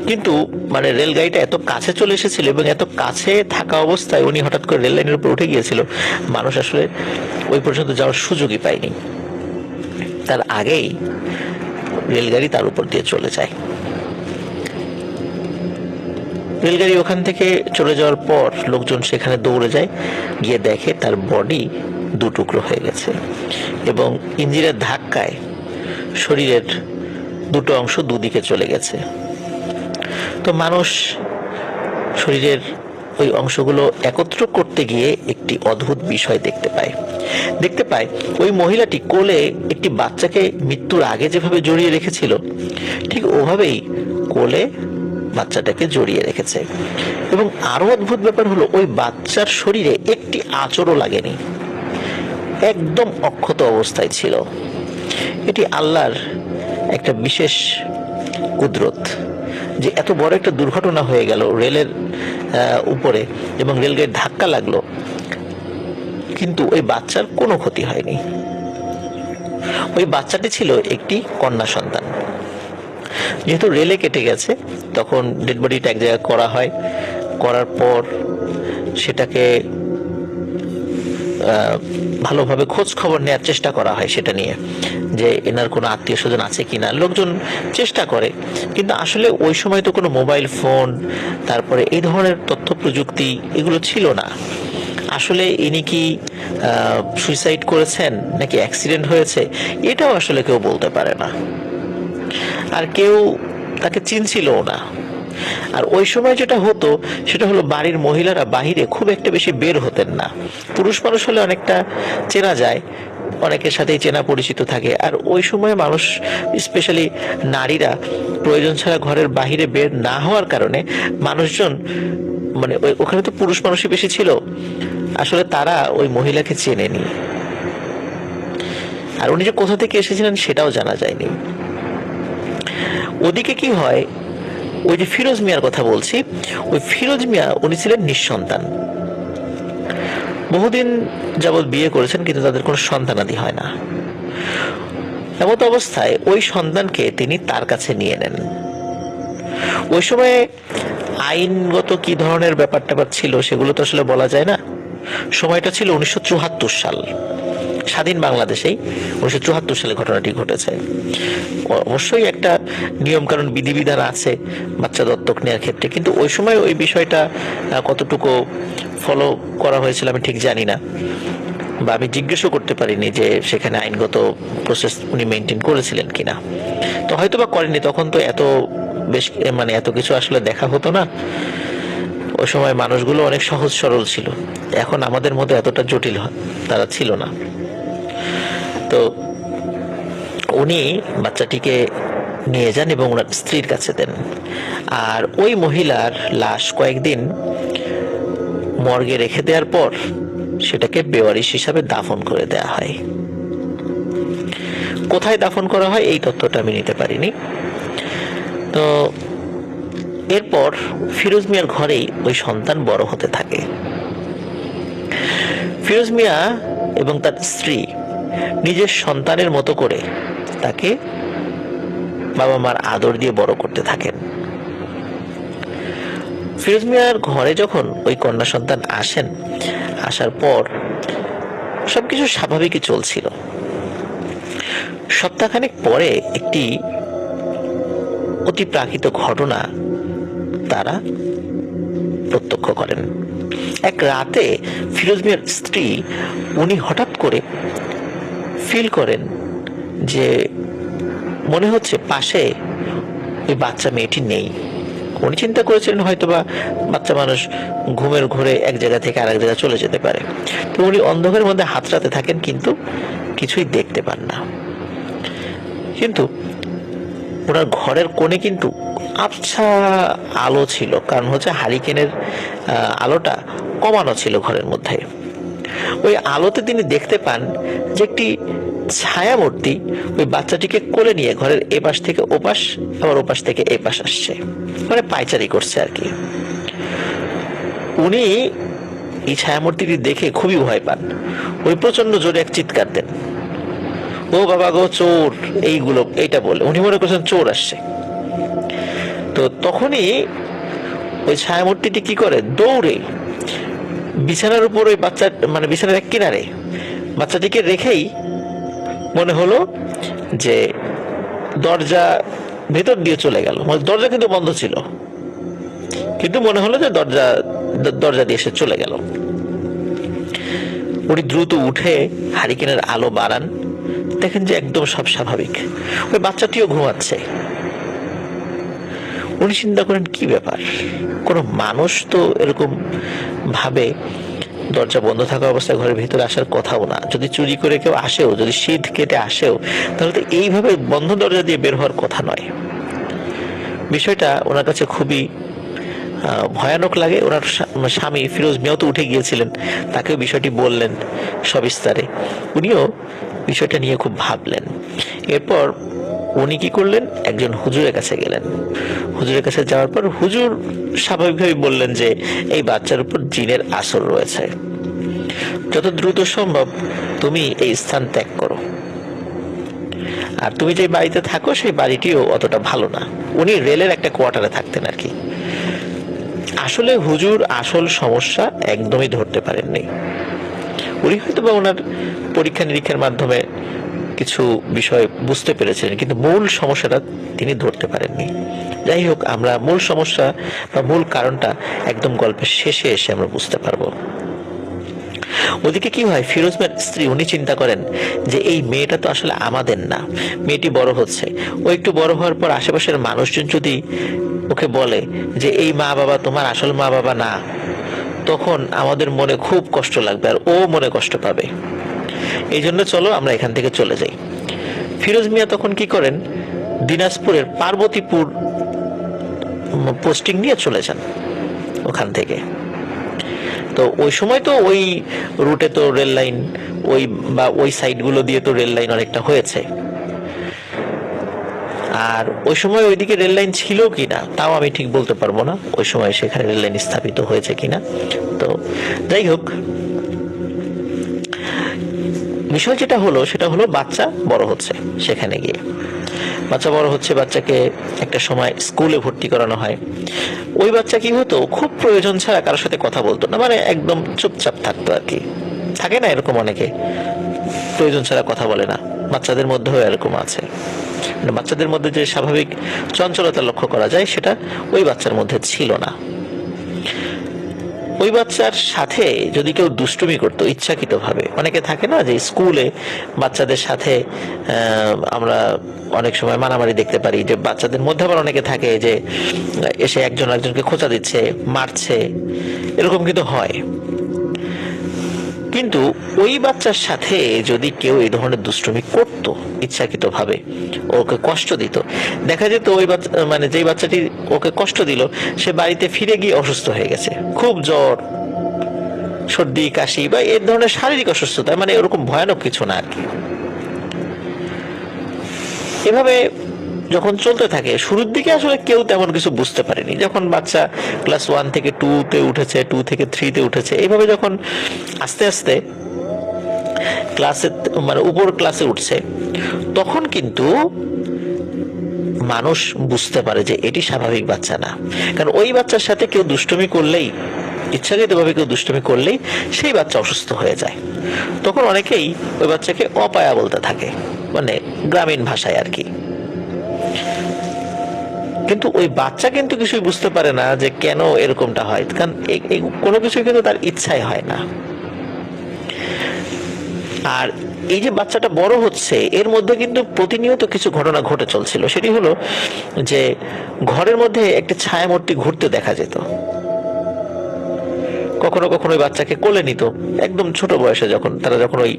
কিন্তু মানে রেলগাড়িটা এত কাছে চলে এসেছিল এবং এত কাছে থাকা অবস্থায় উনি হঠাৎ করে রেল লাইনের উপর উঠে গিয়েছিল, মানুষ আসলে ওই পর্যন্ত যাওয়ার সুযোগই পায়নি। তার আগেই রেলগাড়ি তার উপর দিয়ে চলে যায়। রেলগাড়ি ওখান থেকে চলে যাওয়ার পর লোকজন সেখানে দৌড়ে যায়, গিয়ে দেখে তার বডি দুটুকরো হয়ে গেছে এবং ইঞ্জিনের ধাক্কায় শরীরের দুটো অংশ দুদিকে চলে গেছে। তো মানুষ শরীরের ওই অংশগুলো একত্র করতে গিয়ে একটি অদ্ভুত বিষয় দেখতে পায় ওই মহিলাটি কোলে একটি বাচ্চাকে মৃত্যুর আগে যেভাবে জড়িয়ে রেখেছিল, ঠিক ওভাবেই কোলে বাচ্চাটাকে জড়িয়ে রেখেছে। এবং আরো অদ্ভুত ব্যাপার হলো, ওই বাচ্চার শরীরে একটি আঁচড়ও লাগেনি, একদম অক্ষত অবস্থায় ছিল। এটি আল্লাহর একটা বিশেষ কুদরত যে এত বড় একটা দুর্ঘটনা হয়ে গেল রেলের উপরে এবং রেলগাড়ির ধাক্কা লাগলো, কিন্তু ওই বাচ্চার কোনো ক্ষতি হয়নি। ওই বাচ্চাটি ছিল একটি কন্যা সন্তান। যেহেতু রেলে কেটে গেছে, তখন ডেড বডিটা এক জায়গায় করা হয়, করার পর সেটাকে ভালোভাবে খোঁজ খবর নেওয়ার চেষ্টা করা হয় সেটা নিয়ে, যে এনার কোনো আত্মীয় স্বজন আছে কিনা। লোকজন চেষ্টা করে, কিন্তু আসলে ওই সময় তো কোনো মোবাইল ফোন, তারপরে এই ধরনের তথ্য প্রযুক্তি এগুলো ছিল না। আসলে ইনি কি সুইসাইড করেছেন নাকি অ্যাক্সিডেন্ট হয়েছে, এটাও আসলে কেউ বলতে পারে না, আর কেউ তাকে চিনছিলও না। আর ওই সময় যেটা হতো সেটা হলো, বাড়ির মহিলারা বাহিরে খুব একটা বেশি বের হতেন না। পুরুষ মানুষ হলে অনেকটা চেনা যায়, অনেকের সাথেই চেনা পরিচিত থাকে। আর ওই সময় মানুষ, স্পেশালি নারীরা, প্রয়োজন ছাড়া ঘরের বাহিরে বের না হওয়ার কারণে মানুষজন, মানে ওখানে তো পুরুষ মানুষই বেশি ছিল, আসলে তারা ওই মহিলাকে চেনেনি। আর উনি যে কোথা থেকে এসেছিলেন সেটাও জানা যায়নি। ওদিকে কি হয়, ওই যে ফিরোজ মিয়ার কথা বলছি, ওই ফিরোজ মিয়া উনি ছিলেন নিঃসন্তান। বহুদিন যাবৎ বিয়ে করেছেন, কিন্তু তাদের কোনো সন্তানাদি হয় না। এমত অবস্থায় ওই সন্তানকে তিনি তার কাছে নিয়ে নেন। ওই সময়ে আইনগত কি ধরনের ব্যাপার ট্যাপার ছিল সেগুলো তো আসলে বলা যায় না। সময়টা ছিল 1974 সাল, স্বাধীন বাংলাদেশেই 1974 সালে ঘটনাটি ঘটেছে। অবশ্যই একটা নিয়ম কানুন বিধিবিধান আছে বাচ্চা দত্তক নেওয়ার ক্ষেত্রে, কিন্তু ওই সময় ওই বিষয়টা কতটুকু ফলো করা হয়েছিল আমি ঠিক জানি না, বা আমি জিজ্ঞেসও করতে পারিনি যে সেখানে আইনগত প্রসেস উনি মেনটেন করেছিলেন কিনা। তো হয়তো বা করেনি, তখন তো এত বেশ মানে এত কিছু আসলে দেখা হতো না। ওই সময় মানুষগুলো অনেক সহজ সরল ছিল, এখন আমাদের মধ্যে এতটা জটিল তারা ছিল না। তো উনি বাচ্চাটিকে নিয়ে যান এবং ওনার স্ত্রীর কাছে দেন। আর ওই মহিলার লাশ কয়েকদিন মর্গে রেখে দেওয়ার পর সেটাকে বেওয়ারিশ হিসাবে দাফন করে দেয়া হয়। কোথায় দাফন করা হয় এই তথ্যটা আমি নিতে পারিনি। তো এরপর ফিরোজ মিয়ার ঘরেই ওই সন্তান বড় হতে থাকে। ফিরোজ মিয়া এবং তার স্ত্রী নিজের সন্তানের মতো করে তাকে বাবা মার আদর দিয়ে বড় করতে থাকেন। ফিরোজ মিয়ার ঘরে যখন ওই কন্যা সন্তান আসেন, আসার পর সবকিছু স্বাভাবিকই চলছিল। সপ্তাহখানেক পরে একটি অতিপ্রাকৃত ঘটনা তারা প্রত্যক্ষ করেন। এক রাতে ফিরোজ মিয়ার স্ত্রী উনি হঠাৎ করে ফিল করেন যে মনে হচ্ছে পাশে ওই বাচ্চা মেয়েটি নেই। উনি চিন্তা করেছিলেন হয়তোবা বাচ্চা মানুষ ঘুমের ঘোরে এক জায়গা থেকে আরেক জায়গায় চলে যেতে পারে। তো উনি অন্ধকারের মধ্যে হাতড়াতে থাকেন, কিন্তু কিছুই দেখতে পান না। কিন্তু ওনার ঘরের কোণে কিন্তু আবছা আলো ছিল, কারণ হচ্ছে হারিকেনের আলোটা কমানো ছিল ঘরের মধ্যে। ওই আলোতে তিনি দেখতে পান যে একটি ছায়ামূর্তি ওই বাচ্চাটিকে কোলে নিয়ে ঘরের এপাশ থেকে ওপাশ, আবার ওপাশ থেকে এপাশ আসছে, মানে পায়চারি করছে আর কি। উনি এই ছায়ামূর্তিটি দেখে খুবই ভয় পান। উনি প্রচন্ড জোরে এক চিৎকার দেন, ও বাবা গো চোর, এইটা বলে উনি মনে করছেন চোর আসছে। তো তখনই ওই ছায়ামূর্তিটি কি করে, দৌড়ে বিছানার উপর ওই বাচ্চা মানে বিছানার এক কিনারে বাচ্চাটিকে রেখেই মনে হলো যে দরজা ভেতর দিয়ে চলে গেল। দরজা কিন্তু বন্ধ ছিল, কিন্তু মনে হলো যে দরজা দিয়ে সে চলে গেল। উনি দ্রুত উঠে হারিকেনের আলো বাড়ান, দেখেন যে একদম সব স্বাভাবিক, ওই বাচ্চাটিও ঘুমাচ্ছে। উনি চিন্তা করেন কি ব্যাপার, কোনো মানুষ তো এরকম ভাবে দরজা বন্ধ থাকা অবস্থায় ঘরের ভিতরে আসার কথাও না। যদি চুরি করে কেউ আসেও, যদি শীত কেটে আসেও, তাহলে তো এইভাবে বন্ধ দরজা দিয়ে বের হওয়ার কথা নয়। বিষয়টা ওনার কাছে খুবই ভয়ানক লাগে। ওনার স্বামী ফিরোজ মিয়াও তো উঠে গিয়েছিলেন, তাকেও বিষয়টি বললেন সবিস্তারে। উনিও বিষয়টা নিয়ে খুব ভাবলেন। এরপর উনি কি করলেন, একজন হুজুরের কাছে গেলেন। হুজুরের কাছে যাওয়ার পর হুজুর স্বাভাবিকভাবে বললেন যে এই বাচ্চার উপর জিনের আসর রয়েছে, যত দ্রুত সম্ভব তুমি এই স্থান ত্যাগ করো। আর তুমি যে বাড়িতে থাকো সেই বাড়িটিও অতটা ভালো না। উনি রেলের একটা কোয়ার্টারে থাকতেন আর কি। আসলে হুজুর আসল সমস্যা একদমই ধরতে পারেননি। উনি হয়তো বা ওনার পরীক্ষা নিরীক্ষার মাধ্যমে কিছু বিষয় বুঝতে পেরেছিলেন, কিন্তু মূল সমস্যাটা তিনি ধরতে পারেননি। যাই হোক, আমরা মূল সমস্যা বা মূল কারণটা একদম গল্পের শেষে এসে আমরা বুঝতে পারবো। ওদিকে কি হয়, ফিরোজ মিয়ার স্ত্রী উনি চিন্তা করেন যে এই মেয়েটা তো আসলে আমাদের না, মেয়েটি বড় হচ্ছে, ও একটু বড় হওয়ার পর আশেপাশের মানুষজন যদি ওকে বলে যে এই মা বাবা তোমার আসল মা বাবা না, তখন আমাদের মনে খুব কষ্ট লাগবে আর ও মনে কষ্ট পাবে। এই জন্য চলো আমরা এখান থেকে চলে যাই। ফিরোজ মিয়া তখন কি করেন, দিনাজপুরের পার্বতীপুর পোস্টিং নিয়ে চলে যান ওখান থেকে। তো ওই সময় তো ওই রুটে তো রেল লাইন, ওই বা ওই সাইডগুলো দিয়ে তো রেল লাইন অনেকটা হয়েছে। আর ওই সময় ওইদিকে রেল লাইন ছিল কিনা তাও আমি ঠিক বলতে পারবো না, ওই সময় সেখানে রেল লাইন স্থাপিত হয়েছে কিনা। তো যাই হোক, বিষয় যেটা হলো সেটা হলো বাচ্চা বড় হচ্ছে। সেখানে গিয়ে বাচ্চা বড় হচ্ছে, বাচ্চাকে একটা সময় স্কুলে ভর্তি করানো হয়। ওই বাচ্চা কি হতো, খুব প্রয়োজন ছাড়া কারোর সাথে কথা বলতো না, মানে একদম চুপচাপ থাকতো আর কি। থাকে না এরকম অনেকে, প্রয়োজন ছাড়া কথা বলে না, বাচ্চাদের মধ্যেও এরকম আছে। মানে বাচ্চাদের মধ্যে যে স্বাভাবিক চঞ্চলতা লক্ষ্য করা যায় সেটা ওই বাচ্চার মধ্যে ছিল না। ওই বাচ্চার সাথে যদি কেউ দুষ্টুমি করতো ইচ্ছাকৃত ভাবে, অনেকে থাকে না যে স্কুলে বাচ্চাদের সাথে আমরা অনেক সময় মারামারি দেখতে পারি, যে বাচ্চাদের মধ্যে আবার অনেকে থাকে যে এসে একজন একজনকে খোঁচা দিচ্ছে, মারছে, এরকম কিন্তু হয়। কিন্তু ওই বাচ্চার সাথে যদি কেউ এই ধরনের দুষ্টুমি করত ইচ্ছাকৃত ভাবে, ওকে কষ্ট দিত, দেখা যেত ওই বাচ্চা মানে যেই বাচ্চাটি ওকে কষ্ট দিল সে বাড়িতে ফিরে গিয়ে অসুস্থ হয়ে গেছে, খুব জ্বর, সর্দি, কাশি বা এই ধরনের শারীরিক অসুস্থতা, মানে ওরকম ভয়ানক কিছু না আর কি। এভাবে যখন চলতে থাকে, শুরুর দিকে আসলে কেউ তেমন কিছু বুঝতে পারেনি। যখন বাচ্চা ক্লাস 1 থেকে 2 তে উঠেছে, 2 থেকে 3 তে উঠেছে, এইভাবে যখন আস্তে আস্তে ক্লাসে মানে উপর ক্লাসে উঠছে, তখন কিন্তু মানুষ বুঝতে পারে যে এটি স্বাভাবিক বাচ্চা না। কারণ ওই বাচ্চার সাথে কেউ দুষ্টুমি করলেই, ইচ্ছাকৃতভাবে কেউ দুষ্টুমি করলেই সেই বাচ্চা অসুস্থ হয়ে যায়। তখন অনেকেই ওই বাচ্চাকে অপায়া বলতে থাকে, মানে গ্রামীণ ভাষায় আর কি। কিন্তু ওই বাচ্চা কিন্তু কিছুই বুঝতে পারে না যে কেন এরকমটা হয়, কারণ কোনো কিছু কিন্তু তার ইচ্ছায় হয় না। আর এই যে বাচ্চাটা বড় হচ্ছে, এর মধ্যে কিন্তু প্রতিনিয়ত কিছু ঘটনা ঘটে চলছিল। সেটি হলো যে ঘরের মধ্যে একটি ছায়ামূর্তি ঘুরতে দেখা যেত। কখনো কখনো ওই বাচ্চাকে কোলে নিত, একদম ছোট বয়সে যখন ওই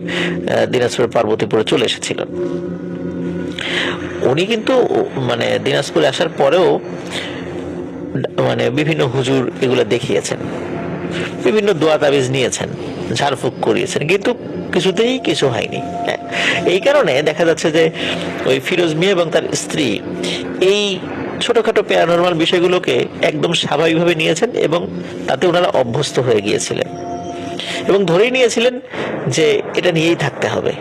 দিনাজপুরের পার্বতীপুরে চলে এসেছিল। উনি কিন্তু মানে দিনাজপুরে আসার পরেও মানে বিভিন্ন হুজুর এগুলো দেখিয়েছেন, বিভিন্ন দোয়া তাবিজ নিয়েছেন, ঝাড়ফুঁক করিয়েছেন, কিন্তু কিছুতেই কিছু হয়নি। এই কারণে দেখা যাচ্ছে যে ওই ফিরোজ মিয়া এবং তার স্ত্রী এই ছোটখাটো প্যারানরমাল বিষয়গুলোকে একদম স্বাভাবিকভাবে নিয়েছেন এবং তাতে ওনারা অভ্যস্ত হয়ে গিয়েছিলেন এবং ধরেই নিয়েছিলেন যে এটা নিয়েই থাকতে হবে।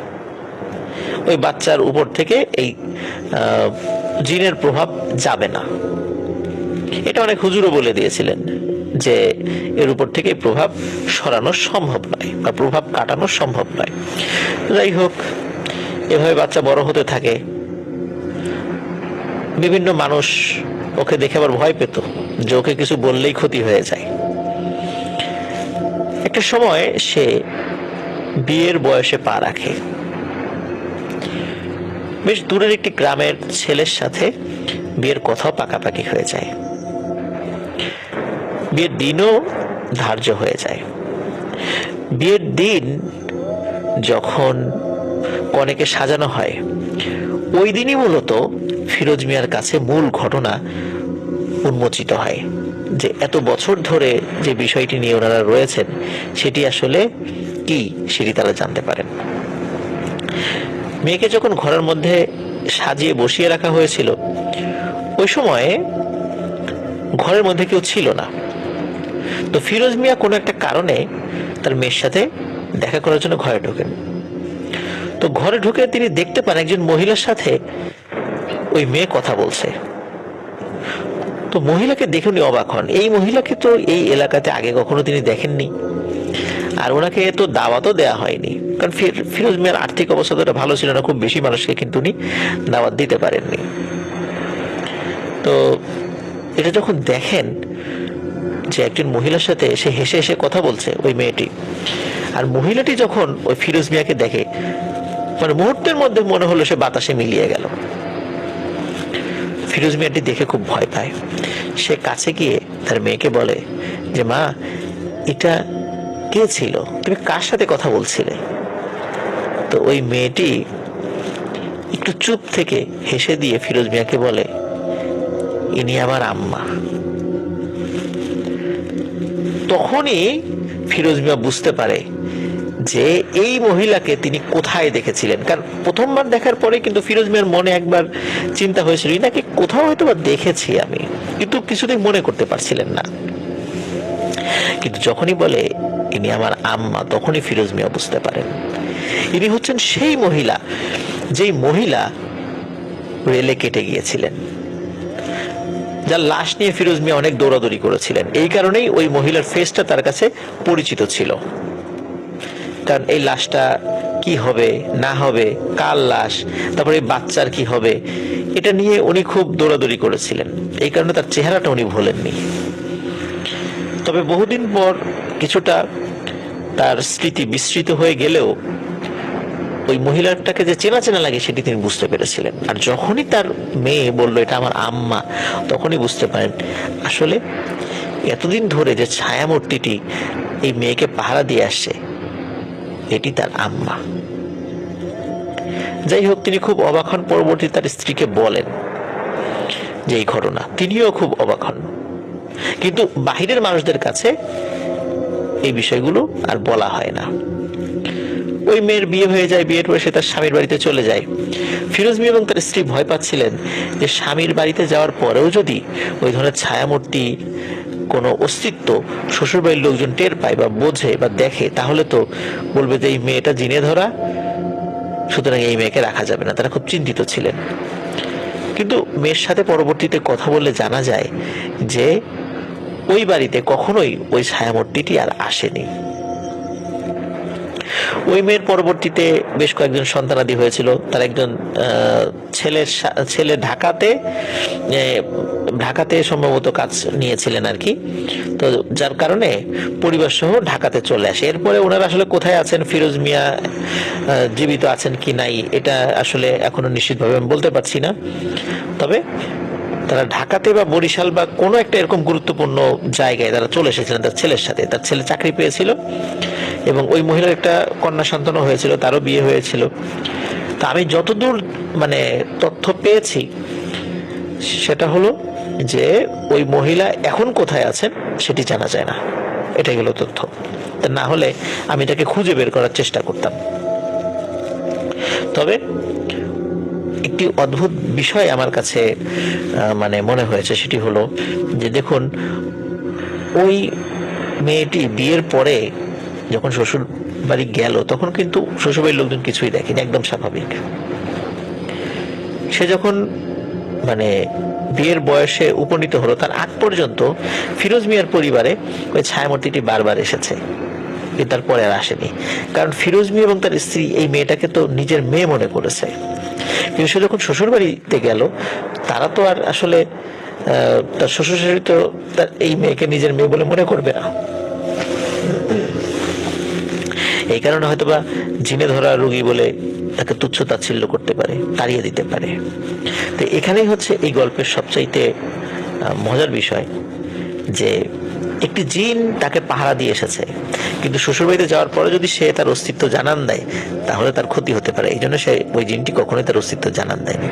ওই বাচ্চার উপর থেকে এই জিনের প্রভাব যাবে না। এটা অনেক হুজুরও বলে দিয়েছিলেন যে এর উপর থেকে প্রভাব সরানো সম্ভব নয় বা প্রভাব কাটানো সম্ভব নয়। যাই হোক, এভাবে বাচ্চা বড় হতে থাকে। বিভিন্ন মানুষ ওকে দেখে আবার ভয় পেত যে ওকে কিছু বললেই ক্ষতি হয়ে যায়। একটা সময় সে বিয়ের বয়সে পা রাখে। বেশ দূরের একটি গ্রামের ছেলের সাথে বিয়ের কথাও পাকাপাকি হয়ে যায়। বিয়ের দিনও ধার্য হয়ে যায়। বিয়ের দিন যখন কনেকে সাজানো হয়, ওই দিনই মূলত ফিরোজ মিয়ার কাছে মূল ঘটনা উন্মোচিত হয় যে এত বছর ধরে যে বিষয়টি নিয়ে ওনারা রয়েছেন সেটি আসলে কি, সেটি তারা জানতে পারেন। মেয়েকে যখন ঘরের মধ্যে সাজিয়ে বসিয়ে রাখা হয়েছিল, ওই সময়ে ঘরের মধ্যে কেউ ছিল না। তো ফিরোজ মিয়া কোনো একটা কারণে তার মেয়ের সাথে দেখা করার জন্য ঘরে ঢোকেন। তো ঘরে ঢুকে তিনি দেখতে পান একজন মহিলার সাথে ওই মেয়ে কথা বলছে। তো মহিলাকে দেখে উনি অবাক হন। এই মহিলাকে তো এই এলাকাতে আগে কখনো তিনি দেখেননি, আর ওনাকে তো দাওয়াতও দেওয়া হয়নি, কারণ ফিরোজ মিয়ার আর্থিক অবস্থা তো ভালো ছিল না, খুব বেশি মানুষকে কিন্তু উনি দাওয়াত দিতে পারেননি। তো এটা যখন দেখেন যে একজন মহিলার সাথে সে হেসে হেসে কথা বলছে ওই মেয়েটি, আর মহিলাটি যখন ওই ফিরোজ মিয়াকে দেখে, মানে মুহূর্তের মধ্যে মনে হলো সে বাতাসে মিলিয়ে গেল। ফিরোজ মিয়াটি দেখে খুব ভয় পায়। সে কাছে গিয়ে তার মেয়েকে বলে যে মা, এটা কে ছিল, তুমি কার সাথে কথা বলছিলে? তো ওই মেয়েটি একটু চুপ থেকে হেসে দিয়ে ফিরোজ মিয়াকে বলে, ইনি আমার আম্মা। তখনই ফিরোজ মিয়া বুঝতে পারে যে এই মহিলাকে তিনি কোথায় দেখেছিলেন। কারণ প্রথমবার দেখার পরে কিন্তু ফিরোজ মিয়ার মনে একবার চিন্তা হয়েছিল নাকি কোথাও হয়তো বা দেখেছি আমি, কিন্তু কিছুতেই মনে করতে পারছিলেন না। কিন্তু যখনই বলে ইনি আমার আম্মা, তখনই ফিরোজ মিয়া বুঝতে পারেন ইনি হচ্ছেন সেই মহিলা যেই মহিলা রেলে কেটে গিয়েছিলেন, যার লাশ নিয়ে ফিরোজ মিয়া অনেক দৌড়াদৌড়ি করেছিলেন। এই কারণেই ওই মহিলার ফেসটা তার কাছে পরিচিত ছিল। কারণ এই লাশটা কি হবে না হবে, কার লাশ, তারপরে এই বাচ্চার কি হবে, এটা নিয়ে উনি খুব দৌড়াদৌড়ি করেছিলেন। এই কারণে তার চেহারাটা উনি ভোলেননি। তবে বহুদিন পর কিছুটা তার স্মৃতি বিস্মৃত হয়ে গেলেও ওই মহিলাটাকে যে চেনা চেনা লাগে সেটি তিনি বুঝতে পেরেছিলেন। আর যখনই তার মেয়ে বলল এটা আমার আম্মা, তখনই বুঝতে পারেন আসলে এতদিন ধরে যে ছায়ামূর্তিটি এই মেয়েকে পাহারা দিয়ে আসছে এটি তার আম্মা। যাই হোক, তিনি খুব অবাক হন। পরবর্তী তার স্ত্রীকে বলেন যে এই ঘটনা, তিনিও খুব অবাক হন। কিন্তু বাহিরের মানুষদের কাছে এই বিষয়গুলো আর বলা হয় না। ওই মেয়ের বিয়ে হয়ে যায়। বিয়ের পরে সে তার স্বামীর বাড়িতে চলে যায়। ফিরোজ মিয়া এবং তার স্ত্রী ভয় পাচ্ছিলেন যে স্বামীর বাড়িতে যাওয়ার পরেও যদি ওই ধরনের ছায়ামূর্তি কোনো অস্তিত্ব শ্বশুরবাড়ির লোকজন টের পায় বা বোঝে বা দেখে, তাহলে তো বলবে যে এই মেয়েটা জিনে ধরা, সুতরাং এই মেয়েকে রাখা যাবে না। তারা খুব চিন্তিত ছিলেন। কিন্তু মেয়ের সাথে পরবর্তীতে কথা বললে জানা যায় যে ওই বাড়িতে কখনোই ওই ছায়ামূর্তিটি আর আসেনি। ওই মেয়ের পরবর্তীতে বেশ কয়েকজন সন্তানাদি হয়েছিল। তার একজন ছেলে ঢাকাতে সম্ভবত কাজ নিয়েছিলেন আর কি। তো যার কারণে পরিবার সহ ঢাকাতে চলে আসে। এরপরে ওনারা আসলে কোথায় আছেন, ফিরোজ মিয়া জীবিত আছেন কি নাই, এটা আসলে এখনো নিশ্চিতভাবে আমি বলতে পারছি না। তবে তারা ঢাকাতে বা বরিশাল বা কোনো একটা এরকম গুরুত্বপূর্ণ জায়গায় তারা চলে এসেছিলেন তার ছেলের সাথে। তার ছেলে চাকরি পেয়েছিল এবং ওই মহিলার একটা কন্যা সন্তানও হয়েছিল, তারও বিয়ে হয়েছিল। তা আমি যতদূর মানে তথ্য পেয়েছি সেটা হলো যে ওই মহিলা এখন কোথায় আছেন সেটি জানা যায় না। এটাই হলো তথ্য। না হলে আমি এটাকে খুঁজে বের করার চেষ্টা করতাম। তবে একটি অদ্ভুত বিষয় আমার কাছে মানে মনে হয়েছে, সেটি হলো যে দেখুন, ওই মেয়েটি বিয়ের পরে যখন শ্বশুর বাড়ি গেল তখন কিন্তু শ্বশুরবাড়ির লোকজন কিছুই দেখেনি, একদম স্বাভাবিক। সে যখন মানে বিয়ের বয়সে উপনীত হলো তার আগ পর্যন্ত ফিরোজ মিয়ার পরিবারে ওই ছায়ামূর্তিটি বারবার এসেছে, কিন্তু তারপরে আর আসেনি। কারণ ফিরোজ মিয়া এবং তার স্ত্রী এই মেয়েটাকে তো নিজের মেয়ে মনে করেছে। কিন্তু সে যখন শ্বশুর বাড়িতে গেল, তারা তো আর আসলে তার শ্বশুর শাশুড়ি তো তার এই মেয়েকে নিজের মেয়ে বলে মনে করবে না। এই কারণে হয়তোবা জিনে ধরা রোগী বলে তাকে তুচ্ছ তাচ্ছিল্য করতে পারে, তাড়িয়ে দিতে পারে। তো এখানেই হচ্ছে এই গল্পের সবচাইতে মজার বিষয়, যে একটি জিন তাকে পাহারা দিয়ে এসেছে, কিন্তু শ্বশুরবাড়িতে যাওয়ার পরে যদি সে তার অস্তিত্ব জানান দেয় তাহলে তার ক্ষতি হতে পারে। এই জন্য সে ওই জিনটি কখনোই তার অস্তিত্ব জানান দেয়নি,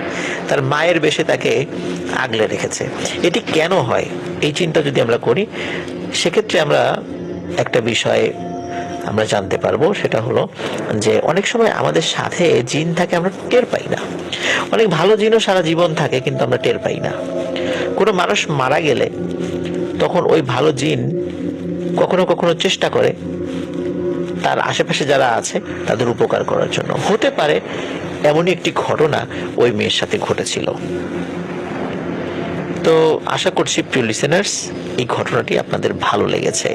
তার মায়ের বেশে তাকে আগলে রেখেছে। এটি কেন হয় এই চিন্তা যদি আমরা করি, সেক্ষেত্রে আমরা একটা বিষয় আমরা জানতে পারবো, সেটা হলো যে অনেক সময় আমাদের সাথে জিন থাকে, আমরা টের পাই না। অনেক ভালো জিনও সারা জীবন থাকে, কিন্তু আমরা টের পাই না। কোনো মানুষ মারা গেলে তখন ওই ভালো জিন কখনো কখনো চেষ্টা করে তার আশেপাশে যারা আছে তাদের উপকার করার জন্য। হতে পারে এমনই একটি ঘটনা ওই মেয়ের সাথে ঘটেছিল। তো আশা করছি প্রিয় লিসেনার্স, এই ঘটনাটি আপনাদের ভালো লেগেছে।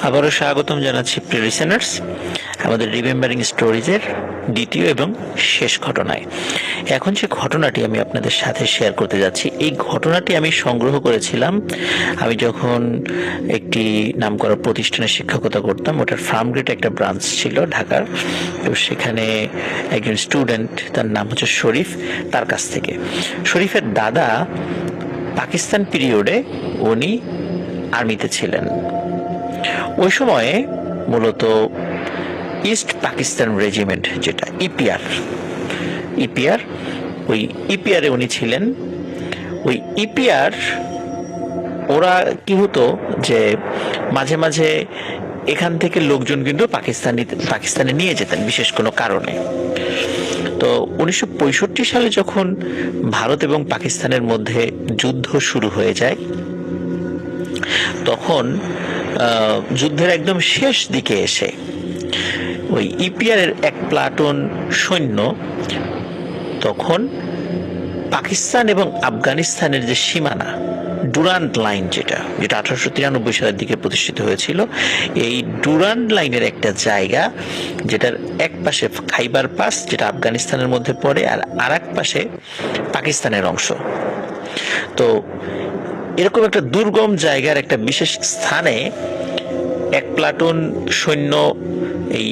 আবারও স্বাগতম জানাচ্ছি প্রিয় লিসেনার্স আমাদের রিমেম্বারিং স্টোরিজের দ্বিতীয় এবং শেষ ঘটনায়। এখন যে ঘটনাটি আমি আপনাদের সাথে শেয়ার করতে যাচ্ছি, এই ঘটনাটি আমি সংগ্রহ করেছিলাম আমি যখন একটি নামকরা প্রতিষ্ঠানে শিক্ষকতা করতাম। ওটার ফার্মগেটে একটা ব্রাঞ্চ ছিল ঢাকার। তো সেখানে একজন স্টুডেন্ট, তার নাম হচ্ছে শরীফ, তার কাছ থেকে। শরীফের দাদা পাকিস্তান পিরিয়ডে উনি আর্মিতে ছিলেন। ওই সময়ে মূলত ইস্ট পাকিস্তান রেজিমেন্ট, যেটা ইপিআর, ওই ইপিআরে উনি ছিলেন। ওই ইপিআর ওরা কি হতো যে মাঝে মাঝে এখান থেকে লোকজন কিন্তু পাকিস্তানে নিয়ে যেতেন বিশেষ কোনো কারণে। তো 1965 সালে যখন ভারত এবং পাকিস্তানের মধ্যে যুদ্ধ শুরু হয়ে যায়, তখন যুদ্ধের একদম শেষ দিকে এসে ওই ইপিআর এর এক প্লাটুন সৈন্য তখন পাকিস্তান এবং আফগানিস্তানের যে সীমানা, ডুরান্ট লাইন, যেটা 1893 সালের দিকে প্রতিষ্ঠিত হয়েছিল, এই ডুরান্ট লাইনের একটা জায়গা, যেটার এক পাশে খাইবার পাস, যেটা আফগানিস্তানের মধ্যে পড়ে, আর আরেক পাশে পাকিস্তানের অংশ। তো এরকম একটা দুর্গম জায়গার একটা বিশেষ স্থানে এক প্লাটুন সৈন্য এই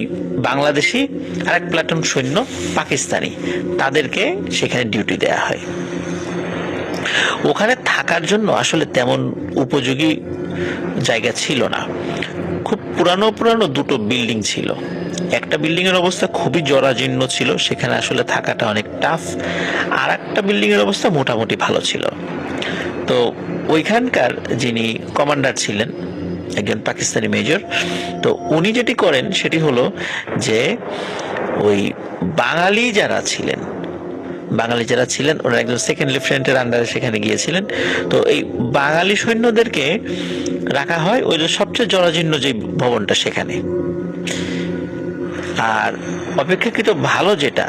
বাংলাদেশি আর এক প্লাটুন সৈন্য পাকিস্তানি, তাদেরকে সেখানে ডিউটি দেয়া হয়। ওখানে থাকার জন্য আসলে তেমন উপযোগী জায়গা ছিল না। খুব পুরানো দুটো বিল্ডিং ছিল। একটা বিল্ডিং এর অবস্থা খুবই জরাজীর্ণ ছিল, সেখানে আসলে থাকাটা অনেক টাফ। আর একটা বিল্ডিং এর অবস্থা মোটামুটি ভালো ছিল। তো ওইখানকার যিনি কমান্ডার ছিলেন, একজন পাকিস্তানি মেজর, তো উনি যেটি করেন সেটি হলো যে ওই বাঙালি যারা ছিলেন ওনার একজন সেকেন্ড লেফটেন্যান্টের আন্ডারে সেখানে গিয়েছিলেন। তো এই বাঙালি সৈন্যদেরকে রাখা হয় ওই যে সবচেয়ে জরাজীর্ণ যে ভবনটা সেখানে, আর অপেক্ষাকৃত ভালো যেটা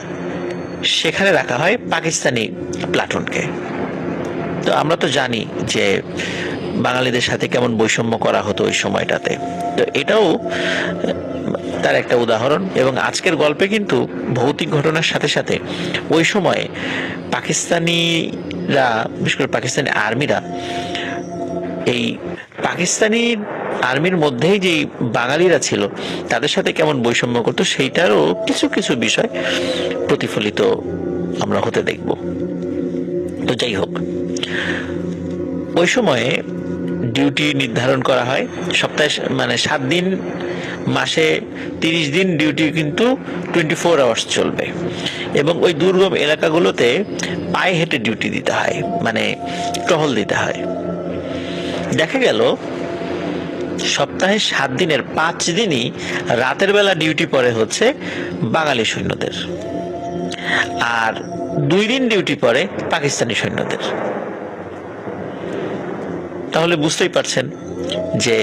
সেখানে রাখা হয় পাকিস্তানি প্লাটুনকে। তো আমরা তো জানি যে বাঙালিদের সাথে কেমন বৈষম্য করা হতো ওই সময়টাতে। তো এটাও তার একটা উদাহরণ। এবং আজকের গল্পে কিন্তু ভৌতিক ঘটনার সাথে সাথে ওই সময়ে পাকিস্তানিরা, বিশেষ করে পাকিস্তানি আর্মিরা, এই পাকিস্তানি আর্মির মধ্যেই যে বাঙালিরা ছিল তাদের সাথে কেমন বৈষম্য করতো সেইটারও কিছু কিছু বিষয় প্রতিফলিত আমরা হতে দেখব। তো যাই হোক, ওই সময়ে ডিউটি নির্ধারণ করা হয় সপ্তাহে, মানে 7 দিন, মাসে 30 দিন ডিউটি কিন্তু 24 আওয়ার্স চলবে। এবং ওই দুর্গম এলাকাগুলোতে পায়ে হেঁটে ডিউটি দিতে হয়, মানে টহল দিতে হয়। দেখা গেল সপ্তাহে 7 দিনের 5 দিনই রাতের বেলা ডিউটি পড়ে হচ্ছে বাঙালি সৈন্যদের, আর 2 দিন ডিউটি পড়ে পাকিস্তানি সৈন্যদের। তাহলে বুঝতেই পারছেন যে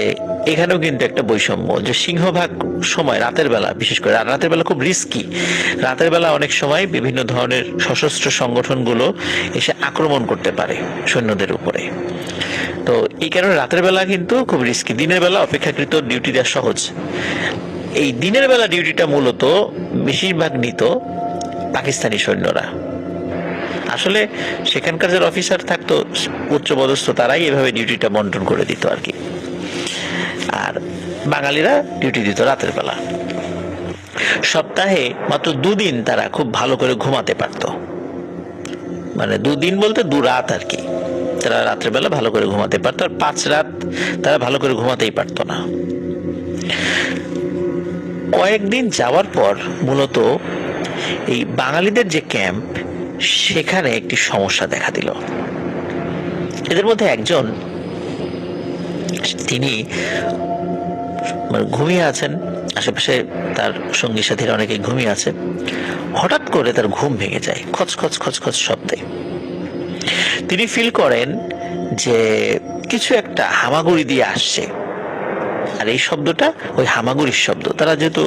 এখানেও কিন্তু একটা বৈষম্য, যে সিংহভাগ সময় রাতের বেলা, বিশেষ করে রাতের বেলা খুব রিস্কি। রাতের বেলা অনেক সময় বিভিন্ন ধরনের সশস্ত্র সংগঠনগুলো এসে আক্রমণ করতে পারে সৈন্যদের উপরে। তো এই কারণে রাতের বেলা কিন্তু খুব রিস্কি, দিনের বেলা অপেক্ষাকৃত ডিউটি দেওয়া সহজ। এই দিনের বেলা ডিউটিটা মূলত বেশিরভাগ নিত পাকিস্তানি সৈন্যরা। আসলে সেখানকার যারা অফিসার থাকতো উচ্চপদস্থ, তারাই এভাবে ডিউটিটা বন্টন করে দিত আর কি। আর বাঙালিরা ডিউটি দিত রাতের বেলা। সপ্তাহে মাত্র 2 দিন তারা খুব ভালো করে ঘুমাতে পারত, মানে 2 দিন বলতে 2 রাত আর কি। তারা রাতের বেলা ভালো করে ঘুমাতে পারতো, আর 5 রাত তারা ভালো করে ঘুমাতেই পারতো না। কয়েকদিন যাওয়ার পর মূলত এই বাঙালিদের যে ক্যাম্প, সেখানে একটি সমস্যা দেখা দিল। এদের মধ্যে একজন, তিনি ঘুমিয়ে আছেন, আশেপাশে তার সঙ্গী সাথীরা অনেকে ঘুমিয়ে আছে। হঠাৎ করে তার ঘুম ভেঙে যায় খচখচ খচখচ শব্দে। তিনি ফিল করেন যে কিছু একটা হামাগুড়ি দিয়ে আসছে, আর এই শব্দটা ওই হামাগুড়ির শব্দ। তারা যেহেতু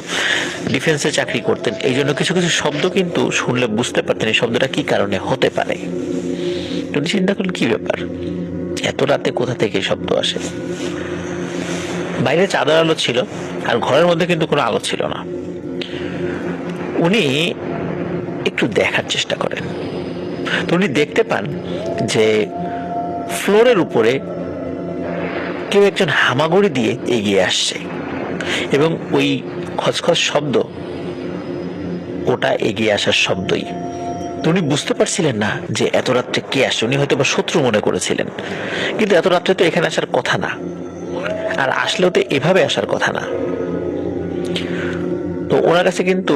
ডিফেন্সে চাকরি করতেন, এই জন্য কিছু কিছু শব্দ কিন্তু শুনলে বুঝতে পারতেন এই শব্দটা কি কারণে হতে পারে। উনি চিন্তা করলেন কি ব্যাপার, এত রাতে কোথা থেকে এই শব্দ আসে। বাইরে চাঁদের আলো ছিল, আর ঘরের মধ্যে কিন্তু কোনো আলো ছিল না। উনি একটু দেখার চেষ্টা করেন, তো উনি দেখতে পান যে ফ্লোরের উপরে কেউ একজন হামাগুড়ি দিয়ে এগিয়ে আসছে, এবং ওই খচখচ শব্দ ওটা এগিয়ে আসার শব্দই। তো উনি বুঝতে পারছিলেন না যে এত রাত্রে কে আসছে। উনি হয়তো বা শত্রু মনে করেছিলেন, কিন্তু এত রাত্রে তো এখানে আসার কথা না, আর আসলেও তো এভাবে আসার কথা না। তো ওনার কাছে কিন্তু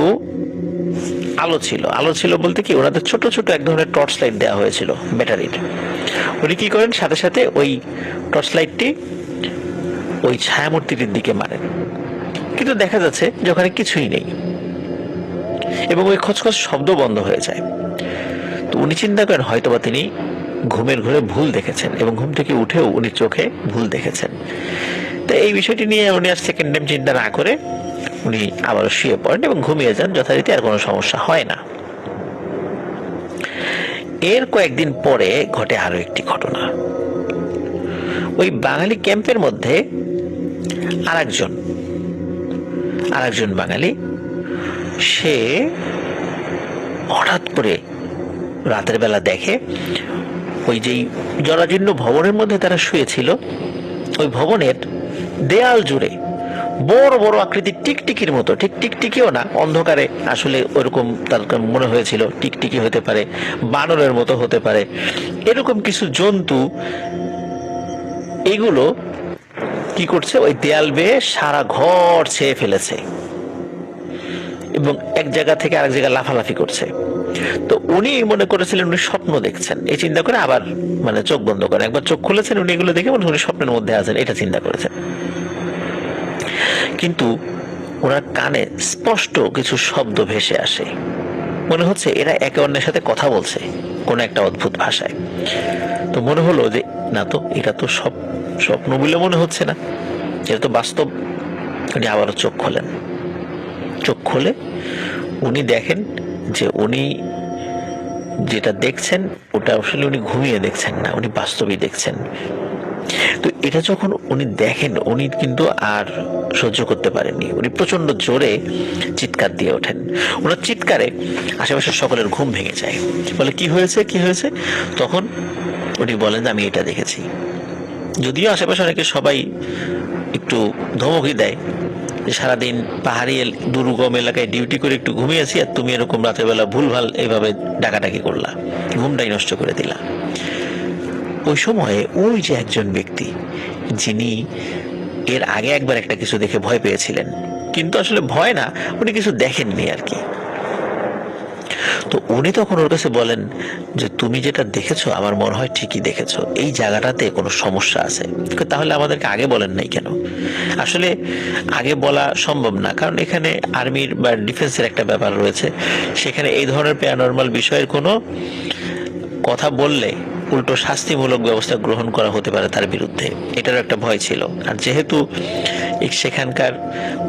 আলো ছিল। আলো ছিল বলতে কি, ওনাদের ছোট ছোট এক ধরনের টর্চ লাইট দেওয়া হয়েছিল ব্যাটারির। উনি কি করেন, সাথে সাথে ওই টর্চ লাইটটি ওই ছায়ামূর্তিটির দিকে মারেন, কিন্তু দেখা যাচ্ছে যে ওখানে কিছুই নেই, এবং ওই খচখচ শব্দ বন্ধ হয়ে যায়। তো উনি চিন্তা করেন হয়তোবা তিনি ঘুমের ঘরে ভুল দেখেছেন, এবং ঘুম থেকে উঠেও উনি চোখে ভুল দেখেছেন। তো এই বিষয়টি নিয়ে উনি আর সেকেন্ড টাইম চিন্তা না করে উনি আবারও শুয়ে পড়েন এবং ঘুমিয়ে যান যথারীতি, আর কোনো সমস্যা হয় না। এর কয়েকদিন পরে ঘটে আরো একটি ঘটনা। ওই বাঙালি ক্যাম্পের মধ্যে আরেকজন বাঙালি, সে হঠাৎ করে রাতের বেলা দেখে ওই যেই জরাজীর্ণ ভবনের মধ্যে তারা শুয়েছিল, ওই ভবনের দেয়াল জুড়ে বড় বড় আকৃতির টিকটিকির মতো, ঠিক টিকটিকিও না, অন্ধকারে আসলে ওরকম তার মনে হয়েছিল টিকটিকি হতে পারে, বানরের মতো হতে পারে, এরকম কিছু জন্তু, এগুলো কি করছে, ওই দেয়াল বেয়ে সারা ঘর ছেয়ে ফেলেছে এবং এক জায়গা থেকে আরেক জায়গায় লাফালাফি করছে। তো উনি মনে করেছিলেন উনি স্বপ্ন দেখছেন, এই চিন্তা করে আবার মানে চোখ বন্ধ করেন। একবার চোখ খুলেছেন, উনি এগুলো দেখে উনি স্বপ্নের মধ্যে আছেন এটা চিন্তা করেছেন। কিন্তু ওনার কানে স্পষ্ট কিছু শব্দ ভেসে আসে, মনে হচ্ছে এরা একে অন্যের সাথে কথা বলছে কোন একটা অদ্ভুত ভাষায়। তো মনে হলো যে না, তো এটা তো স্বপ্ন বলে মনে হচ্ছে না, এটা তো বাস্তব। উনি আবারও চোখ খোলেন। চোখ খুলে উনি দেখেন যে উনি যেটা দেখছেন ওটা আসলে উনি ঘুমিয়ে দেখছেন না, উনি বাস্তবেই দেখছেন। তো এটা যখন উনি দেখেন, উনি কিন্তু আর সহ্য করতে পারেননি, উনি প্রচন্ড জোরে চিৎকার দিয়ে ওঠেন। ওনার চিৎকারে আশেপাশের সকলের ঘুম ভেঙে যায়। বলে কি হয়েছে কি হয়েছে? তখন উনি বলেন আমি এটা দেখেছি। যদিও আশেপাশে অনেকে সবাই একটু ধমকি দেয় যে সারাদিন পাহাড়ি দুর্গম এলাকায় ডিউটি করে একটু ঘুমিয়েছি, আর তুমি এরকম রাতের বেলা ভুলভাল এইভাবে ডাকাডাকি করলা, ঘুমটাই নষ্ট করে দিলা। ওই সময়ে ওই যে একজন ব্যক্তি, যিনি এর আগে একবার একটা কিছু দেখে ভয় পেয়েছিলেন, কিন্তু আসলে ভয় না, উনি কিছু দেখেননি আর কি। তো উনি তখন ওর কাছে বলেন যে তুমি যেটা দেখেছো আমার মনে হয় ঠিকই দেখেছো, এই জায়গাটাতে কোনো সমস্যা আছে। তাহলে আমাদেরকে আগে বলেন নাই কেন? আসলে আগে বলা সম্ভব না, কারণ এখানে আর্মির বা ডিফেন্সের একটা ব্যাপার রয়েছে, সেখানে এই ধরনের প্যারানরমাল বিষয়ের কোনো কথা বললে উল্টো শাস্তিমূলক ব্যবস্থা গ্রহণ করা হতে পারে তার বিরুদ্ধে, এটার একটা ভয় ছিল। আর যেহেতু সেখানকার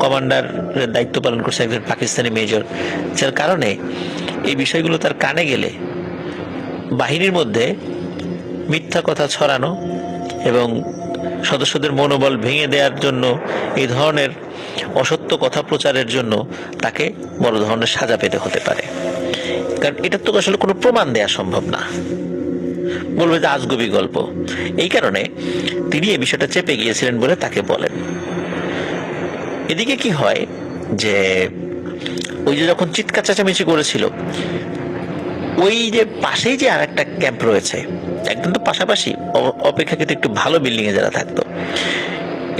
কমান্ডারের দায়িত্ব পালন করছে একজন পাকিস্তানি মেজর, যার কারণে এই বিষয়গুলো তার কানে গেলে বাহিনীর মধ্যে মিথ্যা কথা ছড়ানো এবং সদস্যদের মনোবল ভেঙে দেওয়ার জন্য, এই ধরনের অসত্য কথা প্রচারের জন্য তাকে বড় ধরনের সাজা পেতে হতে পারে। কারণ এটা তো আসলে কোনো প্রমাণ দেওয়া সম্ভব না, বলবে যে আজগুবি গল্প। এই কারণে তিনি এই বিষয়টা চেপে গিয়েছিলেন বলে তাকে বলেন। এদিকে কি হয় যে ওই যে যখন চিৎকার চেঁচামেচি করেছিল, ওই যে পাশেই যে আর একটা ক্যাম্প রয়েছে, একদম তো পাশাপাশি, অপেক্ষাকৃত একটু ভালো বিল্ডিং এ যারা থাকতো,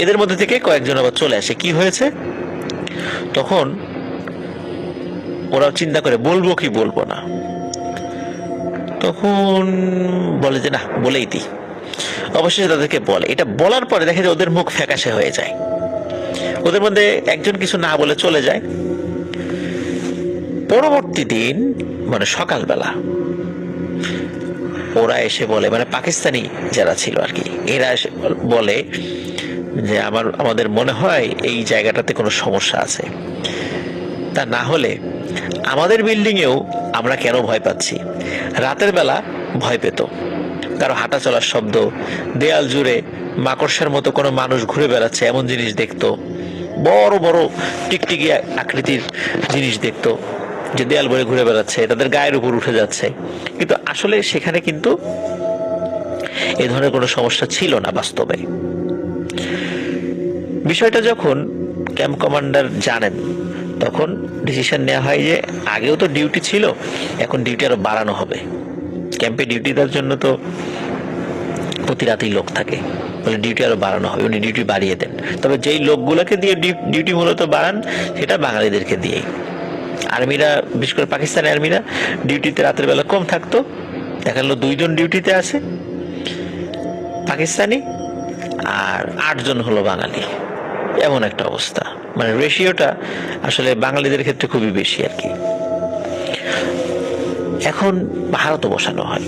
এদের মধ্যে থেকে কয়েকজন আবার চলে আসে। কি হয়েছে তখন ওরা চিন্তা করে বলবো কি বলবো না, তখন বলে যে না বলেই দিই। অবশেষে তাদেরকে বলে। এটা বলার পরে দেখে যে ওদের মুখ ফ্যাকাশে হয়ে যায়। ওদের মধ্যে একজন কিছু না বলে চলে যায়। পরবর্তী দিন মানে সকালবেলা ওরা এসে বলে, মানে পাকিস্তানি যারা ছিল আর কি, এরা এসে বলে যে আমাদের মনে হয় এই জায়গাটাতে কোনো সমস্যা আছে। তা না হলে আমাদের বিল্ডিং এও আমরা কেন ভয় পাচ্ছি? রাতের বেলা ভয় পেত, কারো হাঁটা চলার শব্দ, দেয়াল জুড়ে মাকড়সার মতো কোনো মানুষ ঘুরে বেড়াচ্ছে এমন জিনিস দেখতো, বড় বড় টিকটিকি আকৃতির জিনিস দেখতো যে দেয়াল বয়ে ঘুরে বেড়াচ্ছে, তাদের গায়ের উপর উঠে যাচ্ছে। কিন্তু আসলে সেখানে কিন্তু এ ধরনের কোনো সমস্যা ছিল না বাস্তবে। বিষয়টা যখন ক্যাম্প কমান্ডার জানেন, তখন ডিসিশন নেওয়া হয় যে আগেও তো ডিউটি ছিল, এখন ডিউটি আরো বাড়ানো হবে। ক্যাম্পে ডিউটি দেওয়ার জন্য তো প্রতি রাতেই লোক থাকে, বলে ডিউটি আরো বাড়ানো হবে। উনি ডিউটি বাড়িয়ে দেন, তবে যেই লোকগুলোকে দিয়ে ডিউটি মূলত বাড়ান সেটা বাঙালিদেরকে দিয়েই। আর্মিরা, বিশেষ করে পাকিস্তানি আর্মিরা ডিউটিতে রাতের বেলা কম থাকতো, দেখা গেল 2 জন ডিউটিতে আছে পাকিস্তানি আর 8 জন হলো বাঙালি। এমন একটা অবস্থা, মানে রেশিওটা আসলে বাঙালিদের ক্ষেত্রে খুবই বেশি আর কি। এখন পাহারা তো বসানো হয়।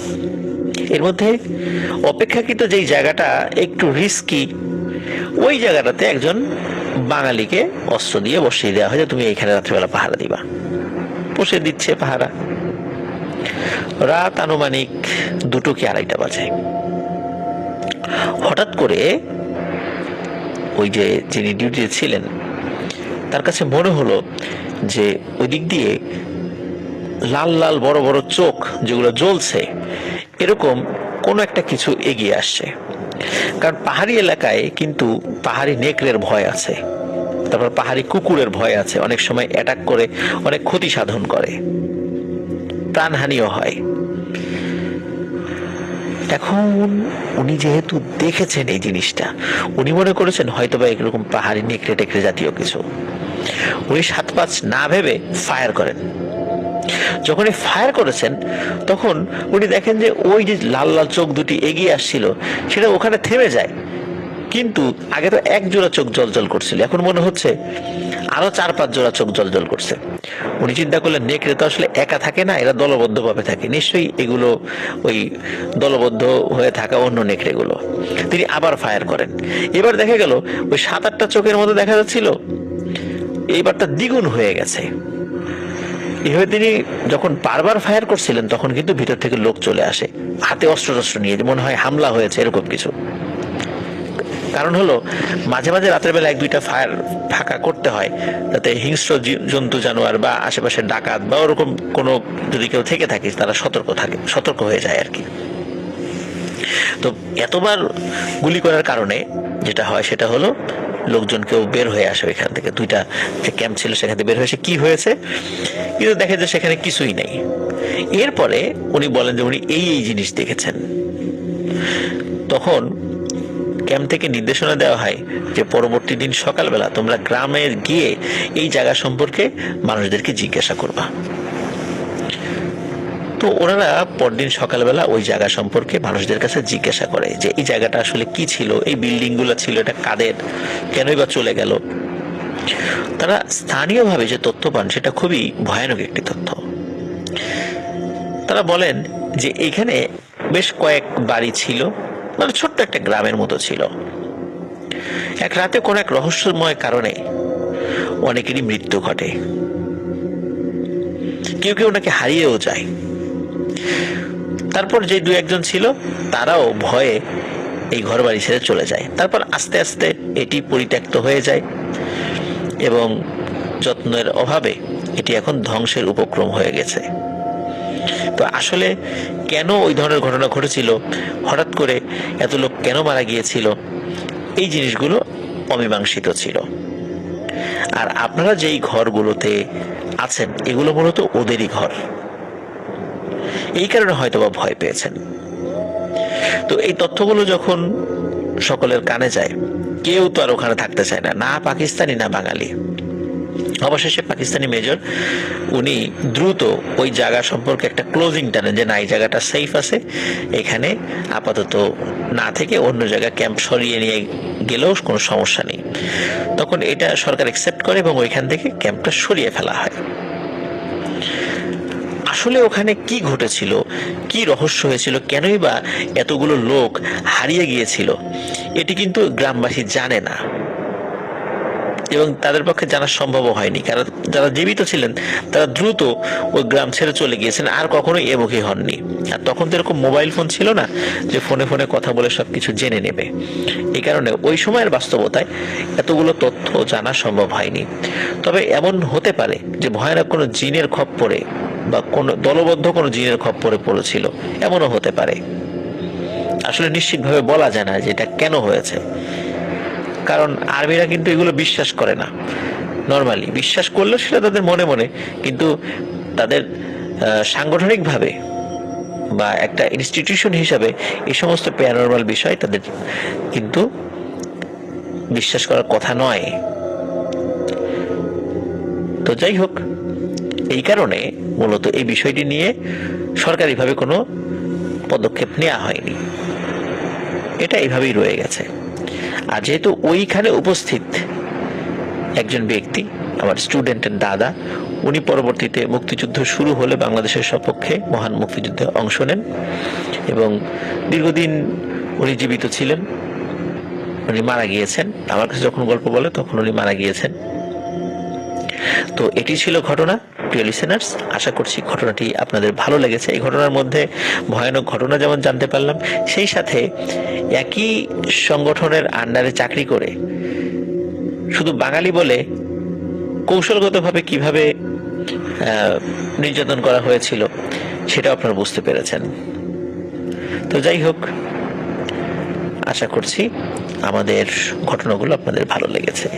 এর মধ্যে অপেক্ষাকৃত যেই জায়গাটা একটু রিস্কি, ওই জায়গাটাতে একজন বাঙালিকে অস্ত্র দিয়ে বসিয়ে দেওয়া হয় যে তুমি এইখানে রাত্রিবেলা পাহারা দিবা। বসে দিচ্ছে পাহারা। রাত আনুমানিক 2টো কি 2:30 বাজে। হঠাৎ করে ওই যে যিনি ডিউটিতে ছিলেন তার কাছে মনে হলো যে ওই দিক দিয়ে লাল লাল বড় বড় চোখ যেগুলো জ্বলছে, এরকম কোনো একটা কিছু এগিয়ে আসছে। কারণ পাহাড়ি এলাকায় কিন্তু পাহাড়ি নেকড়ের ভয় আছে, তারপর পাহাড়ি কুকুরের ভয় আছে, অনেক সময় অ্যাটাক করে অনেক ক্ষতি সাধন করে, প্রাণহানিও হয়। এখন উনি যেহেতু দেখেছেন এই জিনিসটা, উনি মনে করেছেন হয়তোবা এরকম পাহাড়ি নেকড়ে টেকড়ে জাতীয় কিছু। উনি 7-5 না ভেবে ফায়ার করেন। যখন ফায়ার করেছেন তখন উনি দেখেন যে ওই যে লাল লাল চোখ দুটি এগিয়ে আসছিল সেটা ওখানে থেমে যায়, কিন্তু আগে তো 1 জোড়া চোখ জলজল করছিল, এখন মনে হচ্ছে আরো 4-5 জোড়া চোখ জলজল করছে। উনি চিন্তা করলেন নেকড়ে তো আসলে একা থাকে না, এরা দলবদ্ধভাবে থাকে, নিশ্চয়ই এগুলো ওই দলবদ্ধ হয়ে থাকা অন্য নেকড়েগুলো। তিনি আবার ফায়ার করেন। এবার দেখা গেল ওই 7-8টা চোখের মতো দেখা যাচ্ছিল, এইবারটা দ্বিগুণ হয়ে গেছে। এভাবে তিনি যখন বারবার ফায়ার করছিলেন তখন কিন্তু ভিতর থেকে লোক চলে আসে হাতে অস্ত্র টস্ত্র নিয়ে, মনে হয় হামলা হয়েছে এরকম কিছু। কারণ হলো মাঝে মাঝে রাতের বেলা 1-2টা ফায়ার ফাঁকা করতে হয়, যাতে হিংস্র জন্তু জানোয়ার বা আশেপাশে ডাকাত বা ওরকম কোনো যদি কেউ থেকে থাকে তারা সতর্ক হয়ে যায় আর কি। তো এতবার গুলি করার কারণে যেটা হয় সেটা হলো লোকজন কেউ বের হয়ে আসে এখান থেকে। 2টা যে ক্যাম্প ছিল সেখান থেকে বের হয়েছে, কি হয়েছে কিন্তু দেখে যে সেখানে কিছুই নেই। এরপরে উনি বলেন যে উনি এই জিনিস দেখেছেন। তখন ক্যাম্প থেকে নির্দেশনা দেওয়া হয় যে পরবর্তী দিন সকালবেলা তোমরা গ্রামে গিয়ে এই জায়গা সম্পর্কে মানুষদেরকে জিজ্ঞাসা করবা। তো ওনারা পরদিন সকালবেলা ওই জায়গা সম্পর্কে মানুষদের কাছে জিজ্ঞাসা করে যে এই জায়গাটা আসলে কি ছিল, এই বিল্ডিং গুলো ছিল এটা কাদের, কেনই বা চলে গেল। তারা স্থানীয়ভাবে যে তথ্য পান সেটা খুবই ভয়ানক একটি তথ্য। তারা বলেন যে এখানে বেশ কয়েক বাড়ি ছিল, মানে ছোট্ট একটা গ্রামের মতো ছিল। এক রাতে কোন এক রহস্যময় কারণে অনেকেরই মৃত্যু ঘটে, কেউ কেউ নাকি হারিয়েও যায়। তারপর যে দু একজন ছিল তারাও ভয়ে এই ঘর বাড়ি ছেড়ে চলে যায়। তারপর আস্তে আস্তে এটি পরিত্যক্ত হয়ে যায় এবং যত্নের অভাবে এটি এখন ধ্বংসের উপক্রম হয়ে গেছে। তো আসলে কেন ওই ধরনের ঘটনা ঘটেছিল, হঠাৎ করে এত লোক কেন মারা গিয়েছিল, এই জিনিসগুলো অমীমাংসিত ছিল। আর আপনারা যেই ঘরগুলোতে আছেন এগুলো মূলত ওদেরই ঘর, এই কারণে হয়তোবা ভয় পেয়েছেন। তো এই তথ্যগুলো যখন সকলের কানে যায়, কেউ তো আর ওখানে থাকতে চায় না, না পাকিস্তানি না বাঙালি। অবশেষে পাকিস্তানি মেজর উনি দ্রুত ওই জায়গা সম্পর্কে একটা ক্লোজিং টানেন যে না, এই জায়গাটা সেফ আছে, এখানে আপাতত না থেকে অন্য জায়গায় ক্যাম্প সরিয়ে নিয়ে গেলেও কোনো সমস্যা নেই। তখন এটা সরকার অ্যাকসেপ্ট করে এবং ওইখান থেকে ক্যাম্পটা সরিয়ে ফেলা হয়। আসলে ওখানে কি ঘটেছিল, কি রহস্য হয়েছিল, কেনই বা এতগুলো লোক হারিয়ে গিয়েছিল, এটি কিন্তু গ্রামবাসী জানে না এবং তাদের পক্ষে জানা সম্ভব হয়নি। কারণ যারা জীবিত ছিলেন তারা দ্রুত ওই গ্রাম ছেড়ে চলে গিয়েছেন, আর কখনোই এমুখী হননি। আর তখন তো এরকম মোবাইল ফোন ছিল না যে ফোনে ফোনে কথা বলে সবকিছু জেনে নেবে। এই কারণে ওই সময়ের বাস্তবতায় এতগুলো তথ্য জানা সম্ভব হয়নি। তবে এমন হতে পারে যে ভয়ানক কোনো জিনের খপ্পরে বা কোনো দলবদ্ধ কোনো জিনের খপ্পরে পড়েছিল, এমনও হতে পারে। আসলে নিশ্চিতভাবে বলা যায় না যে এটা কেন হয়েছে, কারণ আর্মিরা কিন্তু এগুলো বিশ্বাস করে না। নর্মালি বিশ্বাস করলেও সেটা তাদের মনে মনে, কিন্তু তাদের সাংগঠনিকভাবে বা একটা ইনস্টিটিউশন হিসাবে এই সমস্ত প্যারানরমাল বিষয় তাদের কিন্তু বিশ্বাস করার কথা নয়। তো যাই হোক, এই কারণে মূলত এই বিষয়টি নিয়ে সরকারিভাবে কোনো পদক্ষেপ নেওয়া হয়নি, এটা এইভাবেই রয়ে গেছে। আর যেহেতু ওইখানে উপস্থিত একজন ব্যক্তি, আমার স্টুডেন্টের দাদা, উনি পরবর্তীতে মুক্তিযুদ্ধ শুরু হলে বাংলাদেশের সপক্ষে মহান মুক্তিযুদ্ধে অংশ নেন এবং দীর্ঘদিন উনি জীবিত ছিলেন। উনি মারা গিয়েছেন, আমার কাছে যখন গল্প বলে তখন উনি মারা গিয়েছেন। তো এটি ছিল ঘটনা। প্রিয় লিসেনার্স, আশা করছি ঘটনাটি আপনাদের ভালো লেগেছে। এই ঘটনার মধ্যে ভয়ানক ঘটনা যেমন জানতে পারলাম, সেই সাথে একই সংগঠনের আন্ডারে চাকরি করে শুধু বাঙালি বলে কৌশলগতভাবে কিভাবে নির্যাতন করা হয়েছিল সেটা আপনারা বুঝতে পেরেছেন। তো যাই হোক, আশা করছি আমাদের ঘটনাগুলো আপনাদের ভালো লেগেছে।